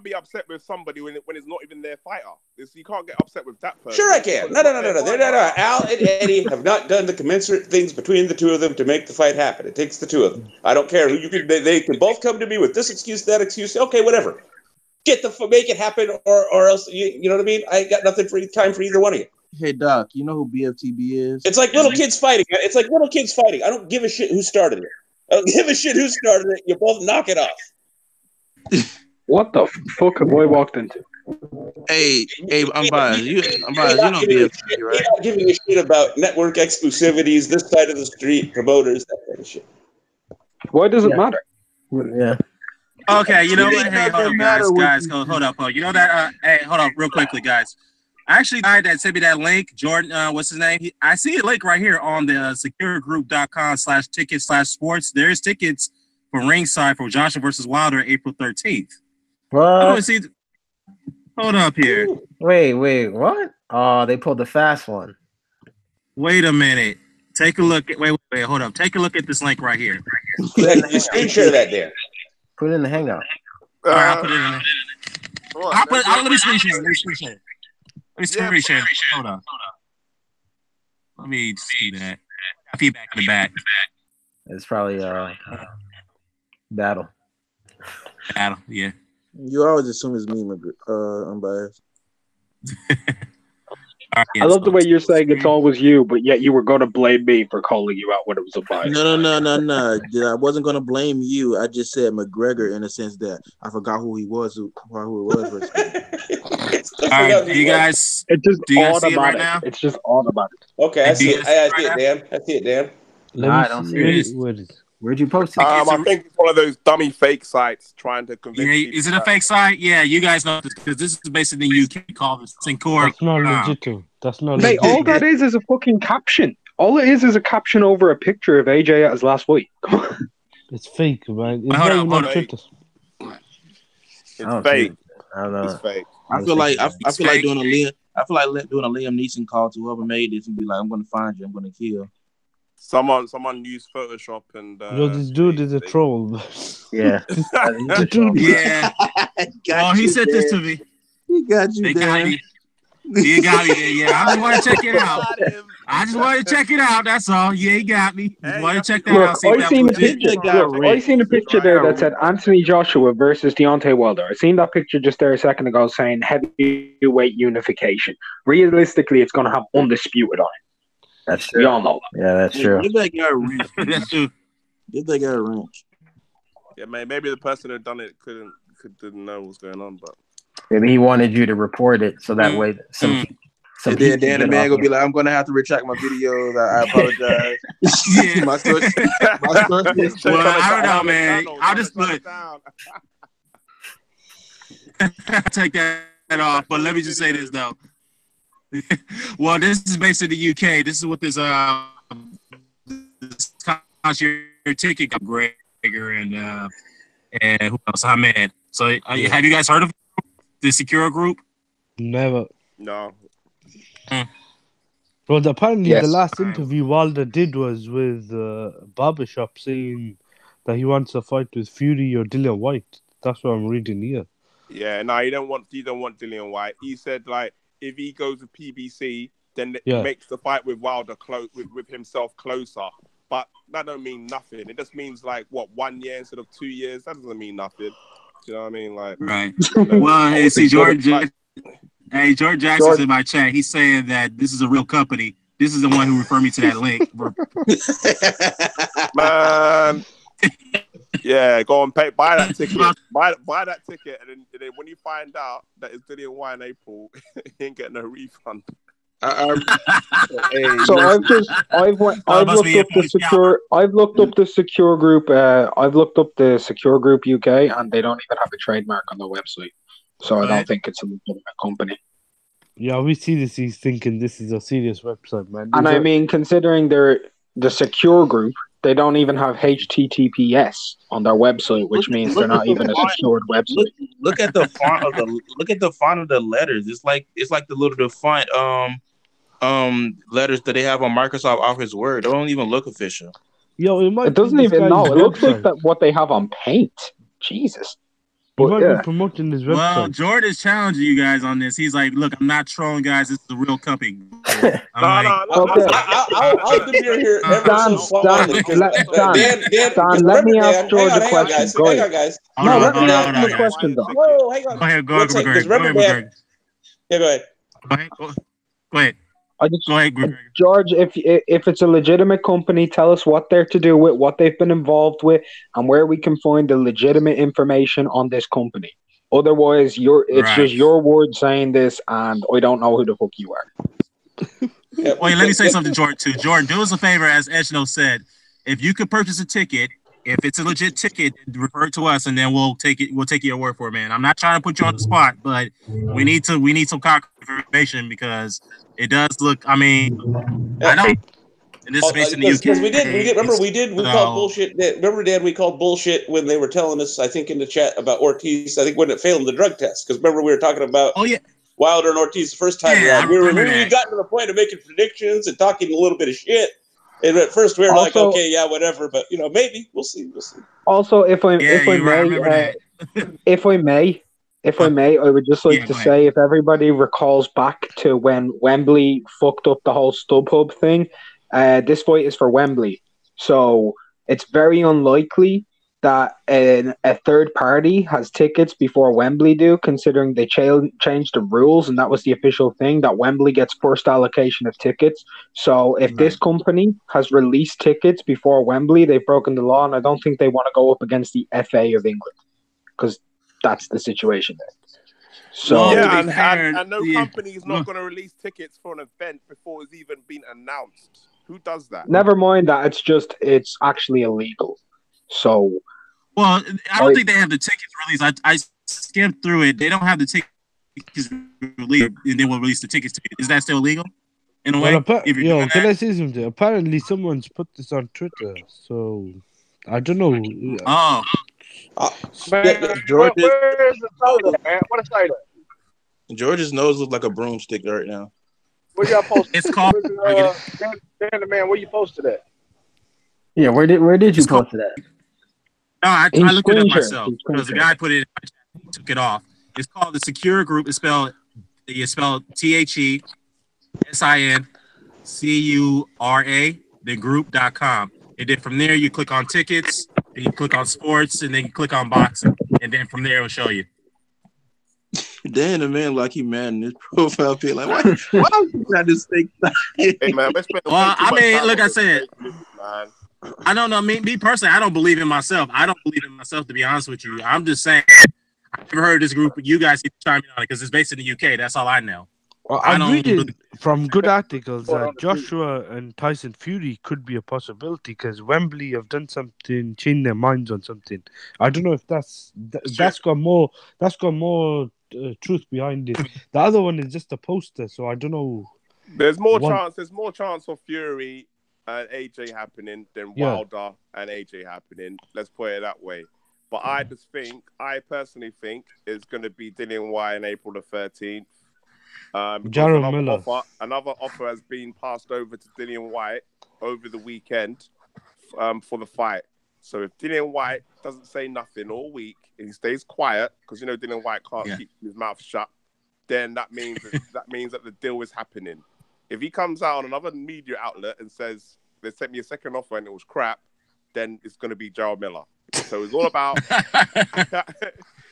be upset with somebody when it's not even their fighter. You can't get upset with that person. Sure, I can. No. Al and Eddie have not done the commensurate things between the two of them to make the fight happen. It takes the two of them. I don't care who you can. They can both come to me with this excuse, that excuse. Okay, whatever. Make it happen, or else you know what I mean. I ain't got nothing for time for either one of you. Hey, Doc, you know who BFTB is? It's like little kids fighting. I don't give a shit who started it. I don't give a shit who started it. You both knock it off. What the fuck have I walked into? Hey, I'm biased. You know BFTB, right? You're not giving a shit about network exclusivities, this side of the street, promoters, that kind of shit. Why does it matter? Yeah. Okay, you know what? Hey, hold up, guys. Hold up. You know that? Hey, hold up, real quickly, guys. Actually, guy that sent me that link, Jordan, what's his name? I see a link right here on the securegroup.com/tickets/sports. There's tickets for ringside for Joshua versus Wilder April 13th. What? Hold up here. Wait, what? Oh, they pulled the fast one. Wait a minute. Take a look. Wait, hold up. Take a look at this link right here. You screen share that there. Put it in the hangout. All right, I'll put it in there. Let me screen share. Hold on. Let me see that. Feedback in the back. It's probably Battle. Yeah. You always assume it's me, unbiased. Right, I love the way you're saying it's always you, but yet you were going to blame me for calling you out when it was a bias. No. I wasn't going to blame you. I just said McGregor in the sense that I forgot who he was. Who it was. All right, do you guys? It's just do you guys automatic. See it right now? It's just automatic. Okay, I see it. I see it, Dan. I don't see it. Where'd you post it? I think it's one of those dummy fake sites trying to convince people. Is it a fake site? Yeah, you guys know this because this is based in the UK called the Sincor. That's not legit. That's not Mate, legit. all that is a fucking caption. All it is a caption over a picture of AJ at his last fight. It's fake, man. It's Hold on. It's fake. I don't know. It's fake. I feel like doing a Liam Neeson call to whoever made this and be like, I'm going to find you. I'm going to kill. Someone used Photoshop and. This dude is a troll. Yeah. Yeah. He sent this to me. He got you. He got me there. Yeah, I just want to check it out. That's all. Yeah, he got me. Just want to check that out. I seen a picture there that said Anthony Joshua versus Deontay Wilder. I seen that picture just there a second ago saying heavyweight unification. Realistically, it's going to have undisputed on it. That's true. We all know that. Yeah, that's true. Give that guy a wrench. That's true. Give that guy a wrench. Yeah, maybe the person who done it didn't know what was going on, but maybe he wanted you to report it so that way some and then Dan the man gonna be like, I'm gonna have to retract my videos. I apologize. Yeah. my source Well, I don't know, man. I'll just look. Take that off. But let me just say this though. Well, this is based in the UK. This is what this cost your ticket, Gregor, and who else? Ahmed. So, have you guys heard of the Secure Group? Never. No. Well, apparently the last interview Wilder did was with Barbershop saying that he wants a fight with Fury or Dillian Whyte. That's what I'm reading here. Yeah, no, you don't want Dillian Whyte. He said like if he goes with PBC, then it makes the fight with Wilder close with himself closer. But that don't mean nothing. It just means like 1 year instead of 2 years. That doesn't mean nothing. Do you know what I mean? Like right. Well, see, George. Hey, George Jackson's in my chat. He's saying that this is a real company. This is the one who referred me to that link. Man. Yeah, go and buy that ticket. Buy that ticket, and then when you find out that it's Dillian Whyte in April, you ain't getting no refund. So I've looked up the secure group. I've looked up the secure group UK, and they don't even have a trademark on their website. So I don't think it's a legitimate company. Yeah, we see this. He's thinking this is a serious website, man. And I mean, considering they're the secure group, they don't even have HTTPS on their website, which means they're not even a secured website. Look at the font of the letters. It's like the font letters that they have on Microsoft Office Word. They don't even look official. Yo, it doesn't even know. It looks like what they have on Paint. Jesus. He might be promoting his website. Well, Jordan is challenging you guys on this. He's like, "Look, I'm not trolling, guys. This is a real company." I'll be here Dan, let me ask George a question. Go ahead, guys. No, let me ask him a question, though. Whoa, hang on. Go ahead. Yeah, go ahead. Go ahead. George, if it's a legitimate company, tell us what they're to do with, what they've been involved with, and where we can find the legitimate information on this company. Otherwise, it's just your word saying this, and I don't know who the fuck you are. Wait, let me say something, Jordan, too. Jordan, do us a favor, as Echno said. If you could purchase a ticket, if it's a legit ticket, refer it to us, and then we'll take it. We'll take your word for it, man. I'm not trying to put you on the spot, but we need some concrete information because it does look. I mean, I know. And this is based in the UK. Because we called bullshit. Remember, Dad, we called bullshit when they were telling us, I think, in the chat about Ortiz. I think when it failed the drug test. Because remember, we were talking about Wilder and Ortiz the first time around. We got to the point of making predictions and talking a little bit of shit. And at first, we were like, okay, yeah, whatever. But, maybe. We'll see. Also, if I may, I would just like to say, if everybody recalls back to when Wembley fucked up the whole StubHub thing, this fight is for Wembley. So it's very unlikely that a third party has tickets before Wembley do, considering they changed the rules, and that was the official thing, that Wembley gets first allocation of tickets. So if this company has released tickets before Wembley, they've broken the law, and I don't think they want to go up against the FA of England, because that's the situation there. So and no company is not going to release tickets for an event before it's even been announced. Who does that? Never mind that. It's actually illegal. So, well, I don't think they have the tickets released. I skimmed through it. They don't have the tickets released, and they will release the tickets to it. Is that still illegal? In a way? Can I say something? Apparently, someone's put this on Twitter, so I don't know. George, where is the title, man? What is the title? George's nose looks like a broomstick right now. Where y'all posted? It's called. Dan the man, where you posted that? Yeah, where did you post it at? No, I looked it up myself because the guy put it. I took it off. It's called the Secure Group. It's spelled TheSincura, then group.com. And then from there, you click on tickets, then you click on sports, and then you click on boxing. And then from there, it'll show you. Dan, the man, like he mad in his profile pic. Like, why would you not just think that? Hey, man, I mean, like I said, I don't know. Me personally, I don't believe in myself. I don't believe in myself, to be honest with you. I'm just saying, I've never heard of this group. You guys keep chiming on it because it's based in the UK. That's all I know. Well, I'm reading from good articles that Joshua and Tyson Fury could be a possibility because Wembley have done something, changed their minds on something. I don't know if that's got more truth behind it. The other one is just a poster, so I don't know. There's more chance for Fury and AJ happening than Wilder and AJ happening. Let's put it that way. But I personally think it's going to be Dillian Whyte on April the 13th. Another offer has been passed over to Dillian Whyte over the weekend for the fight. So if Dillian Whyte doesn't say nothing all week and he stays quiet, because Dillian Whyte can't keep his mouth shut, then that means that the deal is happening. If he comes out on another media outlet and says they sent me a second offer and it was crap, then it's going to be Jarrell Miller. So it's all about.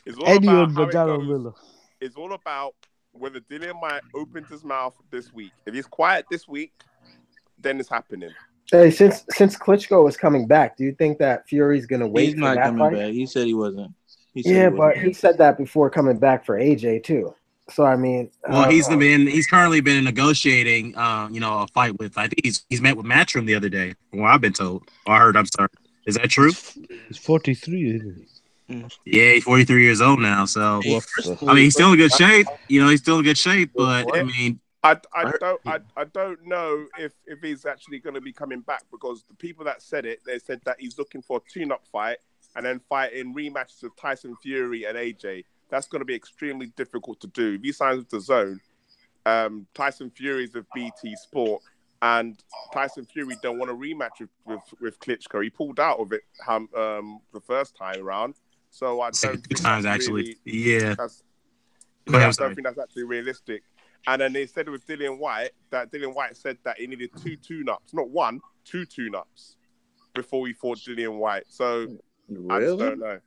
It's all about whether Dillian Whyte opens his mouth this week. If he's quiet this week, then it's happening. Hey, since Klitschko is coming back, do you think that Fury's gonna wait He's for not that coming fight? back. He said he wasn't. He said Yeah, he but wasn't. he said that before coming back for AJ too. So I mean, Well, he's currently been negotiating, a fight with. I think he's met with Matchroom the other day. Well, I've been told. Or I heard. I'm sorry. Is that true? He's 43, isn't he? Yeah, he's 43 years old now. So I mean, he's still in good shape. He's still in good shape. But I mean, I don't know if he's actually going to be coming back, because the people that said it, they said that he's looking for a tune-up fight and then fighting rematches with Tyson Fury and AJ. That's going to be extremely difficult to do. If he signs with Dazn, Tyson Fury's with BT Sport, and Tyson Fury don't want a rematch with Klitschko. He pulled out of it the first time around. So I don't think times actually. Yeah. I don't think that's actually realistic. And then they said with Dillian Whyte that Dillian Whyte said that he needed 2 tune-ups, not 1, 2 tune-ups before he fought Dillian Whyte. So I just don't know.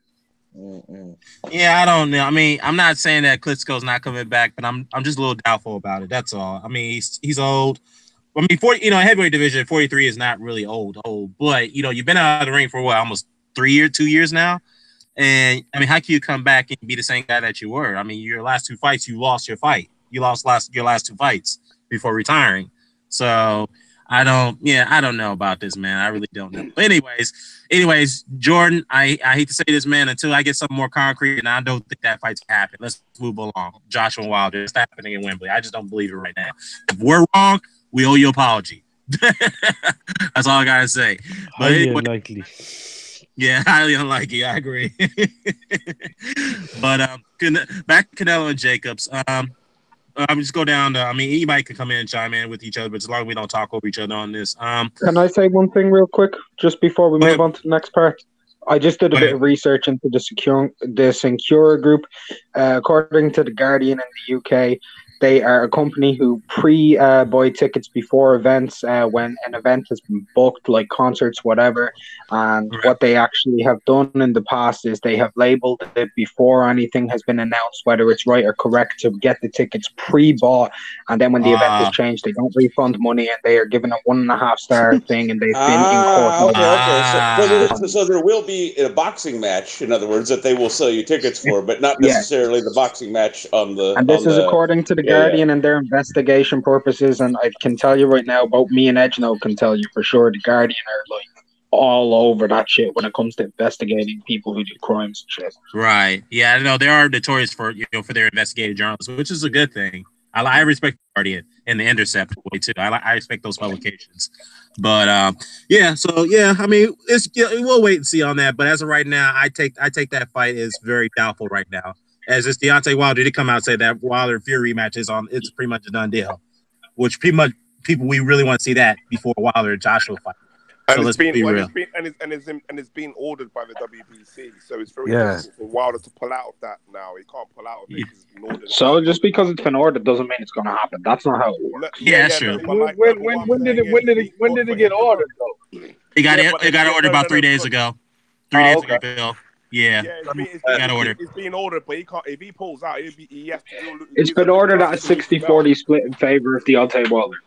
Yeah, I don't know. I mean, I'm not saying that Klitschko's not coming back, but I'm just a little doubtful about it. That's all. I mean, he's old. I mean, heavyweight division 43 is not really old, but you've been out of the ring for what, almost 2 years now. And I mean, how can you come back and be the same guy that you were? I mean, your last 2 fights, you lost your fight. You lost your last 2 fights before retiring. So I don't know about this, man. I really don't know. But anyways, Jordan, I hate to say this, man, until I get something more concrete, and I don't think that fight's gonna happen. Let's move along. Joshua Wilder, it's happening in Wembley. I just don't believe it right now. If we're wrong, we owe you an apology. That's all I gotta say. But highly unlikely. Yeah, highly unlikely. I agree. But back to Canelo and Jacobs. I'm just go down to, I mean, anybody could come in and chime in with each other, but as long as we don't talk over each other on this. Can I say one thing real quick, just before we move on to the next part? I just did a bit of research into the Secura Group. According to The Guardian in the UK, they are a company who pre-buy tickets before events, when an event has been booked, like concerts, whatever. And what they actually have done in the past is they have labeled it before anything has been announced, whether it's right or correct, to get the tickets pre-bought. And then when the event is changed, they don't refund money, and they are given a 1.5-star thing, and they've been in court. Okay. So there will be a boxing match, in other words, that they will sell you tickets for, but not necessarily the boxing match on the. And this is according to the Guardian and their investigation purposes, and I can tell you right now, both me and Edgno can tell you for sure, the Guardian are like all over that shit when it comes to investigating people who do crimes and shit. Right. Yeah, I know they are notorious for for their investigative journalism, which is a good thing. I respect the Guardian and the Intercept way too. I respect those publications. But I mean, we'll wait and see on that. But as of right now, I take that fight as very doubtful right now. As this Deontay Wilder did come out and say that Wilder Fury match it's pretty much a done deal. Which pretty much people we really want to see that before Wilder and Joshua fight. So let's be real. It's been ordered by the WBC, so it's very difficult for Wilder to pull out of that now. He can't pull out of it because it's been ordered. So just because it's been ordered doesn't mean it's going to happen. That's not how it works. Sure. When did it get ordered though? It got ordered about 3 days ago. 3 days ago, Bill. Yeah, it's being ordered, but he can't. If he pulls out, he has to. It's been ordered at a 60-40 split in favor of Deontay Wilder.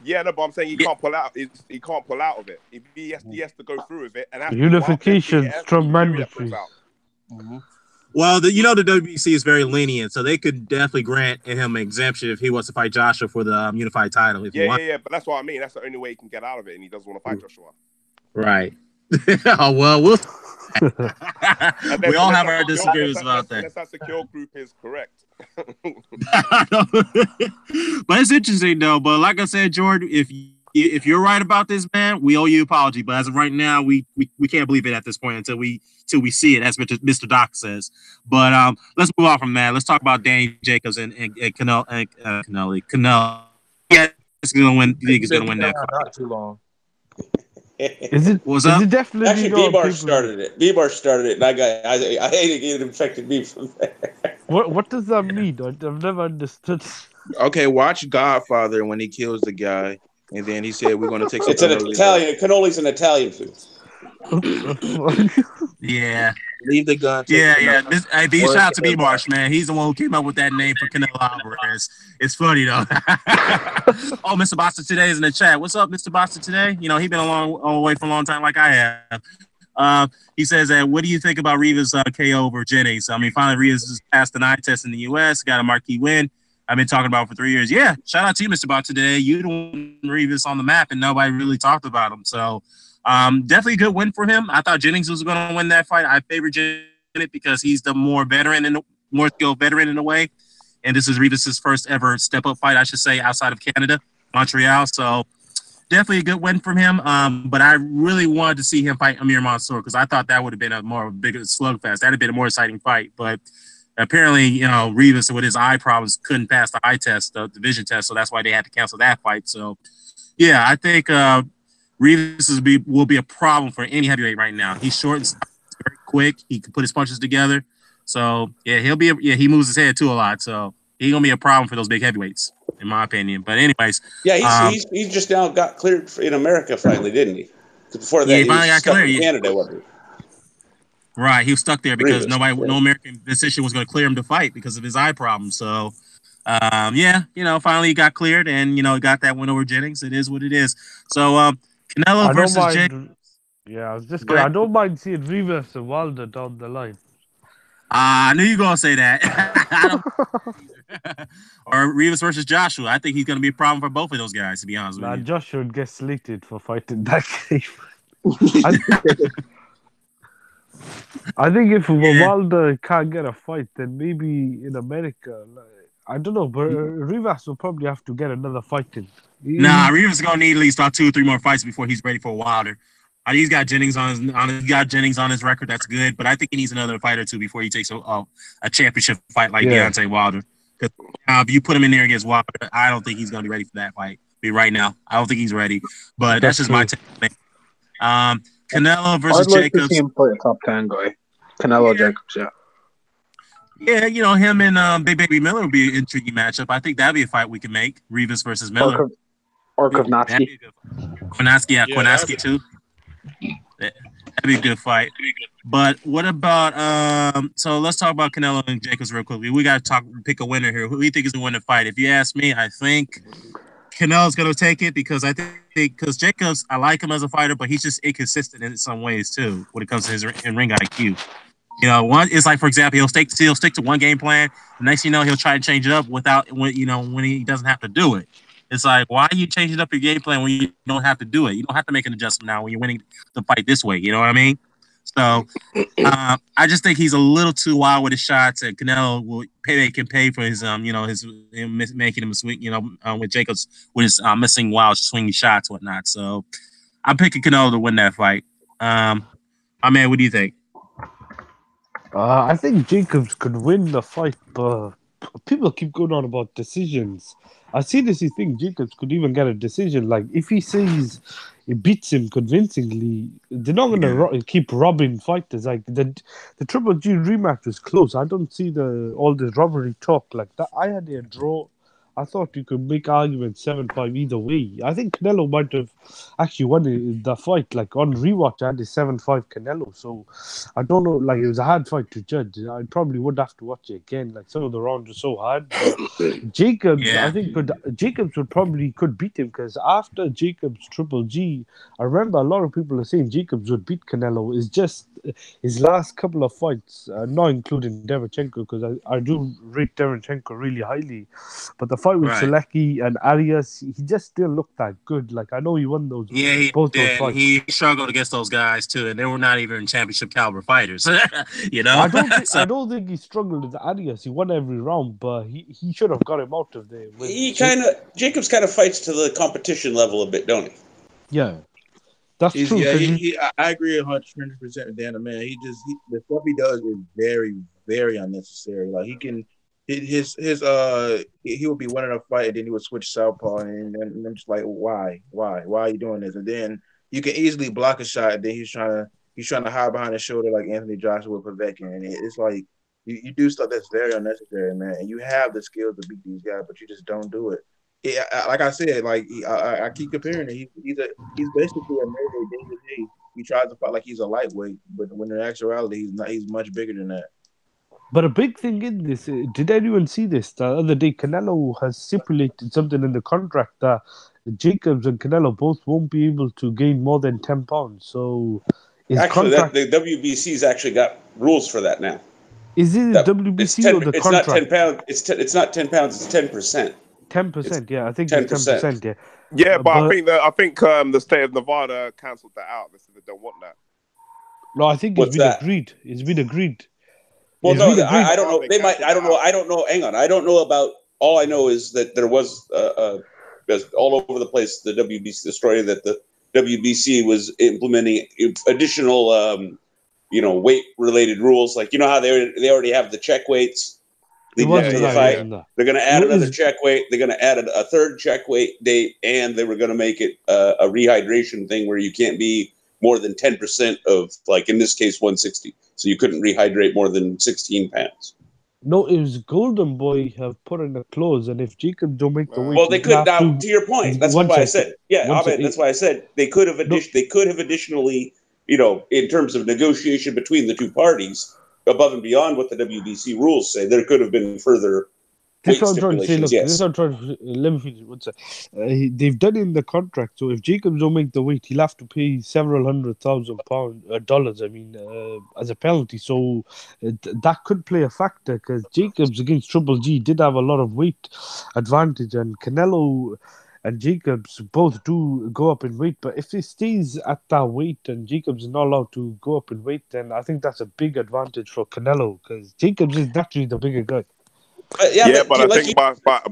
Yeah, no, but I'm saying he can't pull out. He can't pull out of it. If he has to go through with it, and unification strong mandatory. Well, the WBC is very lenient, so they could definitely grant him an exemption if he wants to fight Joshua for the unified title. Yeah, but that's what I mean. That's the only way he can get out of it, and he doesn't want to fight Joshua. Right. Oh well, we all have our disagreements about that. Unless that secure group is correct. But it's interesting though. But like I said, Jordan, if you're right about this, man, we owe you an apology. But as of right now, we can't believe it at this point until we see it, as Mr. Doc says. But let's move on from that. Let's talk about Danny Jacobs and Canelo. Yeah, he's gonna win. You think he's gonna win that fight? Not too long. Is it definitely actually B-Bar started it? B-Bar started it, and I hate it infected me from there. What does that mean? I've never understood. Okay, watch Godfather when he kills the guy, and then he said we're going to take. It's an Italian. Cannoli's an Italian food. Yeah, Leave the gun. Yeah. Hey, B, shout out to B Marsh, man. He's the one who came up with that name for Canelo Alvarez. It's funny though. Oh, Mr. Boston today is in the chat. What's up, Mr. Boston today? You know, he's been a long way for a long time, like I have. He says that, what do you think about Rivas KO over Jennings? I mean, finally Rivas has passed the eye test in the U.S., got a marquee win. I've been talking about it for 3 years. Yeah, shout out to you, Mr. Boston today. You don't Rivas on the map, and nobody really talked about him. So definitely a good win for him. I thought Jennings was going to win that fight. I favor Jennings because he's the more skilled veteran in a way. And this is Rivas' first ever step-up fight, I should say, outside of Canada, Montreal. So definitely a good win from him. But I really wanted to see him fight Amir Mansour because I thought that would have been a bigger slugfest. That would have been a more exciting fight. But apparently, you know, Rivas with his eye problems couldn't pass the eye test, the vision test. So that's why they had to cancel that fight. So, yeah, I think Rivas will be a problem for any heavyweight right now. He's short and very quick. He can put his punches together. So, yeah, he moves his head too a lot. So he's going to be a problem for those big heavyweights, in my opinion. But anyways. Yeah, he's just now got cleared in America finally, didn't he? Before that, he finally got cleared in Canada, wasn't he? Right, he was stuck there because no American physician was going to clear him to fight because of his eye problem. So, yeah, you know, finally he got cleared and, you know, got that win over Jennings. It is what it is. So, Canelo versus Jennings. Yeah, I was just I don't mind seeing Rivas and Wilder down the line. I knew you were going to say that. Or Rivas versus Joshua. I think he's going to be a problem for both of those guys, to be honest with you. Joshua would get slated for fighting that game. I think if Wilder can't get a fight, then maybe in America, I don't know, but Rivas will probably have to get another fight in. Nah, Rivas is going to need at least 2 or 3 more fights before he's ready for Wilder. He's got Jennings on his record. That's good, but I think he needs another fight or two before he takes a championship fight like Deontay Wilder. Because if you put him in there against Wilder, I don't think he's going to be ready for that fight. Right now, I don't think he's ready. But that's just my take. Canelo versus Jacobs. I'd like to see him fight a top 10 guy. Canelo-Jacobs, yeah. Yeah, you know, him and Big Baby Miller would be an intriguing matchup. I think that'd be a fight we can make. Rivas versus Miller. Or Kovnatski. Kovnatski too. That'd be a good fight. But what about so let's talk about Canelo and Jacobs real quickly. We got to pick a winner here. Who do you think is the winner fight? If you ask me, I think Canelo's going to take it because Jacobs, I like him as a fighter, but he's just inconsistent in some ways too when it comes to his ring IQ. You know, it's like, for example, he'll stick to one game plan. The next thing you know, he'll try to change it up when he doesn't have to do it. It's like, why are you changing up your game plan when you don't have to do it? You don't have to make an adjustment now when you're winning the fight this way. You know what I mean? So I just think he's a little too wild with his shots, and Canelo can pay for his his making him swing. With Jacobs with his missing wild swinging shots, whatnot. So I'm picking Canelo to win that fight. My man, what do you think? I think Jacobs could win the fight, but people keep going on about decisions. I seriously think Jacobs could even get a decision. Like, if he says he beats him convincingly, they're not going to keep robbing fighters. Like, the Triple G rematch was close. I don't see all the robbery talk like that. I had a draw. I thought you could make arguments 7-5 either way. I think Canelo might have actually won the fight. Like, on rewatch, I had a 7-5 Canelo. So, I don't know. Like, it was a hard fight to judge. I probably would have to watch it again. Like, some of the rounds were so hard. But Jacobs, I think Jacobs could beat him because after Jacobs Triple G, I remember a lot of people are saying Jacobs would beat Canelo. It's just his last couple of fights, not including Derevchenko, because I do rate Derevchenko really highly. But the fight with Selecki and Arias, he just still looked that good. Like, I know he won those. Yeah, he did. Those he struggled against those guys too, and they were not even championship caliber fighters. You know, I don't think he struggled with Arias. He won every round, but he should have got him out of there. Jacobs kind of fights to the competition level a bit, don't he? Yeah. That's true. Yeah, I agree 100% with Dan. Man, the stuff he does is very, very unnecessary. Like, he can, he would be winning a fight and then he would switch southpaw, and I'm just like, why are you doing this? And then you can easily block a shot, and then he's trying to hide behind his shoulder like Anthony Joshua with Povetkin, and it's like you do stuff that's very unnecessary, man. And you have the skills to beat these guys, but you just don't do it. Like I said, like I keep comparing it. He's basically a Mayday day-to-day he tries to fight like he's a lightweight, but when in actuality he's not. He's much bigger than that. But a big thing in this, did anyone see this? The other day, Canelo has stipulated something in the contract that Jacobs and Canelo both won't be able to gain more than 10 pounds. So, actually, the WBC's actually got rules for that now. Is it the WBC or the contract? It's not 10 pounds. It's not 10 pounds. It's 10%. 10%. Yeah, I think 10%. it's 10%. Yeah. Yeah, but I think the state of Nevada cancelled that out. They said they don't want that. No, I think it's been agreed. It's been agreed. Well, no, I don't know. They might. I don't know. I don't know. Hang on. I don't know about. All I know is that there was all over the place the WBC, the story that the WBC was implementing additional, weight related rules. Like how they already have the check weights. They're going to add another check weight. They're going to add a third check weight date, and they were going to make it a rehydration thing where you can't be more than 10% of, like in this case, 160. So you couldn't rehydrate more than 16 pounds. No, it was Golden Boy have put in a clause, and if Jacob don't make the weight, well, they could. Now, to your point, that's why I said, that's why I said they could have. They could have additionally, in terms of negotiation between the two parties, above and beyond what the WBC rules say, there could have been further. This is what I'm trying to say. Look, this is what I'm trying to let me finish. One second. They've done it in the contract. So if Jacobs don't make the weight, he'll have to pay several $100,000 dollars. I mean, as a penalty. So that could play a factor because Jacobs against Triple G did have a lot of weight advantage, and Canelo and Jacobs both do go up in weight. But if he stays at that weight and Jacobs is not allowed to go up in weight, then I think that's a big advantage for Canelo because Jacobs is naturally the bigger guy. But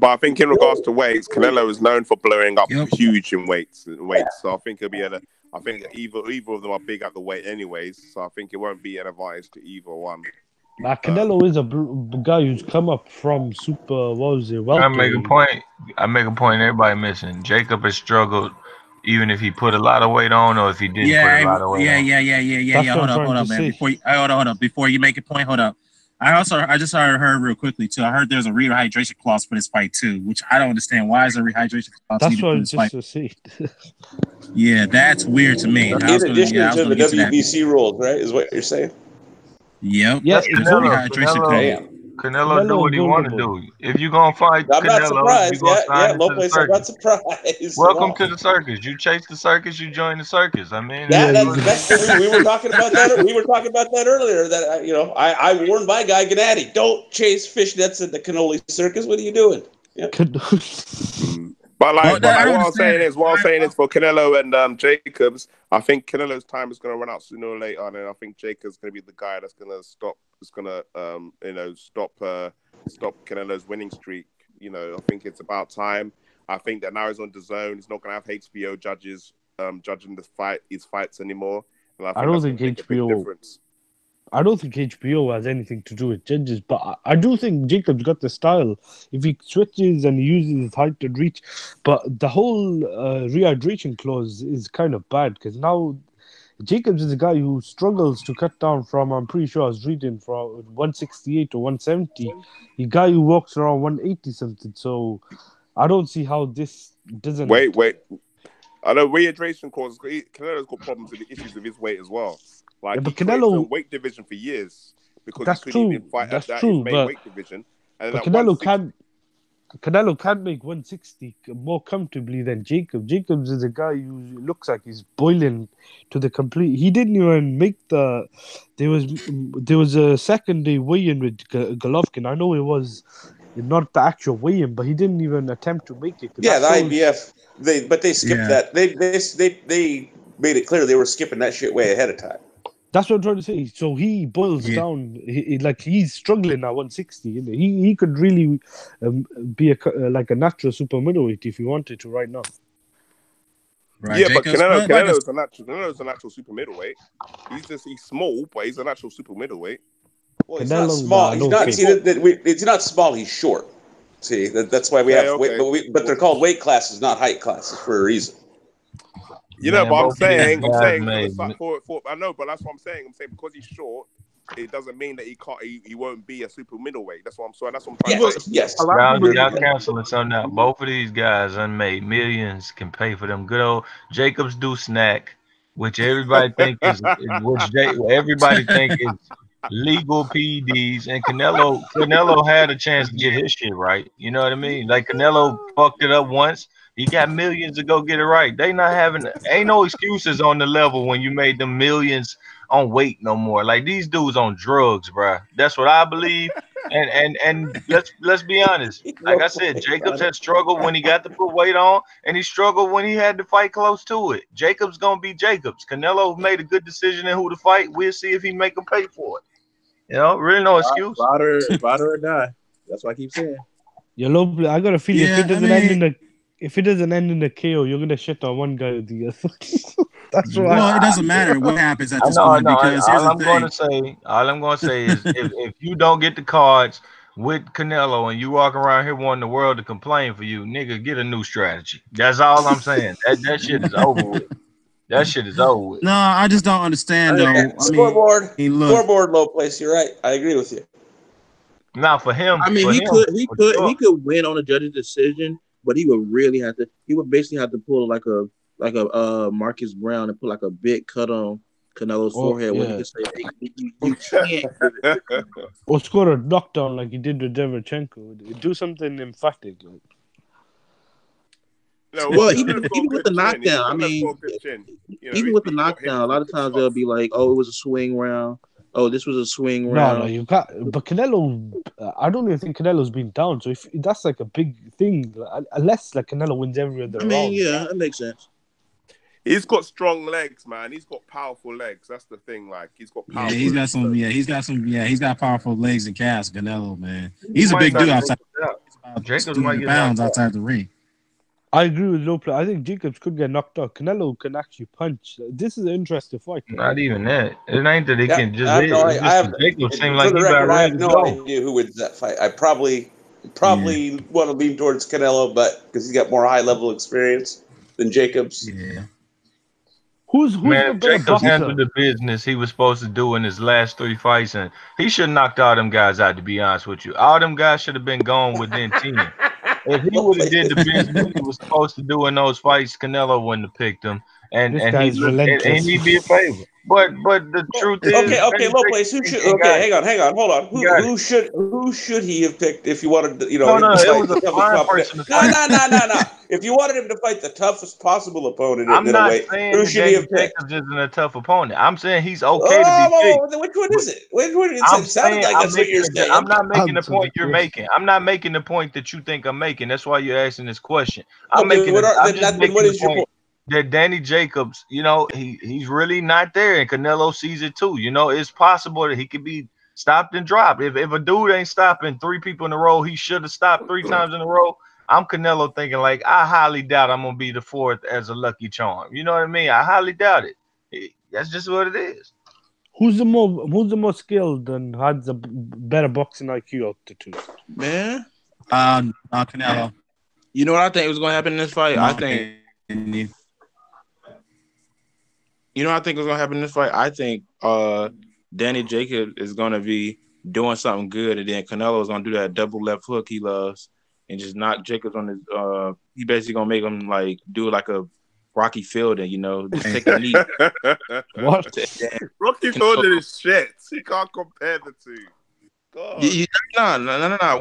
I think in regards to weights, Canelo is known for blowing up huge in weights. So I think it'll be I think either of them are big at the weight anyways. So I think it won't be an advantage to either one. Canelo is a guy who's come up from super. What was it? I make a point. Everybody missing. Jacob has struggled, even if he put a lot of weight on, or if he didn't put a lot of weight on. Yeah. Hold up, man. Hold up. Before you make a point, hold up. I just heard real quickly too. I heard there's a rehydration clause for this fight too, which I don't understand. Why is there a rehydration clause? That's what I just said. Yeah, that's weird to me. In addition to the WBC rules, right? Is what you're saying? Yep. Yeah, Canelo do what he want to do. If you're going to fight I'm Canelo, you're going to sign into the circus. I'm not surprised. Welcome to the circus. You chase the circus, you join the circus. I mean, we were talking about that. We were talking about that earlier. That I warned my guy Gennady, don't chase fishnets at the cannoli circus. What are you doing? Yeah. But what I'm saying is for Canelo and Jacobs, I think Canelo's time is going to run out sooner or later, and I think Jacobs going to be the guy that's going to stop. It's going to stop Canelo's winning streak. I think it's about time. I think that now he's on DAZN. He's not going to have HBO judges judging his fights anymore. And I don't think HBO. I don't think HBO has anything to do with judges, but I do think Jacobs got the style. If he switches and he uses his height and reach, but the whole rehydration clause is kind of bad because now Jacobs is a guy who struggles to cut down from, I'm pretty sure I was reading, from 168 to 170. A guy who walks around 180 something. So I don't see how this doesn't. Wait. I know rehydration clause. Canelo's got problems with the issues with his weight as well. Like, but Canelo a weight division for years because that's true. That's true. But weight division. And but Canelo can make 160 more comfortably than Jacobs. Jacobs is a guy who looks like he's boiling to the complete. He didn't even make the. There was a second day weigh-in with Golovkin. I know it was not the actual weigh-in, but he didn't even attempt to make it. Yeah, the IBF. They skipped that. They made it clear they were skipping that shit way ahead of time. That's what I'm trying to say. So he boils down, he's struggling at 160. He could really be like a natural super middleweight if he wanted to right now. Right, yeah, but Canelo's a natural super middleweight. He's small, but he's a natural super middleweight. Well, he's not small. He's not small. He's short. See, that's why we have weight, but they're called weight classes, not height classes, for a reason. But I'm saying, I know, but that's what I'm saying. I'm saying because he's short, it doesn't mean that he won't be a super middleweight. That's what I'm trying to say. Yes. Y'all canceling something out. Both of these guys unmade millions, can pay for them good old. Jacobs do snack. which everybody think is everybody think is legal PEDs, and Canelo had a chance to get his shit right. You know what I mean? Like Canelo fucked it up once. He got millions to go get it right. They not having ain't no excuses on the level when you made them millions on weight no more. Like these dudes on drugs, bruh. That's what I believe. And let's be honest. Like I said, Jacobs had struggled when he got to put weight on, and he struggled when he had to fight close to it. Jacobs gonna be Jacobs. Canelo made a good decision in who to fight. We'll see if he make him pay for it. You know, really no excuse. Ride or die. That's what I keep saying. You're lovely. I got a feeling if it doesn't end in the KO, you're gonna shit on one guy or the other. That's right. Well, it doesn't matter what happens at this point because all I'm gonna say is if you don't get the cards with Canelo and you walk around here wanting the world to complain for you, nigga, get a new strategy. That's all I'm saying. That shit is over with. That shit is over with. No, I just don't understand though. Scoreboard low place. You're right. I agree with you. Now for him, I mean, he could win on a judge's decision, but he would really have to. He would basically have to pull like a Marcus Browne and put like a big cut on Canelo's forehead when he could say, hey, you can't. Or score a knockdown like he did with Derevchenko. Do something emphatic. Like. No, well, even with the knockdown, I mean, even with the knockdown, a lot of times they'll be like, "Oh, it was a swing round. Oh, this was a swing round." No, you got. But Canelo, I don't even think Canelo's been down. So if that's like a big thing, unless like Canelo wins every other round. Yeah, that makes sense. He's got strong legs, man. He's got powerful legs. That's the thing. Like he's got powerful. He's got powerful legs and calves. Canelo, man, he's a big dude outside. Jacobs might get pounds outside the ring. I agree with Low Play. I think Jacobs could get knocked out. Canelo can actually punch. This is an interesting fight. Not even that. It ain't that he can just hit. Jacobs seems like I have no idea who wins that fight. I probably want to lean towards Canelo, but because he's got more high level experience than Jacobs. Yeah. Who's man? Jacobs handled the business he was supposed to do in his last 3 fights, and he should have knocked all them guys out. To be honest with you, all them guys should have been gone within 10. If he would have did the business he was supposed to do in those fights, Canelo wouldn't have picked him, and he'd be a favorite. But the truth is, okay, Low Place. Who should? Okay, hang on, hold on. Who should he have picked if you wanted? It was a fine person. No. If you wanted him to fight the toughest possible opponent, I'm not saying who should he have picked? Jacobs isn't a tough opponent. I'm saying he's okay to be picked. Which one is it? Which one? It sounded like that's what you're saying. I'm not making the point you're making. I'm not making the point that you think I'm making. That's why you're asking this question. I'm just making the point that Danny Jacobs, he's really not there, and Canelo sees it too. It's possible that he could be stopped and dropped. If a dude ain't stopping 3 people in a row, he should have stopped 3 times in a row. I'm Canelo thinking like, I highly doubt I'm gonna be the 4th as a lucky charm. You know what I mean? I highly doubt it. That's just what it is. Who's the more skilled and has a better boxing IQ of the two? Man, Canelo. You know what I think was gonna happen in this fight? I think Danny Jacobs is gonna be doing something good, and then Canelo is gonna do that double left hook he loves, and just knock Jacobs on his. He basically gonna make him like do like a Rocky Fielding, just take a knee. What? Rocky Fielding is shit. You can't compare the two. God. No.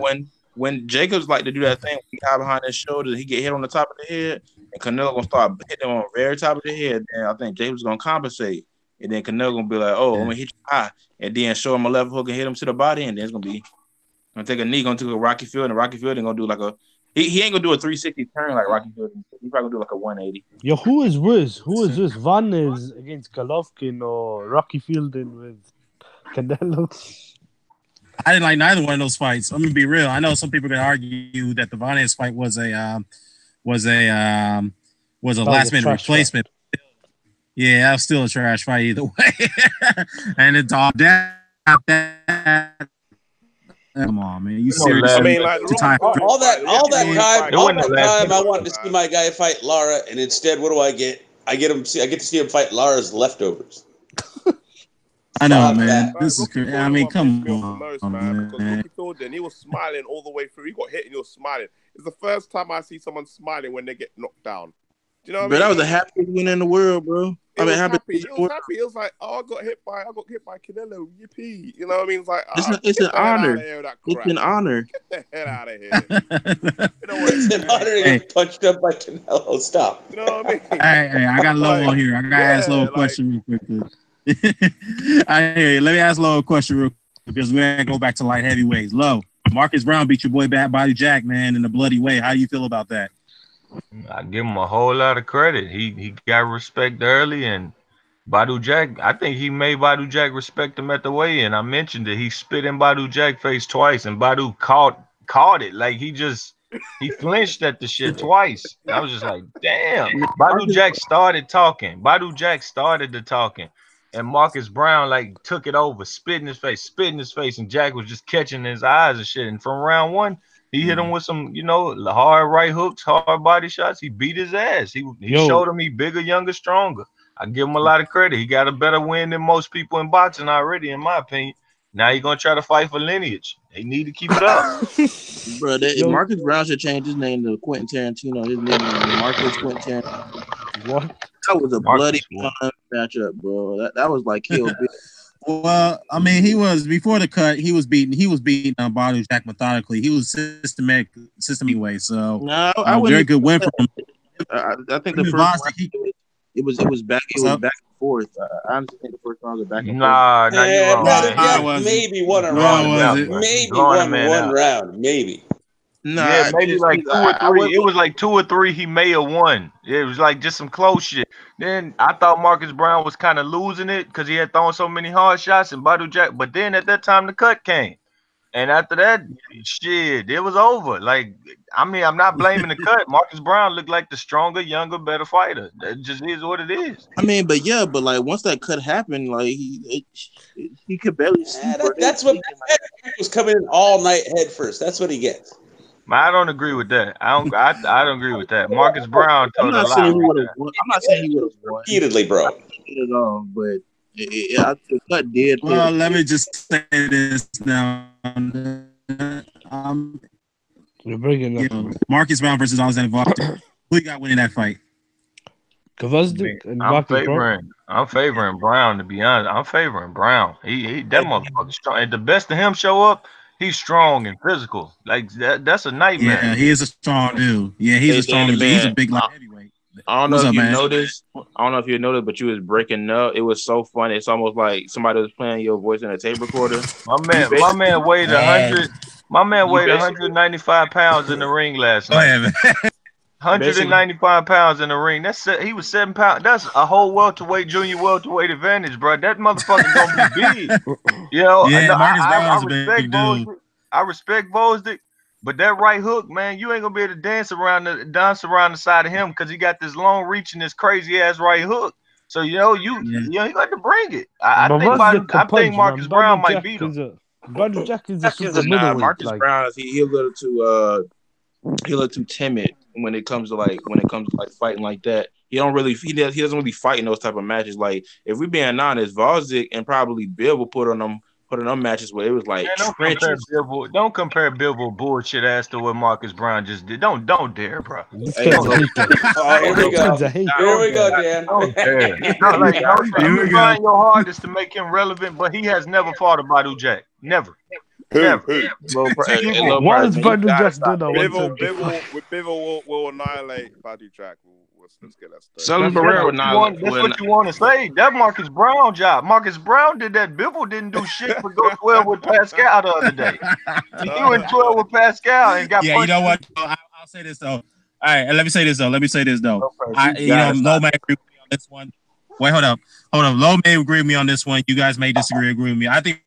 When Jacobs like to do that thing, he hide behind his shoulders, he get hit on the top of the head, and Canelo gonna start hitting him on the very top of the head. And I think Jacobs gonna compensate, and then Canelo gonna be like, "Oh, I'm gonna hit you high," and then show him a left hook and hit him to the body, and then it's gonna take a knee, gonna do a Rocky Fielding, and Rocky Fielding gonna do like he ain't gonna do a 360 turn like Rocky Fielding. He probably gonna do like a 180. Yo, who is this? Van is against Golovkin or Rocky Fielding with Canelo? I didn't like neither one of those fights. I'm gonna be real. I know some people can argue that the Vanez fight was a last minute replacement. Fight. Yeah, that was still a trash fight either way. And it's all down. Come on, man. You serious? I mean, like all that time I wanted to see my guy fight Lara, and instead, what do I get? I get to see him fight Lara's leftovers. I know, man. This is crazy. I mean, come on, man. Because Rocky Fielding, he was smiling all the way through. He got hit and he was smiling. It's the first time I see someone smiling when they get knocked down. Do you know what I But mean? that was the happiest win in the world, bro. It was happy. It was happy. It was like, oh, I got hit by Canelo. Yippee! You know what I mean? It's like, it's an honor. It's an honor. Get the hell out of here. You know what? It's an honor to get punched up by Canelo. Stop. You know what I mean? Hey, I got Low on here. I gotta ask Low a question real quick. Let me ask Low a question real quick because we're gonna go back to light heavyweights. Low, Marcus Browne beat your boy Badou Jack, man, in a bloody way. How do you feel about that? I give him a whole lot of credit. He got respect early, and Badou Jack, I think he made Badou Jack respect him at the weigh-in. I mentioned it. He spit in Badou Jack's face twice, and Badou caught it. Like he flinched at the shit twice. I was just like, damn. Badou Jack started talking. Badou Jack started the talking. And Marcus Browne like took it over, spit in his face, and Jack was just catching his eyes and shit. And from round one, he hit him with some, hard right hooks, hard body shots. He beat his ass. He showed him he bigger, younger, stronger. I give him a lot of credit. He got a better win than most people in boxing already, in my opinion. Now he's gonna try to fight for lineage. They need to keep it up. Bro, Marcus Browne should change his name to Quentin Tarantino. His name is Marcus Quentin Tarantino. What? That was a bloody matchup, bro. That was like Kill Bill. Well, I mean, he was before the cut. He was beating Badou Jack methodically. He was system anyway. So no, very good win for him. I think the first round, it was back and forth. I honestly think the first round was back and forth. Nah, you're wrong. Maybe one round. Maybe one round. Maybe. Nah, maybe like 2 or 3. It was like 2 or 3 he may have won. It was like just some close shit. Then I thought Marcus Browne was kind of losing it because he had thrown so many hard shots and Badou Jack. But then at that time the cut came. And after that, shit, it was over. Like, I mean, I'm not blaming the cut. Marcus Browne looked like the stronger, younger, better fighter. That just is what it is. I mean, but like once that cut happened, like he could barely see. That's what was coming in all night head first. That's what he gets. I don't agree with that. I don't agree with that. Marcus Browne told I'm not saying he would have won repeatedly, bro. At all, but the cut did. Well, let me just say this now. You're bringing up Marcus Browne versus Alexander Volkov. Who you got winning that fight? I'm favoring Browne, to be honest. I'm favoring Browne. He that motherfucker strong. And the best of him show up. He's strong and physical. Like that's a nightmare. Yeah, he is a strong dude. Yeah, he's a strong dude. He's a big light heavyweight. I don't know if you noticed. But you was breaking up. It was so funny. It's almost like somebody was playing your voice in a tape recorder. My man weighed 100. My man weighed 195 pounds in the ring last night. 195 pounds in the ring. He was 7 pounds. That's a whole welterweight, junior welterweight advantage, bro. That motherfucker gonna be big. I respect Bosdick, but that right hook, man, you ain't gonna be able to dance around the side of him because he got this long reach and this crazy ass right hook. So you got to bring it. I think Marcus Browne might beat him. Badou Jack is a super middleweight. Marcus Browne, he's a little too timid when it comes to fighting like that. He doesn't really fight in those type of matches. Like if we're being honest, Vozick and probably Bill will put on them matches where it was like don't compare Bill bullshit ass to what Marcus Browne just did. Don't dare, bro. Here we go, Dan. You're trying your hardest to make him relevant, but he has never fought a Badou Jack. Never. What has Badou Jack done? Bivol will annihilate Badou Jack. Let's get that straight. That's what you want to say. That Marcus Browne job. Marcus Browne did that. Bivol didn't do shit but go 12 with Pascal the other day. He went 12 with Pascal and got punched. You know what? I'll say this though. All right, let me say this though. Low may agree with me on this one. Wait, hold up. Low may agree with me on this one. You guys may disagree. Agree with me. I think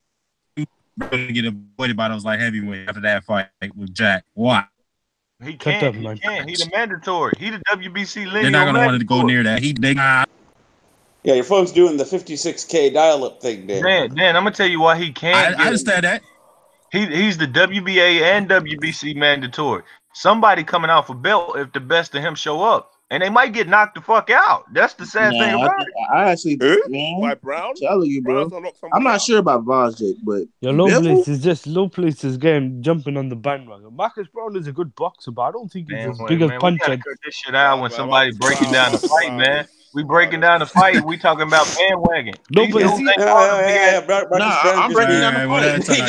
we're gonna get avoided by those light heavyweight after that fight with Jack. Why? He can't. He's a mandatory. He the WBC lineal. They're not gonna want to go near that. Yeah, your folks doing the 56K dial-up thing, Dan. Dan, I'm gonna tell you why he can't. I understand that. He's the WBA and WBC mandatory. Somebody coming out for belt if the best of him show up. and they might get knocked the fuck out. That's the sad thing about it. I actually, man, By Browne? telling you, bro. I'm not sure about Vajic, but Your low place is getting jumping on the bandwagon. Marcus Browne is a good boxer, but I don't think he's as big as punch. We gotta cut this shit out when somebody breaking down the fight, man. We breaking down the fight. We talking about bandwagon. No, but I'm breaking down the fight.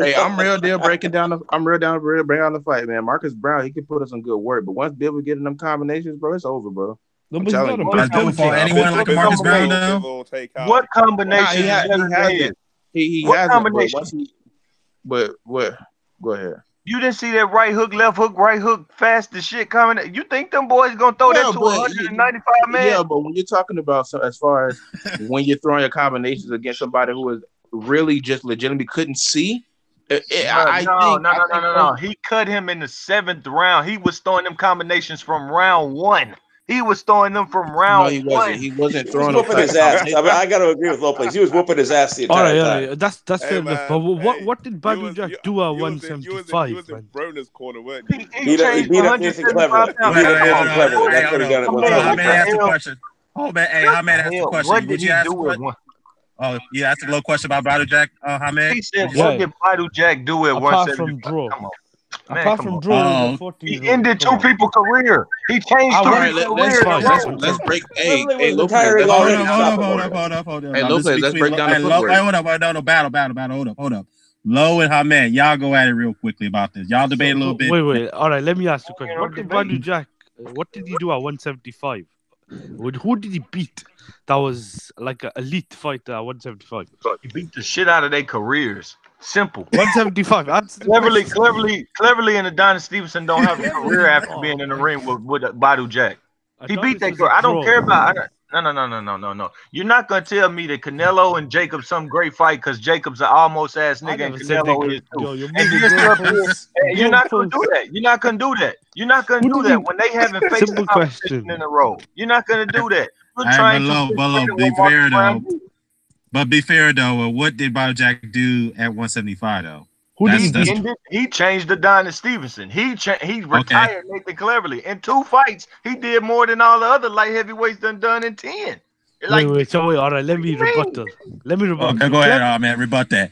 Hey, I'm real deal breaking down the fight, man. Marcus Browne, he can put us in good work, but once Bill get in them combinations, bro, it's over, bro. No, but he's not That's dope for anyone like Marcus Browne now. What combination? He has it, but what? Go ahead. You didn't see that right hook, fast as shit coming. You think them boys gonna throw that to 195 man? Yeah, but when you're talking about as far as when you're throwing your combinations against somebody who is really just legitimately couldn't see. No. He cut him in the 7th round. He was throwing them combinations from round 1. He was throwing them from round one. He wasn't throwing whooping his ass. I mean, I got to agree with Lopez. He was whooping his ass the entire time. That's fair enough. But what did Badou Jack do at 175? He was in Browner's corner, weren't he? He beat up Nathan Clever. That's what he done at 175. Hamed asked a question. Oh man, hey, Hamed asked a question. What did he do at one? Oh yeah, that's a little question about Badou Jack. Hamed. He said, "What did Badou Jack do at 175?" Apart from draw, he ended 2 people's career. He changed 2 people's career. Let's break. Hey, Lopez. Hold up. Hey, Lopez, let's break down the footwork. Battle. Hold up. Low and Hamed, y'all go at it real quickly about this. Y'all debate a little bit. Wait. All right, let me ask you a question. What did Badou Jack? What did he do at 175? Who did he beat? That was like an elite fighter at 175. He beat the shit out of their careers. Simple. 175. Cleverly, and Adonis Stevenson don't have a career after being in the ring with Badou Jack. He beat that girl. I don't care about. No. You're not gonna tell me that Canelo and Jacobs some great fight because Jacobs an almost ass nigga and Canelo is too. You're not gonna do that. You're not gonna do that when they haven't faced the competition in a row. You're not gonna do that. Be fair though. What did Badou Jack do at 175 though? He changed Adonis Stevenson. He retired Nathan Cleverly. In 2 fights, he did more than all the other light heavyweights done in 10. Wait. All right, let me rebut. Okay, go ahead, man. Rebut that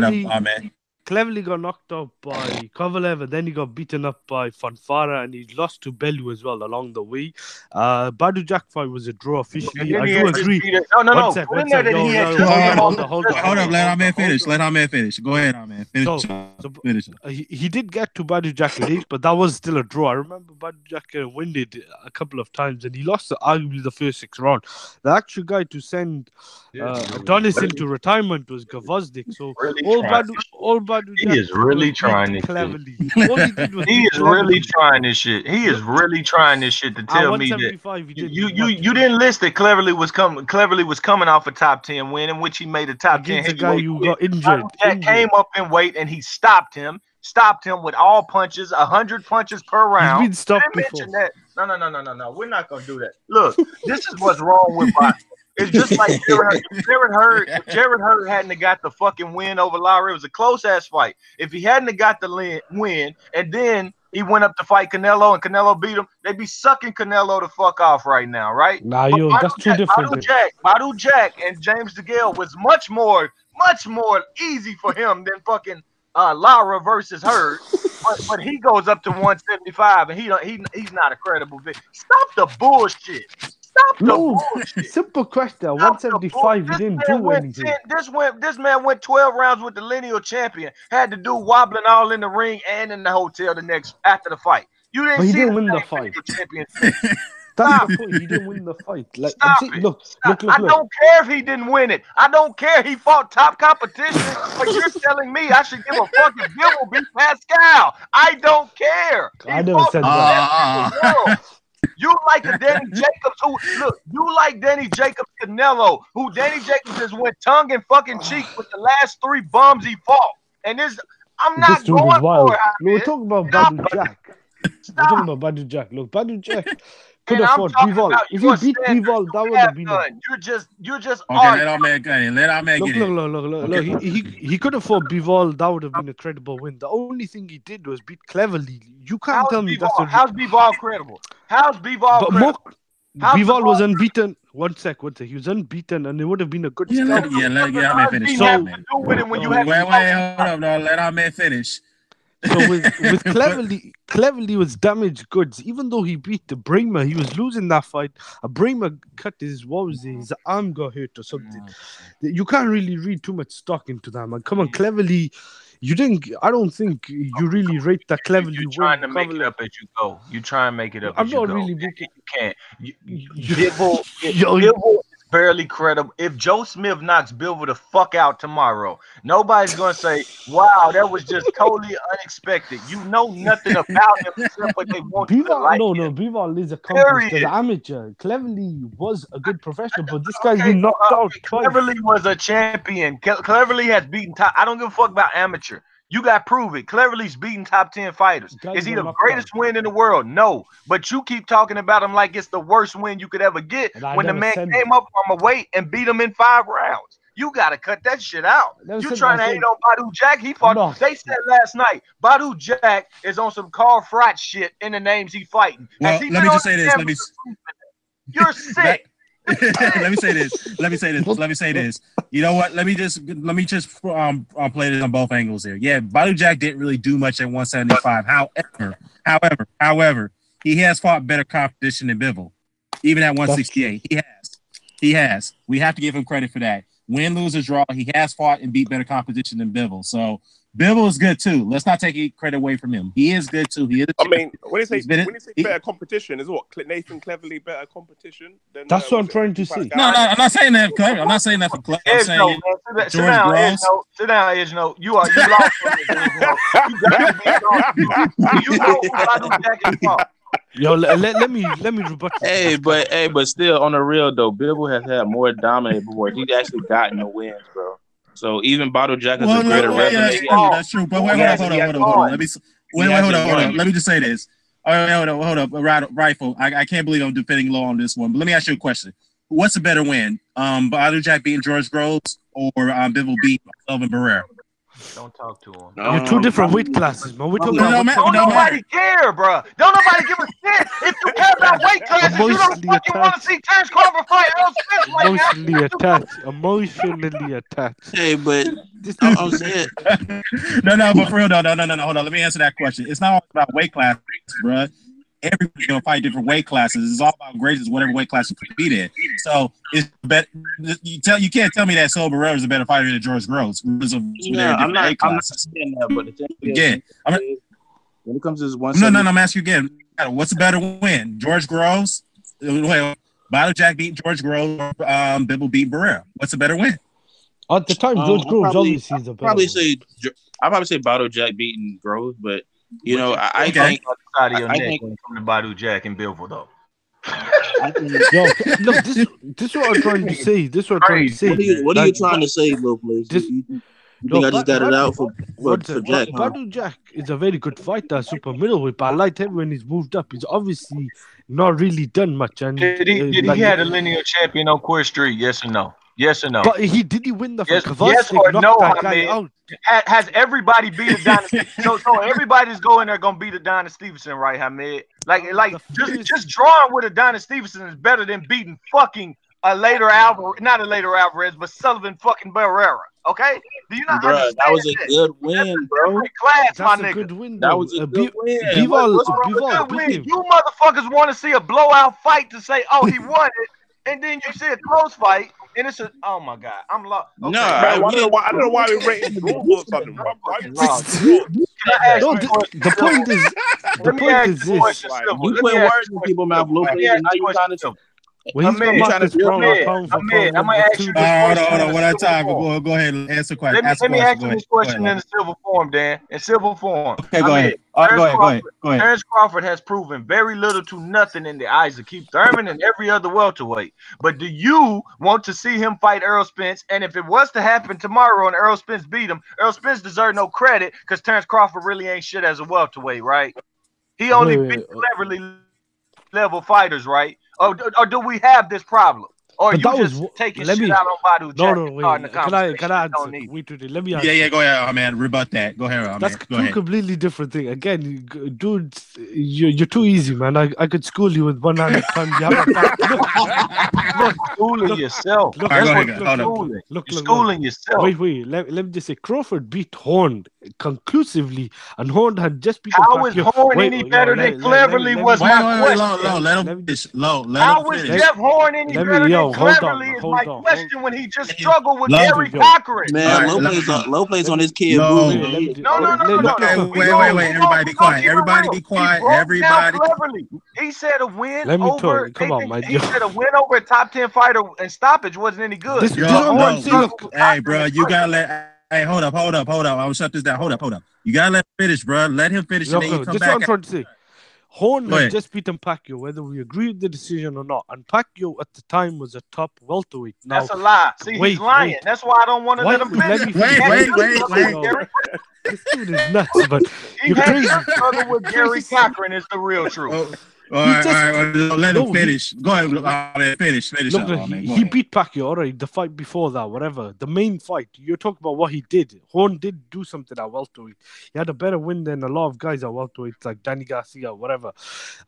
up, man. Cleverly got knocked out by Kovalev, and then he got beaten up by Fanfara, and he lost to Bellew as well along the way. Badou Jack fight was a draw officially. I do agree. No. Hold up, let Hamed finish. Go ahead, Hamed. Finish. He did get to Badou Jack late, but that was still a draw. I remember Badou Jack won it a couple of times, and he lost arguably the first 6 rounds. The actual guy to send Adonis into retirement was Gavozdik. So all Badou he is really trying this shit. He is really trying this shit. He is really trying this shit to tell me that you didn't list that Cleverly was coming off a top 10 win in which he made a top 10. The guy who got injured. Came up in weight and he stopped him with all punches, 100 punches per round. He's been stopped before. No. We're not gonna do that. Look, this is what's wrong with boxing. It's just like Jared Hurd hadn't got the fucking win over Lowry. It was a close ass fight. If he hadn't got the win, and then he went up to fight Canelo, and Canelo beat him, they'd be sucking Canelo the fuck off right now, right? That's too different. Badou Jack and James DeGale was much more easy for him than fucking Lara versus Hurd. But he goes up to 175, and he's not a credible victim. Stop the bullshit. Simple question. 175, he didn't do anything. This man went 12 rounds with the lineal champion. Had to do wobbling all in the ring and in the hotel after the fight. You didn't. But he see didn't win the fight. That's the point. He didn't win the fight. Look. I don't care if he didn't win it. I don't care. He fought top competition. But you're telling me I should give a fucking Bill beat Pascal. I don't care. I never said that. You like the Danny Jacobs you like Danny Jacobs Canelo, who Danny Jacobs just went tongue and fucking cheek with the last 3 bums he fought. And I'm not going for it. We're talking about Badou Jack. We're talking about Badou Jack. Look, Badou Jack could And have I'm fought talking Bivol. about If your he beat standards Bivol, that you would have have been done. You're just Okay, let our man get in. Let our man Look, get in. look. Okay. He could have fought Bivol. That would have been a credible win. The only thing he did was beat Cleverly. You can't tell me that's a. How's Bivol credible? How's Bivol But credible? Bivol was unbeaten. One sec. He was unbeaten, and it would have been a good scalp. Let our man finish. So, Wait, hold up, no, let our man finish. So with Cleverly was damaged goods. Even though he beat the Bramer, he was losing that fight. A Bramer cut his arm got hurt or something. You can't really read too much stock into that, man. Come on, Cleverly. You didn't. I don't think you really rate that Cleverly. You're trying to make it up as you go. You try and make it up. I'm as you not go. really making. You can't. Bivol is barely credible. If Joe Smith knocks Bivol the fuck out tomorrow, nobody's gonna say, "Wow, that was just totally unexpected." You know nothing about him except what they want you to like. Bivol is accomplished as an amateur. Cleverly was a good professional, but this guy's been knocked out twice. Cleverly was a champion. Cleverly has beaten top. I don't give a fuck about amateur. You got to prove it. Cleverly's beating top 10 fighters. Is he the greatest win in the world? No. But you keep talking about him like it's the worst win you could ever get when the man came up from a weight and beat him in 5 rounds. You got to cut that shit out. You trying to hate on Badou Jack? He fought. No. They said last night, Badou Jack is on some Carl Frat shit in the names he fighting. Well, let me just say this. You're sick. Let me say this. You know what? Let me just play this on both angles here. Yeah, Badou Jack didn't really do much at 175. However, he has fought better competition than Bivol, even at 168. He has. We have to give him credit for that. Win, lose, or draw, he has fought and beat better competition than Bivol. So Bivol is good too. Let's not take any credit away from him. He is good too. He is. I mean, when you say better competition, is what Nathan Cleverly better competition? Than, that's what I'm trying to say. No, I'm not saying that. I'm not saying that for Clever. I'm saying George Gross. Sit down, Edgeno. You lost. You know Badou Jack is fought. Yo, let me rebut. But still, on the real though, Bivol has had more dominant boards. He's actually gotten the wins, bro. So even Badou Jack is a greater resume. That's true. But hold on. Let me just say this. Hold up. Rifle. I can't believe I'm defending low on this one. But let me ask you a question. What's a better win? Badou Jack beating George Groves or Bivol beating Elvin Barrera? Don't talk to him. You're two different weight classes, man. Don't nobody care, bro. Don't nobody give a shit. If you care about weight classes, you don't fucking want to see Terence Crawford fight Earl Spence right now. Emotionally attached. Hey, but I'm saying. No, but for real, no. Hold on. Let me answer that question. It's not all about weight classes, bro. Everybody's gonna fight different weight classes. It's all about grades, whatever weight class you can beat in. So it's better. You can't tell me that Sol Barrera is a better fighter than George Groves. I'm not saying that, but the thing again, when it comes to this one, I'm asking you again. What's a better win? George Groves? Badou Jack beat George Groves. Bivol beat Barrera. What's a better win? At the time, George Groves obviously is a better. I'd probably say Badou Jack beating Groves, but. You know, I think when it comes to Badou Jack and Bivol though. Look, this is what I'm trying to say. What are you trying to say, Lil Blaze? You think I just got it out for Jack? Badou Jack is a very good fighter, super middleweight, but I liked him when he's moved up. He's obviously not really done much. And did he had a lineal champion on Court Street? Yes or no? Yes or no? But did he win the fight? Yes or no? Has everybody beat Adonis? so everybody's going there gonna beat Adonis Stevenson, right, Hamid? Like just drawing with Adonis Stevenson is better than beating fucking not a later Alvarez, but Sullivan fucking Barrera. Okay? Do you not understand? That was a good win, bro. That's a good win. That was a good win. You motherfuckers want to see a blowout fight to say, oh, he won it, and then you see a close fight. And it's oh my god, I'm lost. Okay. No, I don't know why we rating the all of a sudden. The point is this. You put words in people's mouth, Lil Blaze, and now you're trying to. Well, he's trying to Hold on. What I time? Go ahead and answer question. Let me ask you this question in a civil form, Dan. In civil form. Okay, go ahead. Go ahead. Terence Crawford has proven very little to nothing in the eyes of Keith Thurman and every other welterweight. But do you want to see him fight Errol Spence? And if it was to happen tomorrow and Errol Spence beat him, Errol Spence deserves no credit because Terence Crawford really ain't shit as a welterweight, right? He only beat cleverly level fighters, right? Or do we have this problem? Or you just taking shit out on Badou? No, wait. Can I answer? Wait, let me answer. Yeah, go ahead, man. Rebut that. Go ahead, man. That's two completely different things. Again, dude, you're too easy, man. I could school you with one hand at a time. You have look, schooling yourself. Look, schooling yourself. Wait. Let me just say, Crawford beat Horn conclusively, and Horn had just beat. How was Horn any better than Cleverly? Was my question. Let him finish. How was Jeff Horn any better than Cleverly? Is my question when he just struggled with Gary Cochran. Man, low plays on his kid. No. Wait. Everybody be quiet. Everybody be quiet. Everybody. He said a win Let me over. talk. Come on, man. He said a win over a top 10 fighter and stoppage wasn't any good. Hey, bro, you gotta let. Hey, hold up. I'll shut this down. Hold up. You gotta let him finish, bro. Let him finish. And then you come back. What I'm trying to say. Horn had just beaten Pacquiao, whether we agree with the decision or not. And Pacquiao at the time was a top welterweight. Now, that's a lie. See, he's lying. That's why I don't want to let him finish. Wait. This dude is nuts, but you're crazy. Struggle with Gary Cochran is the real truth. All right. Let him finish. Go ahead, finish. Look, he beat Pacquiao, all right. The fight before that, whatever. The main fight, you're talking about what he did. Horn did do something at welterweight. He had a better win than a lot of guys at welterweight, like Danny Garcia, whatever.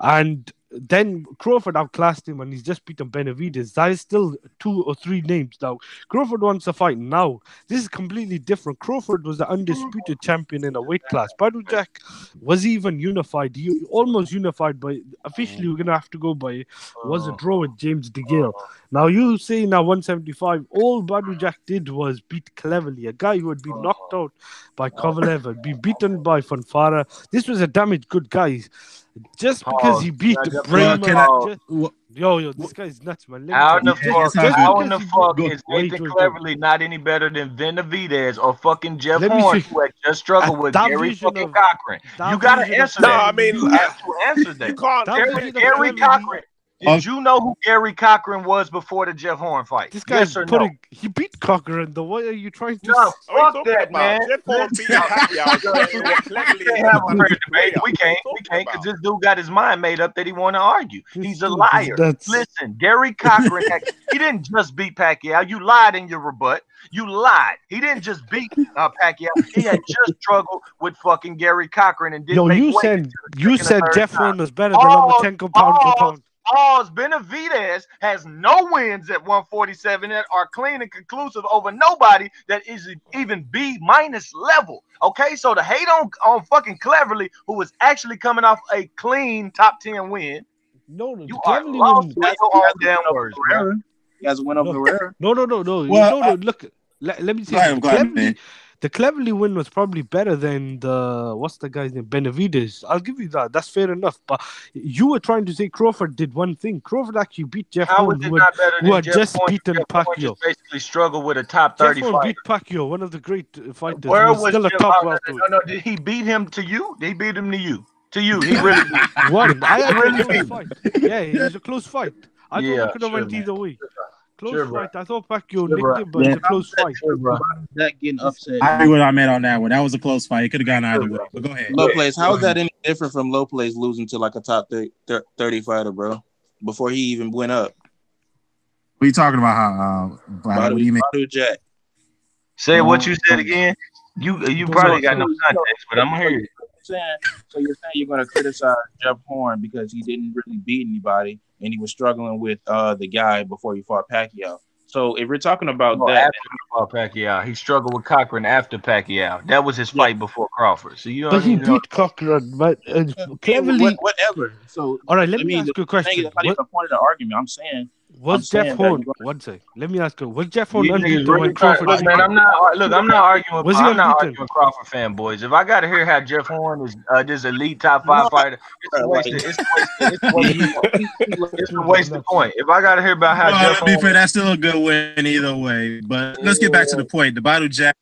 And then Crawford outclassed him, and he's just beaten Benavidez. That is still 2 or 3 names now. Crawford wants to fight now. This is completely different. Crawford was the undisputed champion in a weight class. Badou Jack was even unified. He almost unified, but officially we're gonna have to go by was a draw with James DeGale. Now you say now 175. All Badou Jack did was beat Cleverly, a guy who had been knocked out by Kovalev, had been beaten by Fonfara. This was a damaged good guy. Just because he beat Browne, yo, this guy's nuts, man. How in the fuck is Nathan Cleverly not any better than Benavidez or fucking Jeff Horn, who had just struggled with Gary fucking Cochran? You gotta answer that. No, I mean, you have to answer that. Gary Cochran. Did you know who Gary Cochran was before the Jeff Horn fight? This guy's he beat Cochran. Though, what are you trying to? No, fuck that, man. Jeff Horn beat We can't, because this dude got his mind made up that he want to argue. He's a liar. Listen, Gary Cochran, he didn't just beat Pacquiao. You lied in your rebut. You lied. He didn't just beat Pacquiao. He had just struggled with fucking Gary Cochran and didn't make weight. You said Jeff Horn was better than Lomachenko pound for pound. Benavidez has no wins at 147 that are clean and conclusive over nobody that is even B- level. Okay, so the hate on fucking Cleverly, who was actually coming off a clean top 10 win. No, you are lost with your own damn words. He has a win over Herrera. No. Look, let me say. The Cleverly win was probably better than what's the guy's name? Benavidez. I'll give you that. That's fair enough. But you were trying to say Crawford did one thing. Crawford actually beat Jeff Horn, who had just beaten Pacquiao. Basically struggled with a top 30 Jeff Horn fighter. Beat Pacquiao, one of the great fighters. Where was still Jeff? a top welterweight. No, did he beat him to you? Did he beat him to you? To you, he really beat. One. I had a close fight. Yeah, it was a close fight. I thought it could have went either way. Close fight. I thought Pacquiao nicked it, but it's a close fight. That getting upset. I agree with Ahmed on that one. That was a close fight. It could have gone either way. But go ahead. Low plays. How is that any different from low plays losing to like a top 30 fighter, bro? Before he even went up. What are you talking about? How? What do you mean? Badou Jack. Say what you said again. You probably got no context, but I'm gonna hear you. So you're saying you're gonna criticize Jeff Horn because he didn't really beat anybody and he was struggling with the guy before he fought Pacquiao. So if we're talking about that, after he fought Pacquiao, he struggled with Cochran after Pacquiao. That was his fight before Crawford. So but he beat Cochran, but Cleverly, whatever. So all right, let me ask you a question. That's not even the point of the argument. I'm saying. Was Jeff Horn? One second. Let me ask you. Was Jeff Horn unbeaten when Crawford? Look, man, I'm not arguing. I'm not arguing with Crawford fanboys. If I got to hear how Jeff Horn is this elite top 5 fighter, it's a wasted point. If I got to hear about how Jeff Horn, to be fair, that's still a good win either way. But let's get back to the point. The Badou Jack.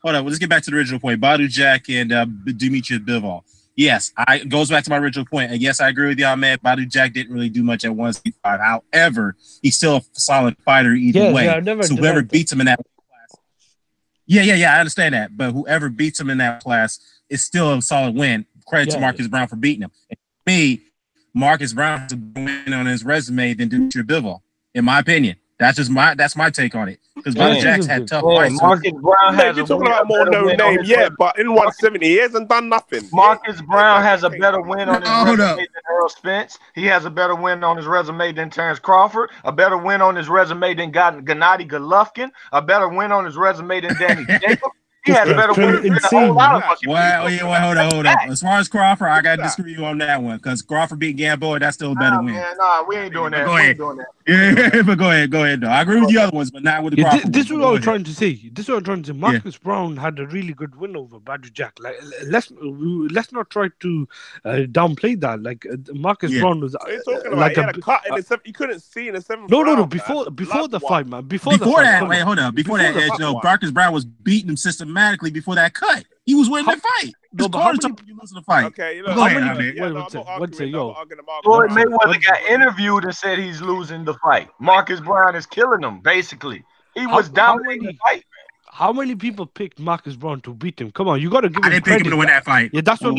Hold on. Let's get back to the original point. Badou Jack and Demetrius Bivol. Yes, it goes back to my original point. And yes, I agree with y'all, man. Badou Jack didn't really do much at 165. However, he's still a solid fighter either way. So whoever beats him in that class. Yeah, I understand that. But whoever beats him in that class is still a solid win. credit to Marcus Browne for beating him. And for me, Marcus Browne has a win on his resume than Demetrius Bivol, in my opinion. That's my take on it. Because Badou Jack's had tough fights. Marcus Browne has you're talking about more no name, but in 170 he hasn't done nothing. Marcus Browne has a better win on his resume than Errol Spence. He has a better win on his resume than Terrence Crawford. A better win on his resume than Gennady Golovkin. A better win on his resume than Danny Jacobs. He has a better win than a whole lot of fucking people. Hold on. As far as Crawford, I got to disagree with you on that one because Crawford beat Gamboa. That's still a better win. Man, we ain't doing that. Go ahead. Yeah, but go ahead, though. I agree with the other ones, but not with the Crawford. This is what I was trying to say. Marcus Browne had a really good win over Badou Jack. Like, let's not try to downplay that. Like Marcus Browne was like he had a cut in the seventh. You couldn't see in the seventh. No. Before the fight, man. Before that, wait, hold up. Before that, Edge, Marcus Browne was beating him systematically before that cut. He was winning the fight. No, but how many you lose the fight? Okay, go ahead. Floyd Mayweather got interviewed and said he's losing the fight. Marcus Browne is killing him, basically. He was dominating the fight. How many people picked Marcus Browne to beat him? Come on, you got to give him credit. I didn't pick him to win that fight. Yeah, that's what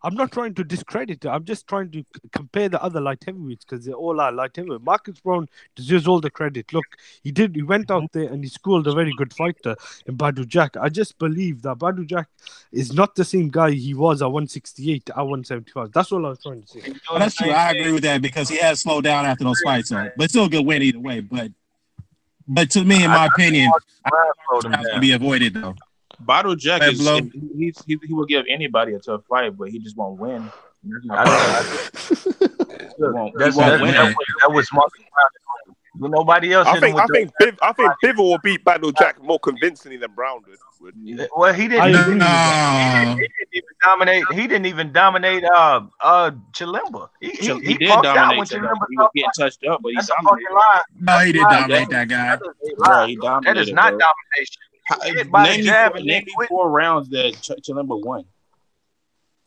I'm not trying to discredit it. I'm just trying to compare the other light heavyweights because they all are light heavyweights. Marcus Browne deserves all the credit. Look, he went out there and he schooled a very good fighter in Badou Jack. I just believe that Badou Jack is not the same guy he was at 168 at 175. That's all I was trying to say. Well, that's true. I agree with that because he has slowed down after those fights. But still a good win either way. But to me, in my opinion, Marcus Browne's going to be avoided, though. Badou Jack he will give anybody a tough fight, but he just won't win. That was Marcus Browne. Nobody else. I think Bivol will beat Badou Jack more convincingly than Browne would. Well, he didn't. He didn't even dominate. He didn't even dominate. Chilemba. He did dominate. He was getting touched up, but that's a fucking lie. No, he didn't dominate that guy. That is not domination. Name me 4 rounds that Chilemba won.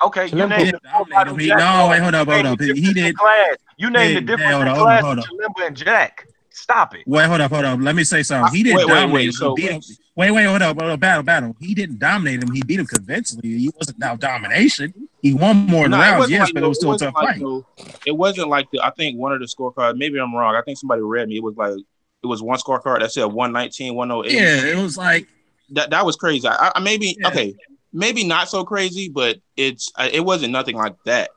Okay, you named hold up. He did. You named the difference class of Chilemba and Jack. Stop it. Wait, hold up. Let me say something. He didn't dominate him. Wait, hold up. Battle. He didn't dominate him. He beat him convincingly. He wasn't now domination. He won more rounds, yes, but it was still a tough fight. It wasn't like I think one of the scorecards, maybe I'm wrong. I think somebody read me. It was one scorecard that said 119, 108. Yeah, it was like that was crazy. Maybe not so crazy, but it wasn't nothing like that.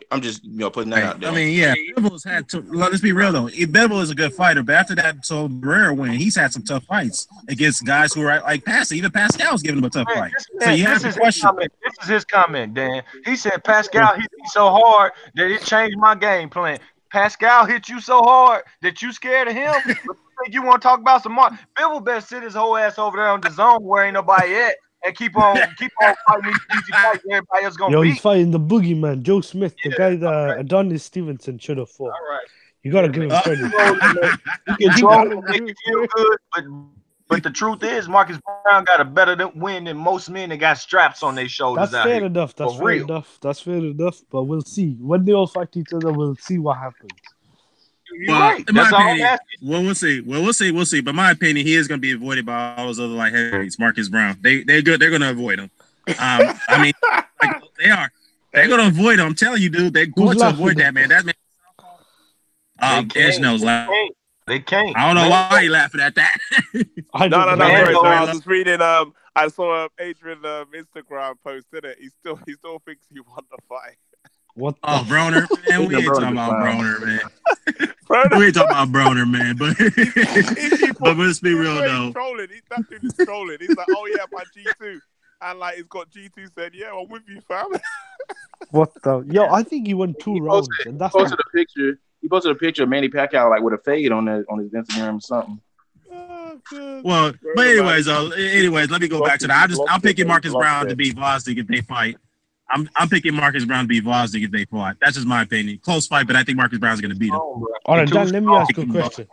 I'm just putting that out there. I mean, Bivol's had to. Let's be real though. Bivol is a good fighter, but after that, so rare win, he's had some tough fights against guys who are like Pascal. Even Pascal's giving him a tough fight. So you have to question. This is his comment, Dan. He said Pascal hit me so hard that it changed my game plan. Pascal hit you so hard that you scared of him. You want to talk about some more? Bivol best sit his whole ass over there on the zone where ain't nobody at and keep on fighting these easy fights. Everybody else gonna beat. He's fighting the boogeyman, Joe Smith, the guy that Adonis Stevenson should have fought. All right, you gotta give him credit. You can make you feel good, but the truth is, Marcus Browne got a better win than most men that got straps on their shoulders. That's fair enough. That's fair enough. But we'll see when they all fight each other. We'll see what happens. Right. That's all I'm asking. Well, we'll see. But my opinion, he is going to be avoided by all those other light heavyweights. Marcus Browne, they're good. They're going to avoid him. I mean, they are. They're going to avoid him. I'm telling you, dude. They're going to avoid that man. That man. Edge knows. They can't. I don't know why he laughing at that. No. I was just reading. I saw Adrian Instagram posted it. He still thinks he won the fight. What? Broner, man. We ain't talking about Broner, man. We ain't talking about Broner, man. But let's be real though. That dude is trolling. He's like, oh yeah, my G2, and like it's got G2 said, yeah, I'm with you, fam. What the? Yo, I think he won 2 rounds. And that's posted a picture. He posted a picture of Manny Pacquiao like with a fade on his Instagram or something. Well, but anyways, let me go back to that. I'm picking Marcus Browne to beat Vosdick if they fight. I'm picking Marcus Browne to beat Vosdick if they fought. That's just my opinion. Close fight, but I think Marcus Browne's going to beat him. All right, Dan, let me ask you a question.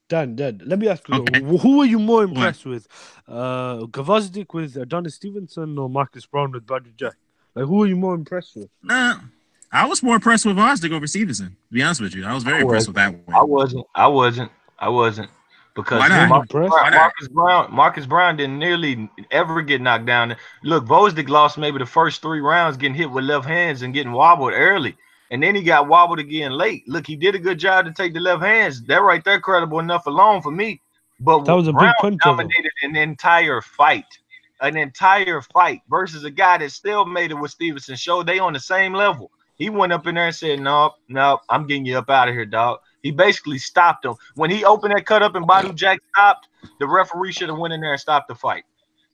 Dan, let me ask you, who are you more impressed with? Gvozdyk with Adonis Stevenson or Marcus Browne with Badou Jack? Like, who are you more impressed with? I was more impressed with Vosdick over Stevenson, to be honest with you. I was very impressed with that one. I wasn't. because Why not? Marcus Brown didn't nearly ever get knocked down. Look, Vosdick lost maybe the first 3 rounds getting hit with left hands and getting wobbled early. And then he got wobbled again late. Look, he did a good job to take the left hands. That right there credible enough alone for me. But that was a Brown big punch dominated an entire fight versus a guy that still made it with Stevenson. Showed they on the same level. He went up in there and said, "No, I'm getting you up out of here, dog." He basically stopped him. When he opened that cut up and Badou Jack stopped, the referee should have went in there and stopped the fight.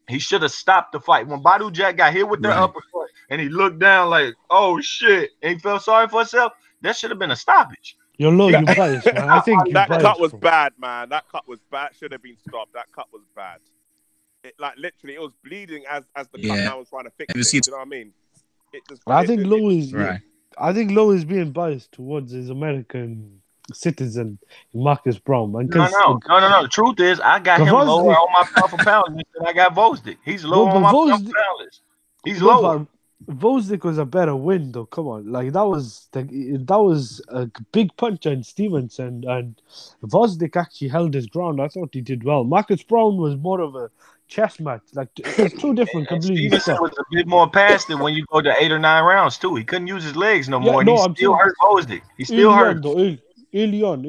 He should have stopped the fight. When Badou Jack got hit with the uppercut and he looked down like, oh, shit, and he felt sorry for himself, that should have been a stoppage. You're biased, man. I think that cut was bad, man. That cut was bad. Should have been stopped. That cut was bad. It, like, literally, it was bleeding as the cut man was trying to fix it. You know what I mean? I think Lowe is being biased towards his American citizen, Marcus Browne. Man, no. The truth is, I got him lower on my pound for pound list than I got Vosdick. He's low on my pound for pound list. He's lower. Vosdick was a better win, though. Come on, like that was a big punch on Stevenson, and Vosdick actually held his ground. I thought he did well. Marcus Browne was more of a chess match. Like it's 2 different completely. Stevenson was a bit more past it when you go to 8 or 9 rounds too. He couldn't use his legs no more. And he still hurt Vosdick. He still hurt. Ilion,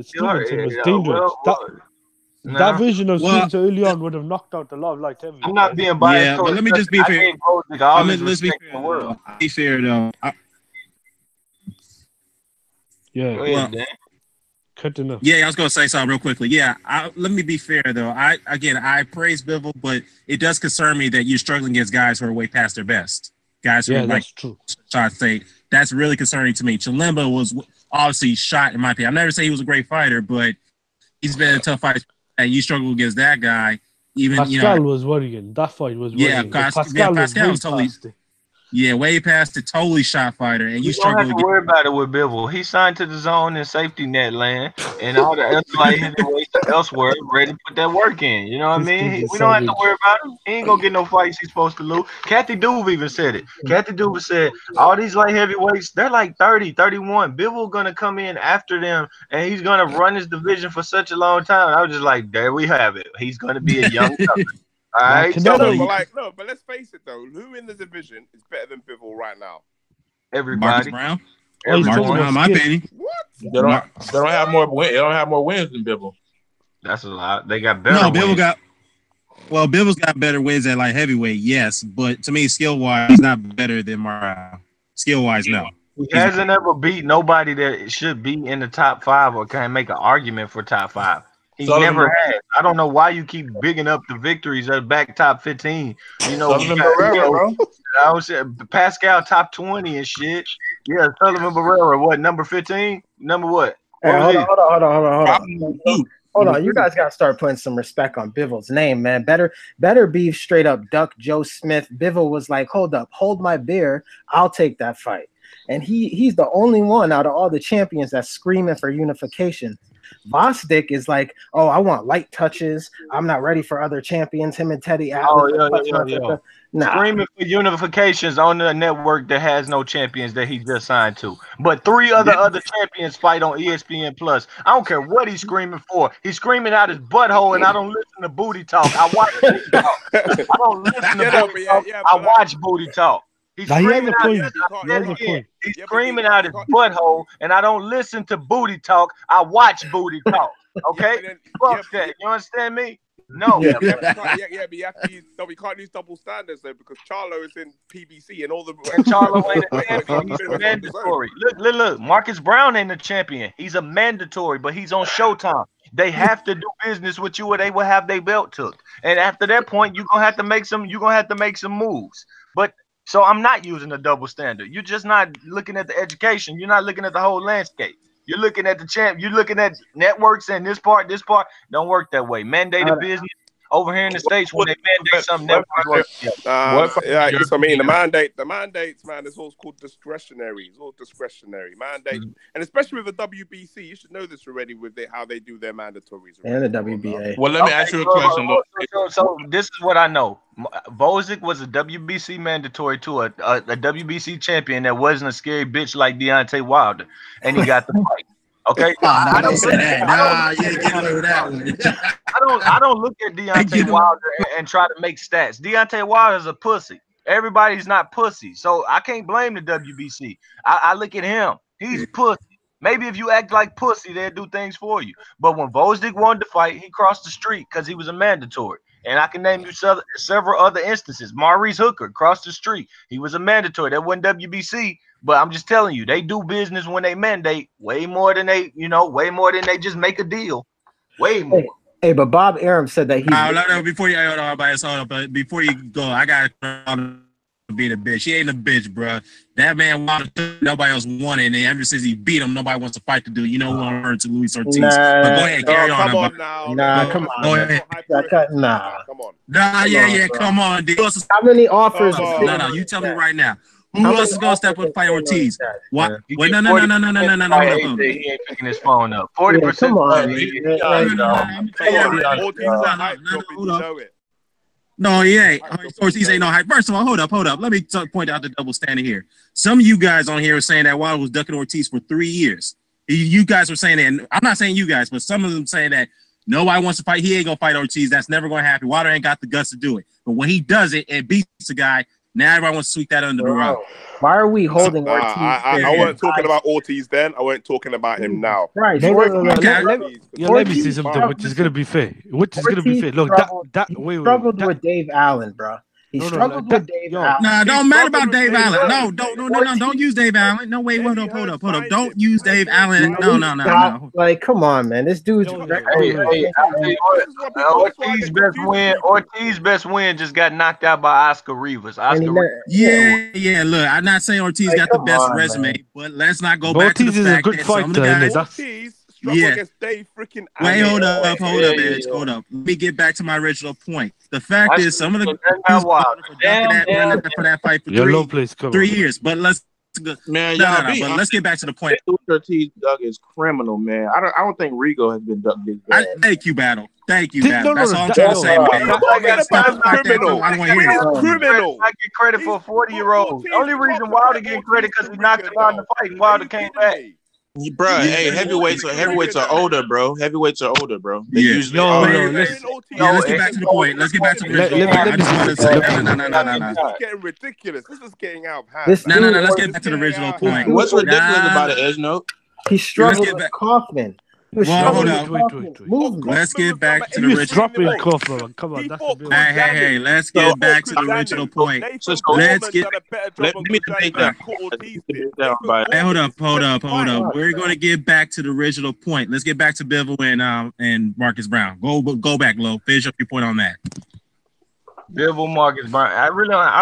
Stevenson was dangerous. That vision of Stevenson Ilion would have knocked out a lot of light heavy. I'm not being biased. Yeah, but let me just be fair. Let's be fair. Be fair though. Cut enough. Yeah, I was gonna say something real quickly. Yeah, let me be fair though. I praise Bivol, but it does concern me that you're struggling against guys who are way past their best. Guys who are like true. I'd say that's really concerning to me. Chilemba was obviously shot in my opinion. I never say he was a great fighter, but he's been a tough fight, and you struggle against that guy. Even Pascal was worrying. That fight was worrying. Pascal was totally. Yeah, way past the totally shot fighter, and you struggle. Don't have to worry about it with Bivol. He signed to the zone and safety net land, and all the other light heavyweights elsewhere ready to put that work in. You know what I mean? We don't have to worry about him. He ain't gonna get no fights he's supposed to lose. Kathy Duve even said it. Kathy Duve said all these light heavyweights, they're like 30, 31. Bivol gonna come in after them, and he's gonna run his division for such a long time. I was just like, there we have it. He's gonna be a young company. All right, but let's face it though. Who in the division is better than Bivol right now? Everybody. Marcus Brown. Everyone. My opinion. What? They don't have more wins. They don't have more wins than Bivol. That's a lot. They got better. No, Bivol's got better wins at light heavyweight. Yes, but to me, skill wise, he's not better than Morale. Skill wise, no. He hasn't ever beat nobody that should be in the top 5 or can make an argument for top 5. He never has. I don't know why you keep bigging up the victories at back top 15. You know, I was Pascal top 20 and shit. Yeah, Sullivan Barrera, what, number 15? Number what? Hey, hold on. You guys gotta start putting some respect on Bivol's name, man. Better be straight up duck Joe Smith. Bivol was like, hold my beer. I'll take that fight. And he's the only one out of all the champions that's screaming for unification. Vosdick is like, oh, I want light touches. I'm not ready for other champions. Him and Teddy Atlas. Screaming for unifications on the network that has no champions that he just signed to. But 3 other champions fight on ESPN Plus. I don't care what he's screaming for. He's screaming out his butthole, and I don't listen to booty talk. I watch booty talk. I don't listen to booty talk. I watch booty talk. He's screaming out his butthole, and I don't listen to booty talk. I watch booty talk. Okay? Fuck that. You understand me? No. But we can't use double standards though, because Charlo is in PBC and all the. And Charlo ain't a champion. He's mandatory. Look. Marcus Brown ain't a champion. He's a mandatory, but he's on Showtime. They have to do business with you, or they will have their belt took. And after that point, you're gonna have to make some. You're gonna have to make some moves. But. So I'm not using a double standard. You're just not looking at the education. You're not looking at the whole landscape. You're looking at the champ. You're looking at networks and this part. Don't work that way. Mandated business over here in the States when they mandate something. I mean, the mandates, man, it's all called discretionary. It's all discretionary mandate, and especially with the WBC, you should know this already with how they do their mandatories. And the WBA. Well, let me ask you a question. So this is what I know. Vosdick was a WBC mandatory to a WBC champion that wasn't a scary bitch like Deontay Wilder, and he got the fight. Okay, I don't say that. Nah, you ain't getting away with that one. I don't look at Deontay Wilder and try to make stats. Deontay Wilder's a pussy. Everybody's not pussy, so I can't blame the WBC. I look at him. He's pussy. Maybe if you act like pussy, they'll do things for you. But when Vosdick wanted to fight, he crossed the street because he was a mandatory. And I can name you several other instances. Maurice Hooker crossed the street. He was a mandatory. That wasn't WBC. But I'm just telling you, they do business when they mandate way more than they just make a deal. Way more. Hey, but Bob Arum said that he's. Before you go, I got to be the bitch. He ain't a bitch, bro. That man wanted, nobody else wanted, and ever since he beat him, nobody wants to fight the dude. You know who I heard to Luis Ortiz. But go ahead, carry on. Come on now. Come on. Go ahead. Come on. Come on, dude. How many offers? No, you tell me right now. Who else is gonna step up and fight Ortiz? What? Wait, no. He ain't picking his phone up. 40%. Come on, No, he ain't. Ortiz ain't no hype. First of all, hold up. Let me point out the double standard here. Some of you guys on here are saying that Wilder was ducking Ortiz for 3 years. You guys were saying that. And I'm not saying you guys, but some of them saying that nobody wants to fight. He ain't gonna fight Ortiz. That's never gonna happen. Wilder ain't got the guts to do it. But when he does it and beats a guy, now everyone wants to sweep that under the rug. Why are we holding Ortiz? I wasn't talking about Ortiz then. I wasn't talking about him now. Right. Let me see something which is going to be fair. Look, he struggled with Dave Allen, bro. He struggled with Dave Allen. Nah, don't matter about Dave Allen. No, don't use Dave Allen. No, wait, hold up. Don't use Dave Allen. No. Like, come on, man. This dude's Ortiz's best win just got knocked out by Oscar Rivas. Yeah. Look, I'm not saying Ortiz got the best resume, but let's not go back to the fact that some of the guys. Ortiz struggled against Dave freaking Allen. Wait, hold up, Edge. Hold up. Let me get back to my original point. The fact is, some of the guys for that fight for 3 years. But let's go. Man, but let's get back to the point. Ortiz duck is criminal, man. I don't think Rigo has been ducked this bad. Thank you, Battle. That's all I'm trying to say, man. Criminal. I don't want to hear it. Criminal. I get credit for a 40-year-old. The only reason Wilder getting credit because he knocked him out in the fight and Wilder came back. Bro, hey, heavyweights are older, bro. They let's get back to the point. Let's get back to the This is getting ridiculous. This is getting out of hand. No. Let's get back to the original point. What's ridiculous about it, Esno? He struggled with Kaufman. Hold up. Let's get back to the original point. Come on, Hey, let's get back to the original point. Let me take that. Hey, hold up. We're going to get back to the original point. Let's get back to Bivol and Marcus Browne. Go back, Lo. Finish up your point on that. Bivol, Marcus Browne. I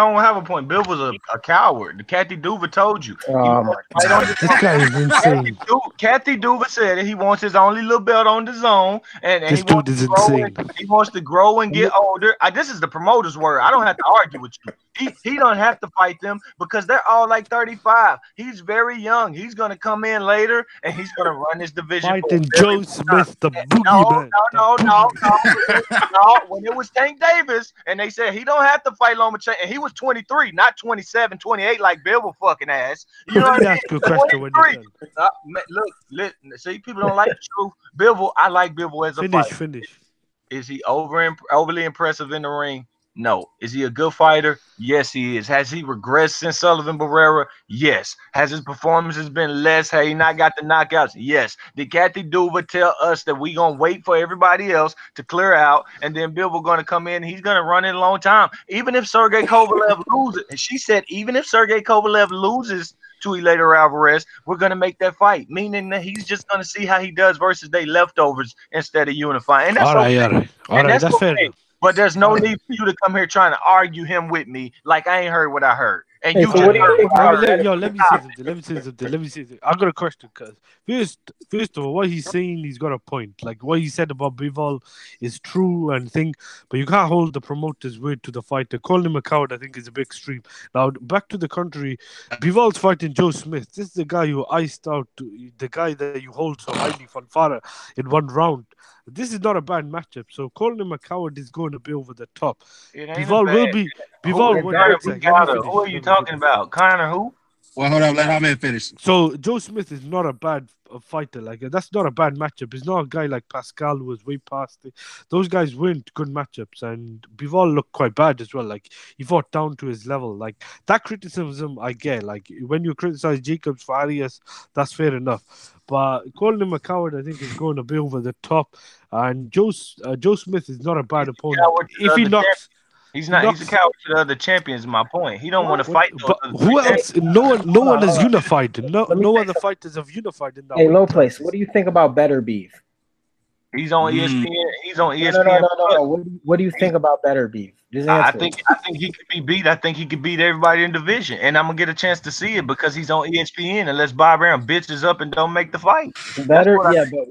don't have a point. Bivol was a coward. Kathy Duva told you. Oh my God. This guy is insane. Kathy Duva said that he wants his only little belt on the zone, and this dude is insane. He wants to grow and get older. This is the promoter's word. I don't have to argue with you. He don't have to fight them because they're all like 35. He's very young. He's going to come in later, and he's going to run this division. Fighting Joe Smith, the boogeyman. No. When it was Tank Davis, and they said he don't have to fight Lomachenko, and he was 23, not 27, 28 like Bivol fucking ass. You know what I mean? Look, see, people don't like the truth. Bivol, I like Bivol as a fighter. Finish. Is he overly impressive in the ring? No. Is he a good fighter? Yes, he is. Has he regressed since Sullivan Barrera? Yes. Has his performances been less? Have he not got the knockouts? Yes. Did Kathy Duva tell us that we going to wait for everybody else to clear out, and then Bivol going to come in and he's going to run it a long time? Even if Sergey Kovalev loses, and she said even if Sergey Kovalev loses to Eleider Alvarez, we're going to make that fight, meaning that he's just going to see how he does versus they leftovers instead of unifying. And that's all right. That's fair. But there's no need for you to come here trying to argue him with me like I ain't heard what I heard. And hey, you so just what do you think let me say something. I got a question because first of all, what he's saying, he's got a point. Like what he said about Bivol is true and but you can't hold the promoter's word to the fighter. Calling him a coward, I think, is a bit extreme. Now back to the country, Bivol's fighting Joe Smith. This is the guy who iced out the guy that you hold so highly, Fanfara, in one round. This is not a bad matchup, so calling him a coward is going to be over the top. Bivol will be. Bivol. Who are you talking about? Connor who? Well, hold on. Let Ahmed finish. So Joe Smith is not a bad fighter. Like that's not a bad matchup. It's not a guy like Pascal who was way past it. Those guys weren't good matchups, and Bivol looked quite bad as well. Like he fought down to his level. Like that criticism I get. Like when you criticize Jacobs for Arias, that's fair enough. But calling him a coward, I think, is going a bit over the top. And Joe Smith is not a bad opponent. If he knocks. He's not. He's a coward to the other champions. Is my point. He don't want to fight. But who else? No one has unified. No other fighters have unified in that. Hey, Low Place. What do you think about Better Beef? He's on ESPN. He's on ESPN. No. What do you think about Better Beef? I think he could be beat. I think he could beat everybody in division, and I'm gonna get a chance to see it because he's on ESPN. Unless Bob Brown bitches up and don't make the fight. But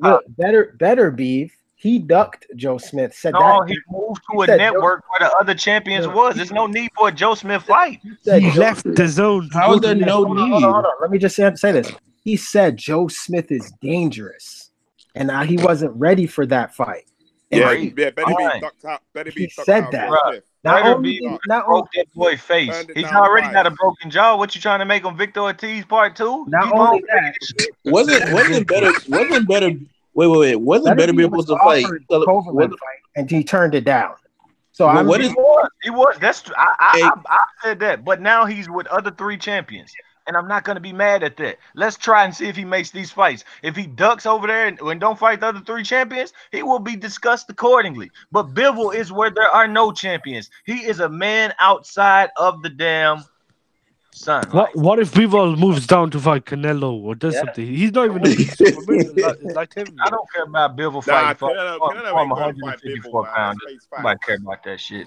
look, Better Beef. He ducked Joe Smith. He moved to a network where the other champions was. There's no need for a Joe Smith fight. He left the zone. How is there no need? Hold on. Let me just say this. He said Joe Smith is dangerous, and he wasn't ready for that fight. Better be ducked out. He said that. Not only broke that boy face. He's already got a broken jaw. What you trying to make him Victor Ortiz Part 2? Not only that. Wasn't better. Wait. Wasn't Better be supposed to fight? And he turned it down. So he was. That's I said that. But now he's with other 3 champions, and I'm not gonna be mad at that. Let's try and see if he makes these fights. If he ducks over there and don't fight the other 3 champions, he will be discussed accordingly. But Bivol is where there are no champions. He is a man outside of the damn. Son, what if Bivol moves down to fight Canelo or does something? He's not even like him. I don't care about Bivol fighting for 154 pounds. Nobody care about that shit.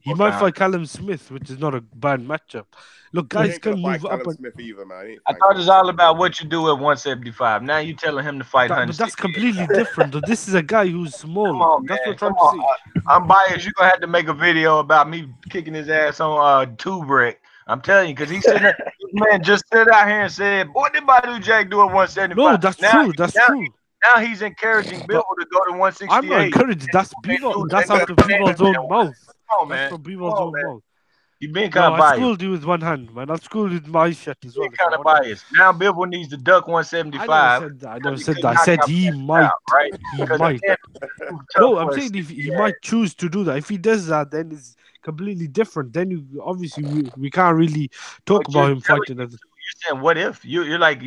He might fight Callum Smith, which is not a bad matchup. Look, guys can move up. I thought it's all about what you do at 175. Now you're telling him to fight 100. But that's completely different. This is a guy who's small. That's what I'm trying to see. I'm biased. You're gonna have to make a video about me kicking his ass on two brick. I'm telling you, because he said, man, just stood out here and said, boy, did Badou Jack do it 175? No, that's true. That's true. Now he's encouraging Bivol to go to 168. I'm not encouraging. That's Bivol. That's out of Bivol's own mouth. Come on, man. That's from Bivol's own mouth. You've been kind of biased. I schooled you with one hand, man. I'm schooled with my shit as well. You're kind of biased. Now Bivol needs to duck 175. I never said that. I said he might. Right? He might. No, I'm saying if he might choose to do that. If he does that, then it's completely different. Then you obviously we can't really talk about him fighting. You're saying what if you're like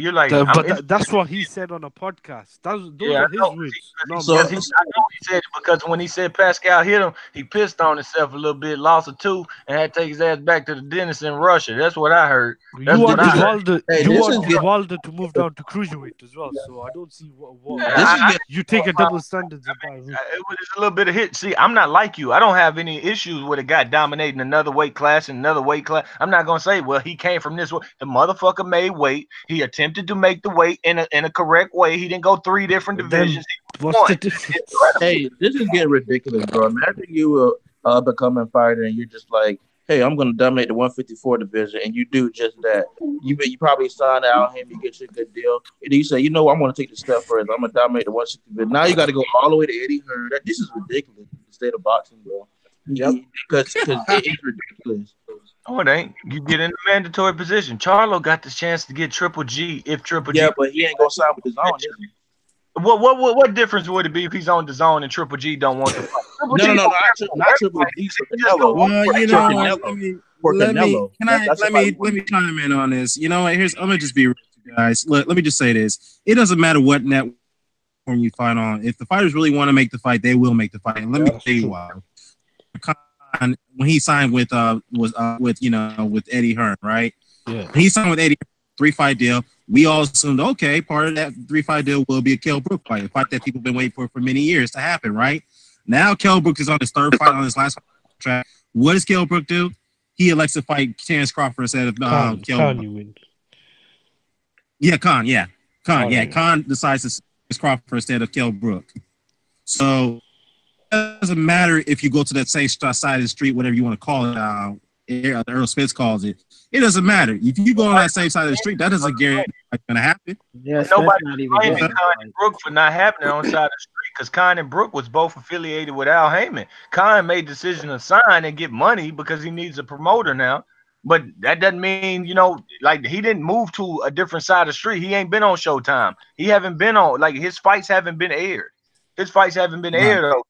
that's what he said on a podcast. Those are his words. I know he said it because when he said Pascal hit him, he pissed on himself a little bit, lost a tooth, and had to take his ass back to the dentist in Russia. That's what I heard. You want Wilder to move down to cruiserweight as well, so I don't see what you take a double standard. It was a little bit of hit. See, I'm not like you. I don't have any issues with a guy dominating another weight class and another weight class. I'm not gonna say, well, he came from this way. The motherfucker made weight. He attempted to make the weight in a correct way. He didn't go 3 different divisions. What's the difference? Hey, this is getting ridiculous, bro. Imagine you becoming a fighter and you're just like, hey, I'm gonna dominate the 154 division, and you do just that. You probably sign out him, you get you a good deal, and then you say, you know, I'm gonna take the step further. I'm gonna dominate the 160 division. Now you got to go all the way to Eddie Hearn. This is ridiculous. The state of boxing, bro. Yep. Because it's ridiculous. Oh, it ain't. You get in the mandatory position. Charlo got the chance to get Triple G if Triple G. Yeah, but he ain't gonna sign with his own. What difference would it be if he's on the zone and Triple G don't want to fight? No, not Triple G. Well, you know, let me chime in on this. You know what? I'm gonna just be real, guys. Look, let me just say this. It doesn't matter what network you fight on. If the fighters really want to make the fight, they will make the fight. And let me tell you why. When he signed with Eddie Hearn, right? Yeah. He signed with Eddie, 3-fight deal. We all assumed, okay, part of that 3-fight deal will be a Kell Brook fight, a fight that people have been waiting for many years to happen, right? Now Kell Brook is on his 3rd fight on his last track. What does Kell Brook do? He elects to fight Terence Crawford instead of Kell Brook. Khan decides to fight Crawford instead of Kell Brook. So it doesn't matter if you go to that same side of the street, whatever you want to call it. Earl Spence calls it. It doesn't matter. If you go on that same side of the street, that doesn't guarantee it's going to happen. Yeah, nobody blaming Khan and Brook for not happening on the side of the street because Khan and Brook was both affiliated with Al Heyman. Khan made the decision to sign and get money because he needs a promoter now. But that doesn't mean, you know, like he didn't move to a different side of the street. He ain't been on Showtime. He haven't been on, like his fights haven't been aired. His fights haven't been aired. Though.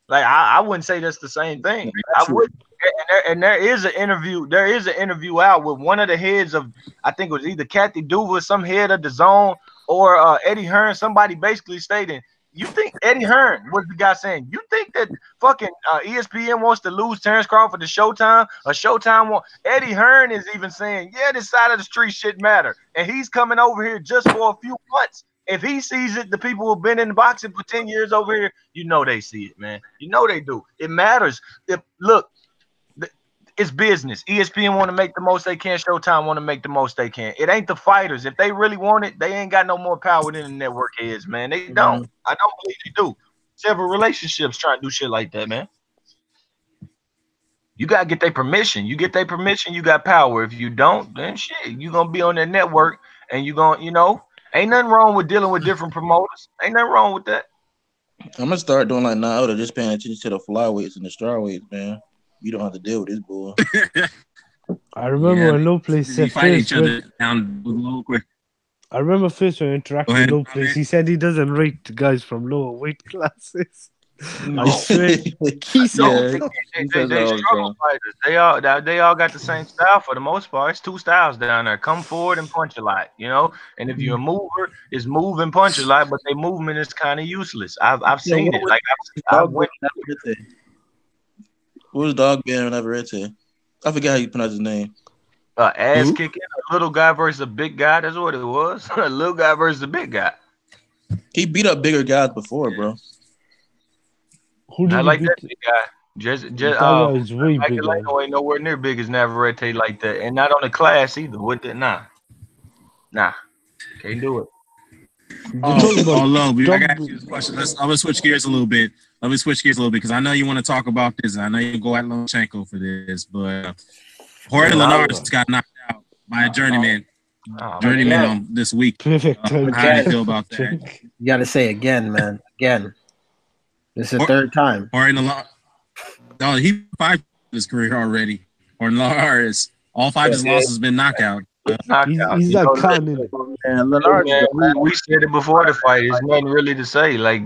Like I wouldn't say that's the same thing. I would, and there is an interview. There is an interview out with one of the heads of, I think it was either Kathy Duva, some head of Dazn, or Eddie Hearn. Somebody basically stating, you think Eddie Hearn was the guy saying, you think that fucking ESPN wants to lose Terrence Crawford to Showtime? Or Showtime won't? Eddie Hearn is even saying, yeah, this side of the street shit matter. And he's coming over here just for a few months. If he sees it, the people who've been in boxing for 10 years over here, you know they see it, man. You know they do. It matters. Look, it's business. ESPN want to make the most they can. Showtime want to make the most they can. It ain't the fighters. If they really want it, they ain't got no more power than the network is, man. They don't. I don't believe they do. Several relationships trying to do shit like that, man. You gotta get their permission. You get their permission, you got power. If you don't, then shit, you gonna be on their network, and you gonna, you know, ain't nothing wrong with dealing with different promoters. Ain't nothing wrong with that. I'm gonna start doing like now, just paying attention to the flyweights and the strawweights, man. You don't have to deal with this bull. I remember when Lopez said fight each other down low quick. I remember first when interacting with Lopez, he said he doesn't rate guys from lower weight classes. No. I swear, he said they struggle fighters. They all got the same style for the most part. It's two styles down there: come forward and punch a lot, you know. And if you're a mover, it's move and punch a lot, but their movement is kind of useless. I've seen it. Like I went. What was Dog Bear and Navarrete? I forgot how you pronounce his name. Ass kicking, a little guy versus a big guy. That's what it was. A little guy versus a big guy. He beat up bigger guys before, bro. Who did I like that big guy. Just way bigger. Ain't nowhere near big as Navarrete like that, and not on the class either. With it, nah, can't do it. I got you this question. I'm gonna switch gears a little bit. Let me switch gears a little bit because I know you want to talk about this. And I know you go at Lomachenko for this, but Jorge Linares got knocked out by a journeyman. On this week. Perfect. How do you feel about that? You got to say again, man. Again. This is the third time. Jorge Linares. No, he 5 his career already. Jorge Linares. All 5 of his losses has been knockout. He's not counting it. We said it before the fight. There's nothing really to say. Like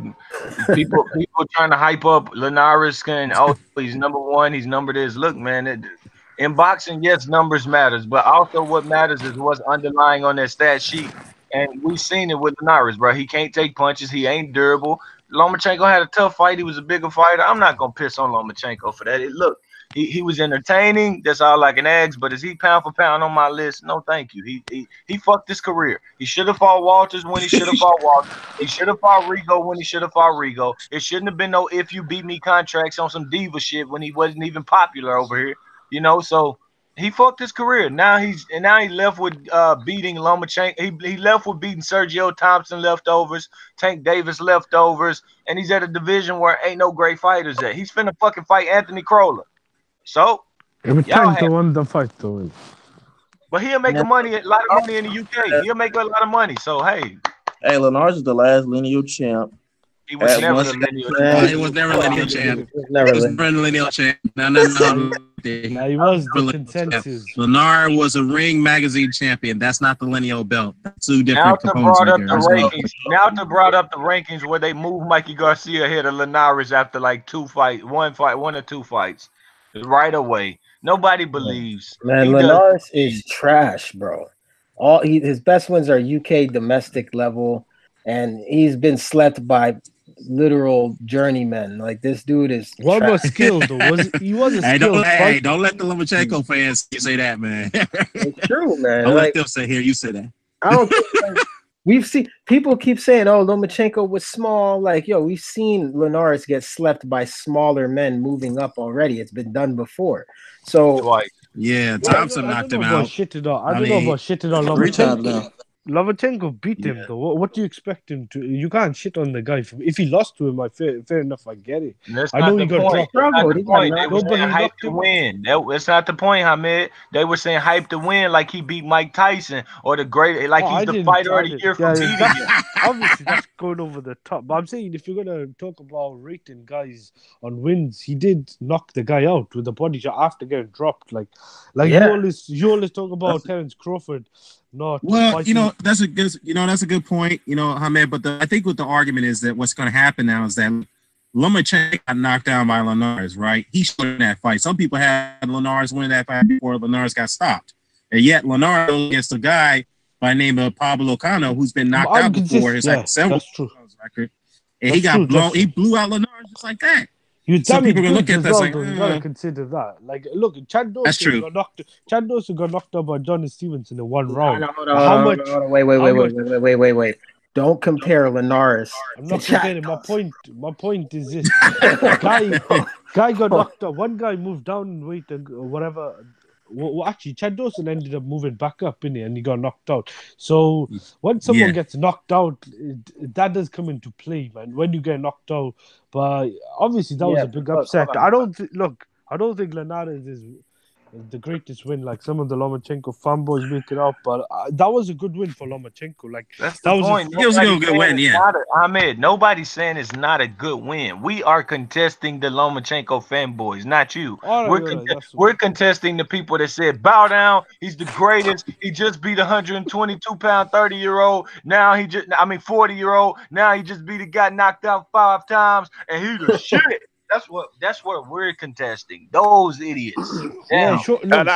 people trying to hype up Linares and he's number 1, he's number this. Look, man, in boxing, yes, numbers matters, but also what matters is what's underlying on that stat sheet. And we've seen it with Linares, bro. He can't take punches. He ain't durable. Lomachenko had a tough fight. He was a bigger fighter. I'm not gonna piss on Lomachenko for that. Look. He was entertaining. That's all I can ask. But is he pound for pound on my list? No, thank you. He fucked his career. He should have fought Walters when he should have fought Walters. He should have fought Rigo when he should have fought Rigo. It shouldn't have been no if you beat me contracts on some diva shit when he wasn't even popular over here. You know, so he fucked his career. Now he left with beating Lomachenko. He left with beating Sergio Thompson leftovers, Tank Davis leftovers, and he's at a division where ain't no great fighters at. He's finna fucking fight Anthony Crolla. So, Tank the one the fight though. But he'll make a lot of money in the UK. He'll make a lot of money. So hey, Linares is the last lineal champ. He was never the lineal champ. He was never lineal champ. He was never lineal champ. No. He was the consensus. Linares was a Ring magazine champion. That's not the lineal belt. That's 2 different components. Now to brought up the rankings where they moved Mikey Garcia ahead of Linares after like 2 fights, 1 or 2 fights. Right away. Nobody believes. Man, Linares is trash, bro. His best wins are UK domestic level, and he's been slept by literal journeymen. Like this dude is. What was skill though? He wasn't skilled. Hey, don't let the Lomachenko fans say that, man. It's true, man. Don't let them say here. You say that. I don't think. We've seen people keep saying, "Oh, Lomachenko was small." Like, yo, we've seen Linares get slept by smaller men moving up already. It's been done before. So, yeah, Thompson knocked him out. I don't know about shitting on Lomachenko. Lomachenko beat him though. What do you expect him to? You can't shit on the guy. If he lost to him, fair enough. I get it. That's I not know the he got point. dropped. That's not the point. They were Nobody saying hype knocked to him. win. That's not the point, Hamed. They were saying hype to win, like he beat Mike Tyson or the great, like he's the fighter of the year for beating him. Obviously, that's going over the top. But I'm saying if you're gonna talk about rating guys on wins, he did knock the guy out with a body shot after getting dropped. Like you always talk about Terence Crawford. Not well, fighting. that's a good point, Hamed. But I think what the argument is that what's going to happen now is that Lomachenko got knocked down by Linares, right? He showed in that fight. Some people had Linares winning that fight before Linares got stopped, and yet Linares against a guy by the name of Pablo Cano who's been knocked out before. His several record, and he got blown. He blew out Linares just like that. So people are gonna look at that like, you gotta consider that. Like, look, Chad Dawson got knocked out by Johnny Stevenson in one round. Hold on. Wait. Don't compare Linares. I'm not comparing. My point is this: guy got knocked out. One guy moved down in weight and whatever. Well, actually, Chad Dawson ended up moving back up in it, and he got knocked out. So when someone gets knocked out, that does come into play, man. When you get knocked out, but obviously that was a big upset. I don't think Linares is the greatest win. Like some of the Lomachenko fanboys make it up, but that was a good win for Lomachenko. Like that's the point. It was a good win, Ahmed, nobody's saying it's not a good win. We are contesting the Lomachenko fanboys, not you. We're contesting the people that said bow down. He's the greatest. He just beat 122-pound 30-year-old. Now 40-year-old. Now he just beat a guy knocked out 5 times, and he's the shit. That's what we're contesting. Those idiots. Yeah, sure. And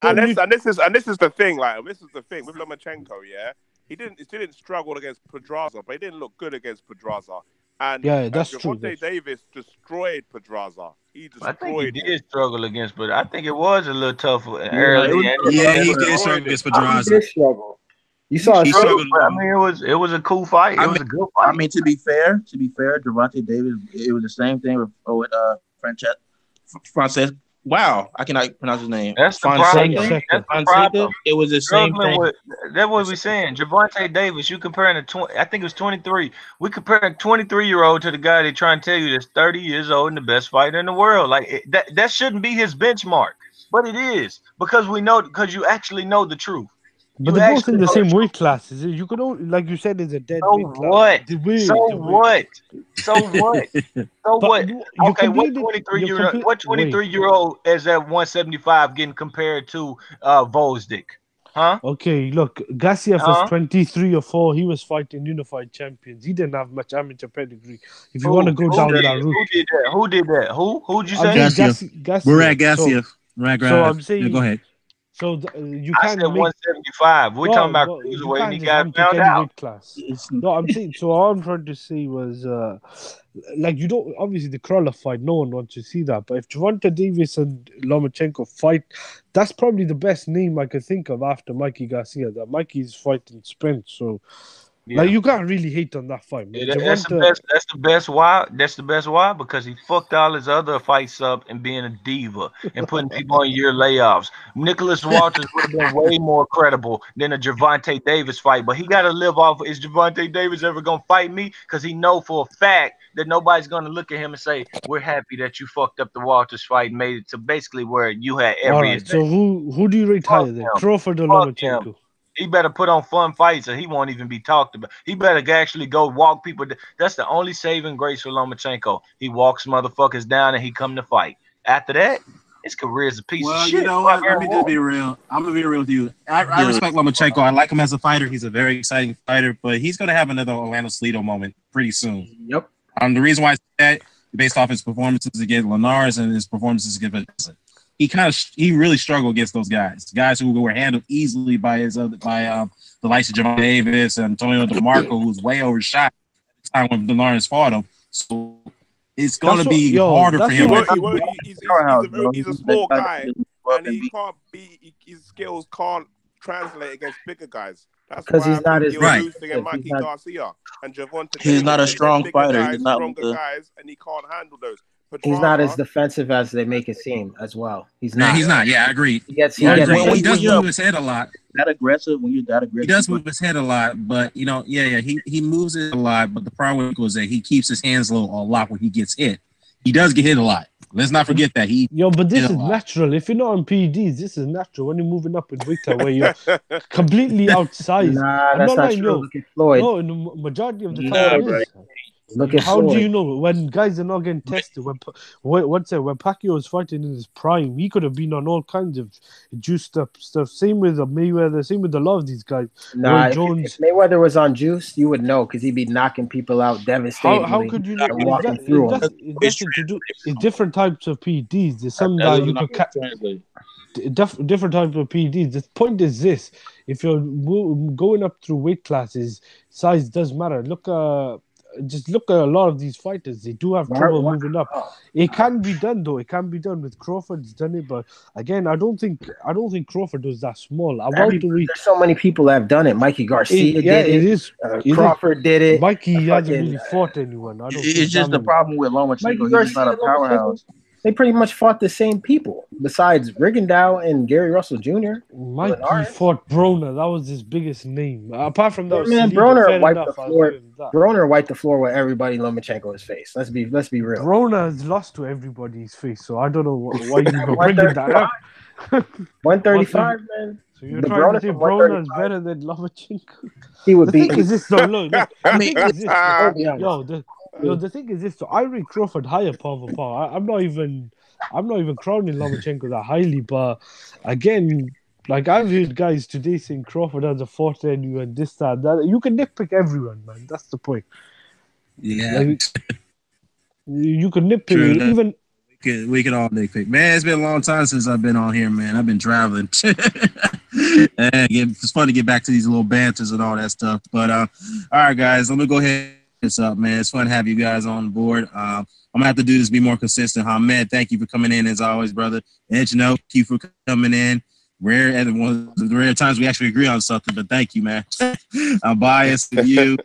this is the thing. Like this is the thing with Lomachenko. Yeah, he didn't struggle against Pedraza, but he didn't look good against Pedraza. And that's true. Davis destroyed Pedraza. I think he did struggle against, but I think it was a little tough early. He did struggle against Pedraza. He did struggle. You saw he struggled. I mean, it was a cool fight. It was a good fight. I mean, to be fair, Gervonta Davis, it was the same thing with Frances. Wow, I cannot pronounce his name. That's the problem. Fonseca. It was the same thing. That's what we're saying. Gervonta Davis, you comparing I think it was 23. We comparing 23-year-old to the guy they trying to tell you that's 30 years old and the best fighter in the world. Like that shouldn't be his benchmark, but it is because you actually know the truth. But they're both in the same weight classes. You could only, like you said, it's a dead weight class. What? Okay, what 23-year-old is at 175 getting compared to Vosdick? Huh? Okay, look, Gassiev was 23 or 4. He was fighting unified champions. He didn't have much amateur pedigree. If you want to go down that route. Who did that? Who'd you say? Gassiev. We're at Gassiev. So I'm saying, go ahead. So you can't. I said 175. We're talking about cruiserweight, and he got found out. Class. No, I'm saying. So all I'm trying to say was, like you don't obviously the Crawler fight. No one wants to see that. But if Gervonta Davis and Lomachenko fight, that's probably the best name I could think of after Mikey Garcia. That Mikey's fighting sprint. So. Yeah. Like you can't really hate on that fight, man. That's the best. Why? That's the best. Why? Because he fucked all his other fights up and being a diva and putting people on year layoffs. Nicholas Walters would have been way more credible than a Gervonta Davis fight, but he got to live off. Is Gervonta Davis ever gonna fight me? Because he know for a fact that nobody's gonna look at him and say, "We're happy that you fucked up the Walters fight and made it to basically where you had every." All right. So who do you rate higher then? Crawford or Lomachenko? He better put on fun fights, and he won't even be talked about. He better actually go walk people. That's the only saving grace for Lomachenko. He walks motherfuckers down, and he come to fight. After that, his career is a piece of shit. Well, you know what? Let me just be real. I'm gonna be real with you. I respect Lomachenko. I like him as a fighter. He's a very exciting fighter, but he's gonna have another Orlando Salido moment pretty soon. Yep. The reason why I say that, based off his performances against Linares and his performances against Dazn. He really struggled against those guys who were handled easily by the likes of Javon Davis and Antonio DeMarco, who's way overshot at the time when Linares fought him. So it's going to be harder for him. He's a small guy, and he can't be. His skills can't translate against bigger guys. That's because he's not as right. Mikey Garcia and Gervonta. He's not a strong fighter. He's not stronger guys, and he can't handle those. He's not as defensive as they make it seem as well. He's Nah, not. he's not. Yeah, I agree. He gets He does move his head a lot. That aggressive when you're that aggressive. He does move his head a lot, but he moves it a lot. But the problem was that he keeps his hands low a lot when he gets hit. He does get hit a lot. Let's not forget that. But this is natural. If you're not on PEDs, this is natural. When you're moving up in weight where you're completely outside. Nah, that's not true. Look at Floyd. No, in the majority of the time, it is. Look at How Floyd. do you know when guys are not getting tested? When Pacquiao was fighting in his prime, he could have been on all kinds of juiced up stuff. Same with Mayweather. Same with a lot of these guys. Nah, if Mayweather was on juice, you would know because he'd be knocking people out devastatingly. How could you know? Walking through them. It's different types of PEDs. There's some that you could translate. Different types of PEDs. The point is this: if you're going up through weight classes, size does matter. Just look at a lot of these fighters. They do have trouble moving up. It can be done though. It can be done with Crawford's done it, but again, I don't think Crawford was that small. There's so many people that have done it. Mikey Garcia did it. Crawford did it. Mikey hasn't really fought anyone. It's just the problem with Lomachenko. He's not a powerhouse. They pretty much fought the same people, besides Rigondeaux and Gary Russell Jr. Mikey fought Broner. That was his biggest name. Apart from that, Broner wiped the floor. Broner wiped the floor with everybody Lomachenko's face. Let's be real. Broner has lost to everybody's face, so I don't know why you even bringing that up. 135, man. So you're trying to say Broner is better than Lomachenko? He would be. Is this though? Look. The thing is this. So I rate Crawford higher power for power. I'm not even crowning Lomachenko that highly, but again, like I've heard guys today saying Crawford has a forte and you and this, that. You can nitpick everyone, man. That's the point. Yeah. You can nitpick even. We can all nitpick. Man, it's been a long time since I've been on here, man. I've been traveling. And it's fun to get back to these little banters and all that stuff. But all right, guys, let me go ahead. What's up, man? It's fun to have you guys on board. I'm gonna have to do this, be more consistent. Hamed, thank you for coming in as always, brother. And thank you for coming in. Rare and one of the rare times we actually agree on something, but thank you, man. I'm biased with you.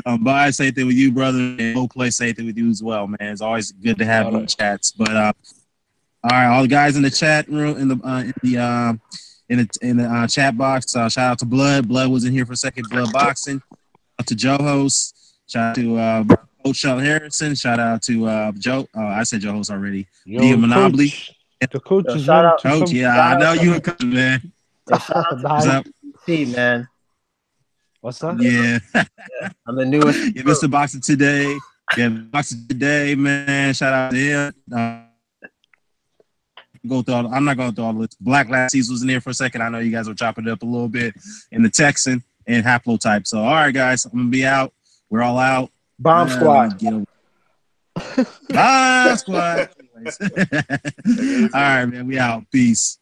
I'm biased, same thing with you, brother. And whole place, same thing with you as well, man. It's always good to have you in chats. But all right, all the guys in the chat room, in the chat box. Shout out to Blood. Blood was in here for a second. Blood Boxing. Shout out to Joe Host. Shout out to Coach Sean Harrison. Shout out to Joe. I said Joe Host already. Dia Monopoly. The coach is shout out to Coach. Yeah, I know you a coach, man. What's up? Man. What's up? Yeah. I'm the newest. Yeah, Mr. Boxing Today. Yeah, Boxing Today, man. Shout out to him. I'm not going through all the list. Black Lassies was in there for a second. I know you guys were chopping it up a little bit. In the Texan and Haplotype. So, all right, guys, I'm going to be out. We're all out. Bomb Squad. Bomb Squad. All right, man. We out. Peace.